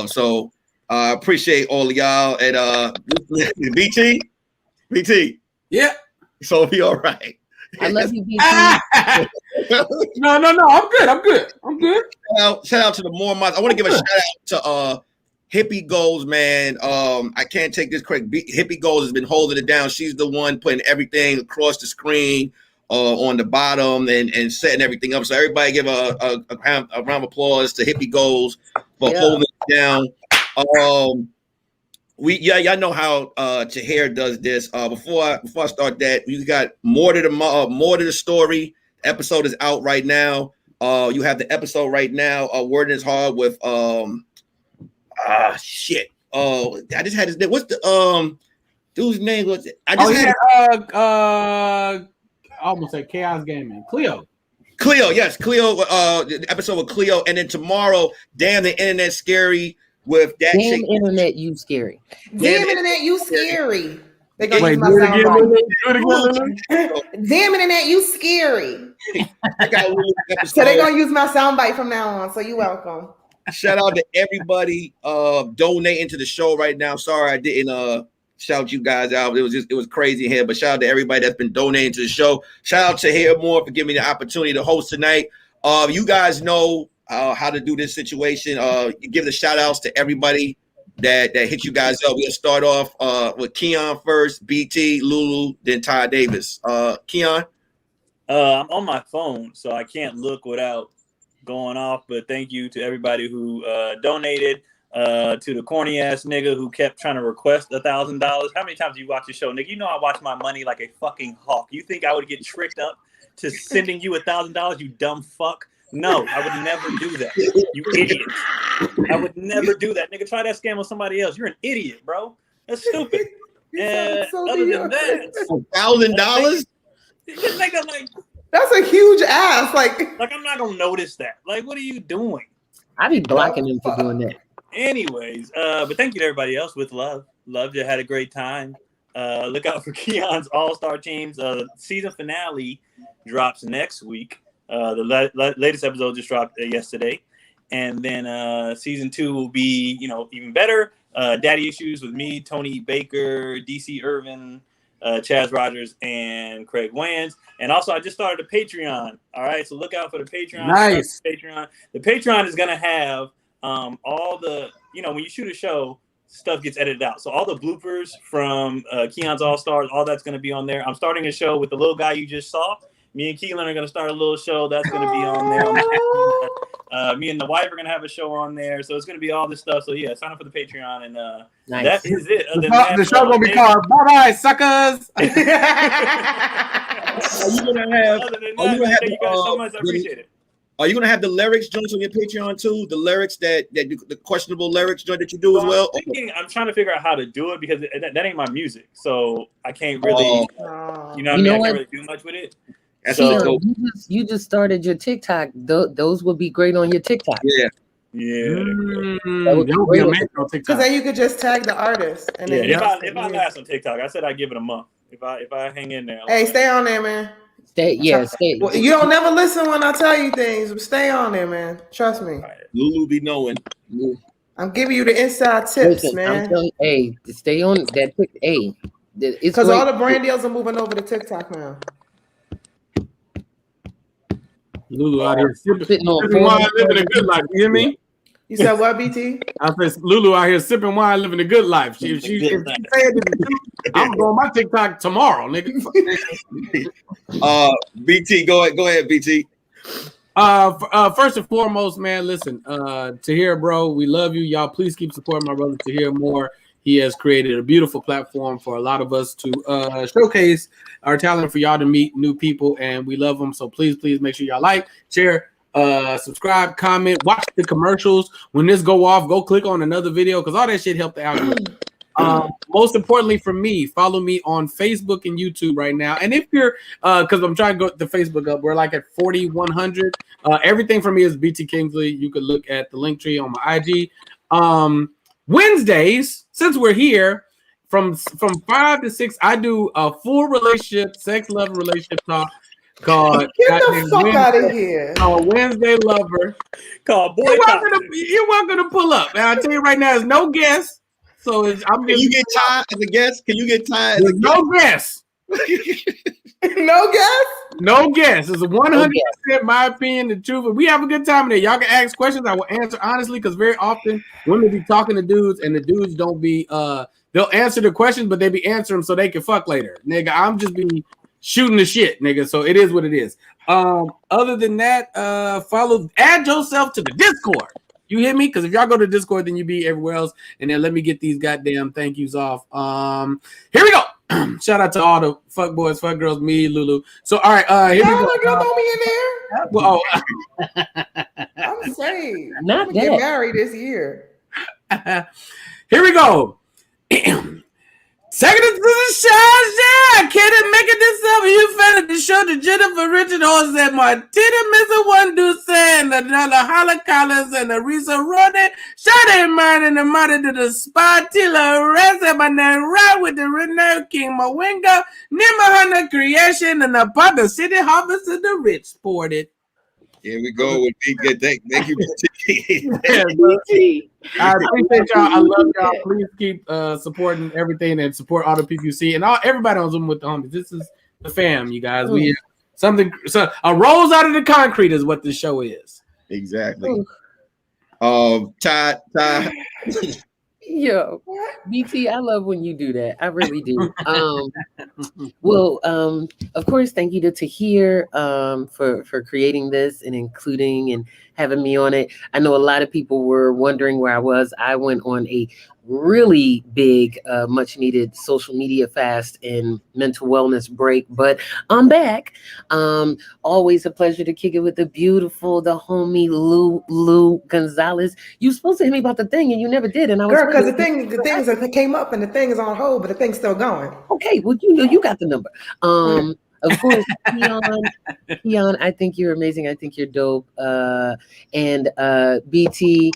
So I appreciate all of y'all. And BT, Yeah. so be all right. I love you, BT. No. I'm good. Shout out to the MooreMods. I want to give a shout out to Hippie Goals, man. I can't take this credit. Hippie Goals has been holding it down. She's the one putting everything across the screen on the bottom and setting everything up. So everybody give a round of applause to Hippie Goals for holding it down. Y'all know how Tahir does this. Before I start that, you got more to the story. Episode is out right now. You have the episode right now. Word is hard with shit. I just had his name. What's the dude's name? Was it? I almost said Chaos Gaming. Cleo, yes, Cleo. The episode with Cleo, and then tomorrow, damn the internet scary with that. Damn internet, you scary. Damn internet, you scary. They gonna Wait, use my do it soundbite. again. Damn internet, you scary. I got a little episode. So they're gonna use my soundbite from now on. So you're welcome. Shout out to everybody donating to the show right now. Sorry I didn't shout you guys out. It was crazy here, but shout out to everybody that's been donating to the show. Shout out to TahirMoore for giving me the opportunity to host tonight. You guys know how to do this situation. Give the shout outs to everybody that hit you guys up. We'll start off with Keon first, BT, Lulu, then Ty Davis. Keon? I'm on my phone, so I can't look without going off, but thank you to everybody who donated. To the corny ass nigga who kept trying to request $1,000. How many times do you watch the show, nigga? You know I watch my money like a fucking hawk. You think I would get tricked up to sending you $1,000, you dumb fuck? No, I would never do that. You idiot. I would never do that, nigga. Try that scam with somebody else. You're an idiot, bro. That's stupid. And other than that, $1,000? Just nigga, like, that's a huge ass. Like I'm not gonna notice that. Like, what are you doing? I be blocking him for doing that. Anyways, but thank you to everybody else with love. Loved you, had a great time. Look out for Keon's All-Star Teams. Season finale drops next week. The latest episode just dropped yesterday. And then season 2 will be, even better. Daddy Issues with me, Tony Baker, DC Irvin, Chaz Rogers, and Craig Wayans. And also, I just started a Patreon. All right, so look out for the Patreon. Nice. Patreon. The Patreon is going to have all the, when you shoot a show, stuff gets edited out. So all the bloopers from Keon's All-Stars, all that's going to be on there. I'm starting a show with the little guy you just saw. Me and Keelan are going to start a little show. That's going to be on there. Me and the wife are going to have a show on there. So it's going to be all this stuff. So yeah, sign up for the Patreon. And nice. That is it. The show going to be called Bye-Bye, Suckers. Are you going to have, thank you guys so much. I appreciate it. Are you gonna have the lyrics joints on your Patreon too? The lyrics that the questionable lyrics joint that you do as well? I'm trying to figure out how to do it because that ain't my music, so I can't really, I can't really do much with it. So you just started your TikTok. Those would be great on your TikTok. Yeah. Because then you could just tag the artist. And then if I last on TikTok, I said I'd give it a month. If I hang in there. Hey, stay on there, man. Stay. Well, you don't never listen when I tell you things. But stay on there, man. Trust me. Lulu be knowing. I'm giving you the inside tips, Listen, I'm man. telling you, stay on that. It's Because great. all the brand deals are moving over to TikTok now. Lulu out here sipping on wine, living a good life. You hear me? You said what, BT? I said Lulu out here sipping wine, living a good life. If she said the truth, I'm going my TikTok tomorrow, nigga. BT, go ahead, BT. First and foremost, man, listen, Tahir, bro, we love you. Y'all, please keep supporting my brother TahirMoore. He has created a beautiful platform for a lot of us to showcase our talent, for y'all to meet new people, and we love them. So please make sure y'all like, share, subscribe, comment, watch the commercials. When this go off, go click on another video, because all that shit help the algorithm. Most importantly for me, follow me on Facebook and YouTube right now. And if you're, because I'm trying to go the Facebook up, we're like at 4,100. Everything for me is BT Kingsley. You could look at the link tree on my IG. Wednesdays, since we're here, from 5 to 6, I do a full relationship, sex, love, relationship talk called Get the fuck out of here. Wednesday Lover. Called Boy You're welcome to pull up. And I'll tell you right now, there's no guest. So I'm Can you get tied as a guest? Can you get tied as a guest? No guest. No guess? No guess. It's 100% my opinion, the truth. We have a good time in there. Y'all can ask questions. I will answer honestly, because very often women be talking to dudes, and the dudes don't be they'll answer the questions, but they be answering them so they can fuck later. Nigga, I'm just be shooting the shit, nigga. So it is what it is. Other than that, add yourself to the Discord. You hear me? Because if y'all go to Discord, then you be everywhere else. And then let me get these goddamn thank yous off. Here we go. Shout out to all the fuck boys, fuck girls, me, Lulu. So all right, here we go. Girl, throw me in there. Well, I'm saying, Not I'm gonna get married this year. here we go. Second to the shots, yeah. Can't make it this up. You fell to show the Jennifer Richard Horse and Martina Missa One Do Sand, another Holla Collins and the Risa Rodin. Shot in mine and the mother to the spot till the rest of my name right with the Renee King Mawinga, Nimahana Creation, and the part the City Harvest of the Rich sported. Here we go. Thank you. I appreciate y'all. I love y'all. Please keep supporting everything and support all the people you see and everybody on Zoom with the homies. This is the fam, you guys. We a rose out of the concrete is what this show is. Exactly. Ty. Yo, BT, I love when you do that. I really do. Well, of course, thank you to Tahir for creating this and including and having me on it. I know a lot of people were wondering where I was. I went on a really big, much needed social media fast and mental wellness break, but I'm back. Always a pleasure to kick it with the homie Lou Gonzalez. You supposed to hit me about the thing and you never did, and I was because the things that came up and the thing is on hold, but the thing's still going. Okay, well you got the number. Of course, Keon, I think you're amazing. I think you're dope. And BT,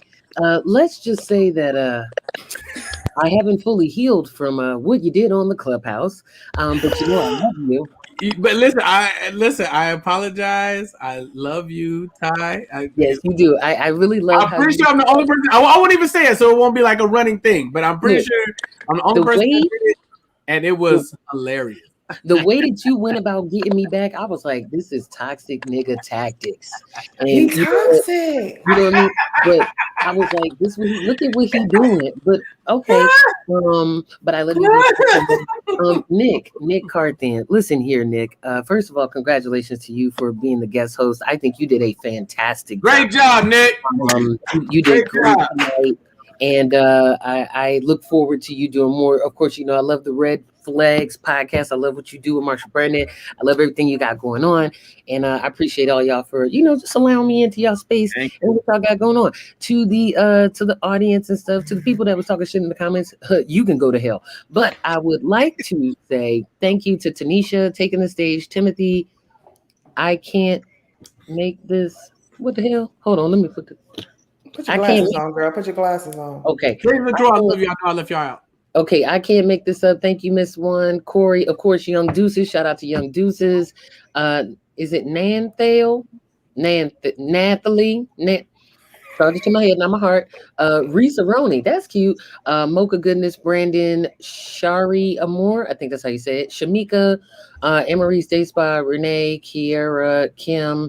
let's just say that I haven't fully healed from what you did on the Clubhouse. But you know I love you. But listen, I apologize. I love you, Ty. Yes, you do. I really love. I'm pretty sure I'm the only person. I won't even say it, so it won't be like a running thing. But I'm pretty sure I'm the only person that did it, and it was hilarious. The way that you went about getting me back, I was like, this is toxic nigga tactics. And He's toxic. You know what I mean? But I was like, look at what he doing. But okay. But I love you. Nick Carthan. Listen here, Nick. First of all, congratulations to you for being the guest host. I think you did a fantastic Great job, Nick. You did great tonight. And I look forward to you doing more. Of course, you know, I love the Red Flags podcast. I love what you do with Marshall Burnett. I love everything you got going on. And I appreciate all y'all for, just allowing me into y'all space and what y'all got going on. To the audience and stuff, to the people that was talking shit in the comments, you can go to hell. But I would like to say thank you to Tanisha taking the stage. Timothy, I can't make this. What the hell? Hold on, let me put your glasses on, girl. Put your glasses on. Okay. I love y'all. I left y'all out. Okay, I can't make this up. Thank you, Miss One. Corey, of course, Young Deuces. Shout out to Young Deuces. Is it Nanthale? Nathalie? Charge it to my head, not my heart. Risa Roney, that's cute. Mocha Goodness, Brandon, Shari Amore, I think that's how you say it. Shamika, Emery's Day Spa, Renee, Kiera, Kim,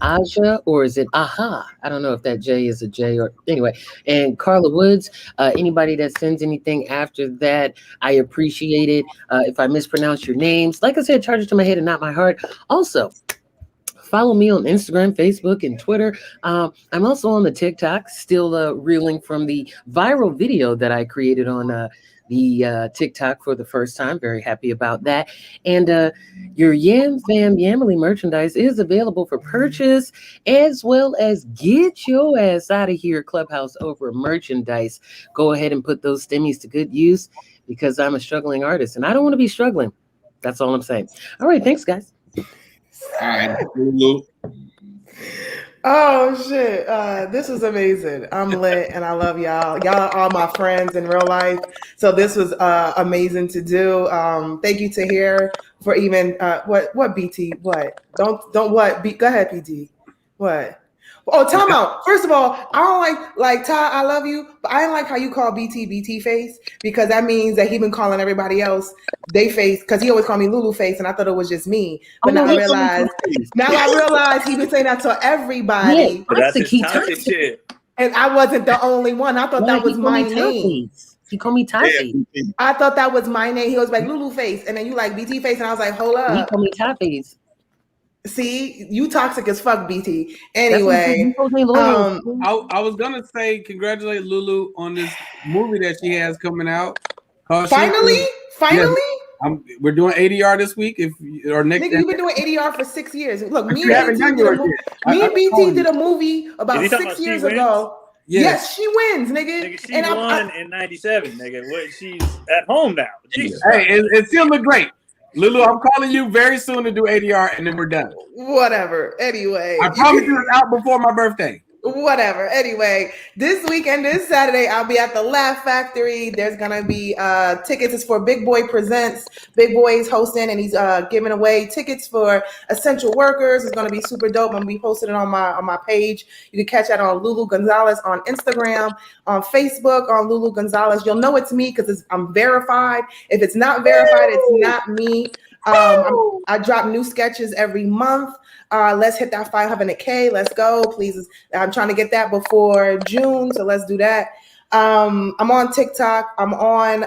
Aja, or is it Aha? I don't know if that J is a J or anyway. And Carla Woods, anybody that sends anything after that, I appreciate it. If I mispronounce your names, like I said, charge it to my head and not my heart. Also, follow me on Instagram, Facebook, and Twitter. I'm also on the TikTok, still reeling from the viral video that I created on the TikTok for the first time. Very happy about that. And your Yam Fam Yamily merchandise is available for purchase, as well as get your ass out of here Clubhouse over merchandise. Go ahead and put those stimmies to good use, because I'm a struggling artist and I don't want to be struggling. That's all I'm saying. All right, thanks, guys. All right, Lulu. Oh shit! This was amazing. I'm lit, and I love y'all. Y'all are all my friends in real life, so this was amazing to do. Thank you to Tahir for even what BT what don't what go ahead BT what. Oh, time out. First of all, I don't like Ty, I love you, but I don't like how you call BT face, because that means that he been calling everybody else they face, because he always called me Lulu face, and I thought it was just me. But now I realize he been saying that to everybody. Yeah, that's his toxic shit. And I wasn't the only one. I thought that was my name. He called me Toffee. I thought that was my name. He was like Lulu face, and then you like BT face, and I was like, hold up. He called me Toffees. See, you toxic as fuck, BT. Anyway, I was gonna say congratulate Lulu on this movie that she has coming out. Finally. We're doing ADR this week. Next, nigga, you've been doing ADR for 6 years. Look, me and BT did a movie about 6 years ago. Yes, she wins, nigga. She won in '97, nigga. She's at home now. Jesus. Hey, it still look great. Lulu, I'm calling you very soon to do ADR, and then we're done. Whatever. Anyway, I promise you it's out before my birthday. Whatever. Anyway, this weekend, this Saturday, I'll be at the Laugh Factory. There's gonna be tickets. It's for Big Boy Presents. Big Boy's hosting, and he's giving away tickets for essential workers. It's gonna be super dope. I'm gonna be posting it on my page. You can catch that on Lulu Gonzalez on Instagram, on Facebook, on Lulu Gonzalez. You'll know it's me because I'm verified. If it's not verified, it's not me. I drop new sketches every month. Let's hit that 500K. Let's go, please. I'm trying to get that before June, so let's do that. I'm on TikTok. I'm on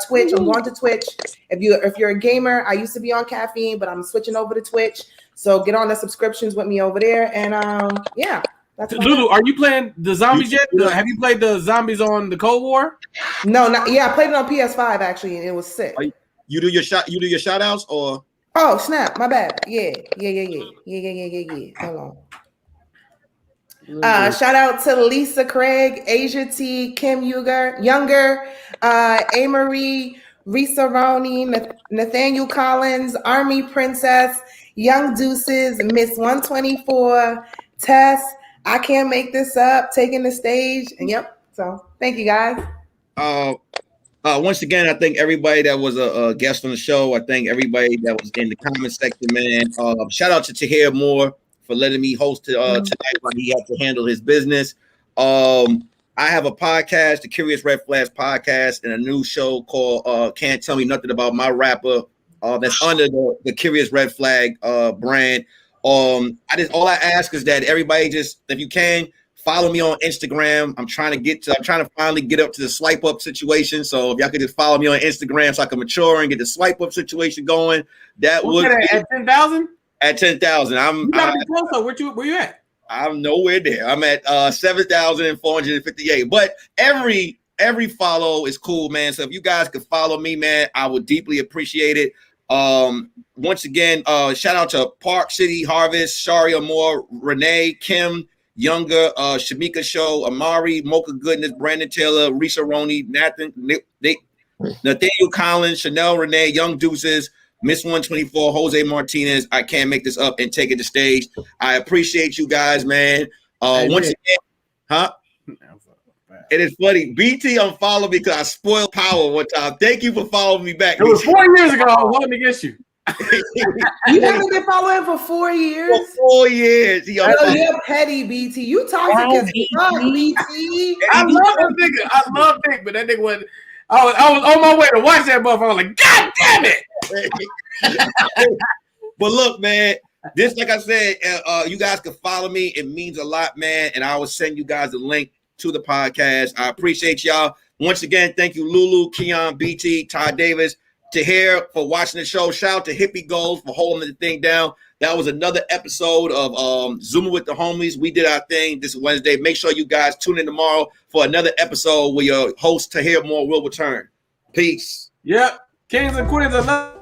Twitch. I'm going to Twitch. If you're a gamer, I used to be on Caffeine, but I'm switching over to Twitch. So get on the subscriptions with me over there. And yeah. That's Lulu, are you playing the zombies yet? Have you played the zombies on the Cold War? No, not yeah. I played it on PS5 actually, and it was sick. You do your shout outs or? Oh snap! My bad. Yeah. Hold on. Shout out to Lisa Craig, Asia T, Kim Younger, Amory, Risa Roney, Nathaniel Collins, Army Princess, Young Deuces, Miss 124, Tess. I can't make this up. Taking the stage, and yep. So thank you guys. Once again, I thank everybody that was a guest on the show. I thank everybody that was in the comment section, man. Shout out to TahirMoore for letting me host tonight while he had to handle his business. I have a podcast, the Curious Red Flags podcast, and a new show called Can't Tell Me Nothing About My Rapper. That's under the Curious Red Flag brand. All I ask is that everybody just, if you can, follow me on Instagram. I'm trying to finally get up to the swipe up situation. So if y'all could just follow me on Instagram so I can mature and get the swipe up situation going, that would be at 10,000. At 10,000, I'm closer. Where you at? I'm nowhere there. I'm at 7,458. But every follow is cool, man. So if you guys could follow me, man, I would deeply appreciate it. Once again, shout out to Park City Harvest, Shari Amore, Renee, Kim Younger, Shamika Show, Amari, Mocha Goodness, Brandon Taylor, Risa Roney, Nathaniel Collins, Chanel Renee, Young Deuces, Miss 124, Jose Martinez. I can't make this up and take it to stage. I appreciate you guys, man. Once again, it is funny. BT unfollowed me because I spoiled power one time. Thank you for following me back. It was 4 years ago. I was holding against you. You haven't been following for 4 years. For 4 years. You're petty, BT. You toxic as fuck, BT. I love that nigga. I love Nick, but that nigga was. I was on my way to watch that motherfucker. I was like, God damn it! But look, man, this, like I said, you guys can follow me. It means a lot, man. And I will send you guys a link to the podcast. I appreciate y'all. Once again, thank you, Lulu, Keon, BT, Todd Davis, Tahir for watching the show. Shout out to Hippie Goals for holding the thing down. That was another episode of Zooming with the Homies. We did our thing this Wednesday. Make sure you guys tune in tomorrow for another episode where your host, TahirMoore, will return. Peace. Yep. Kings and queens are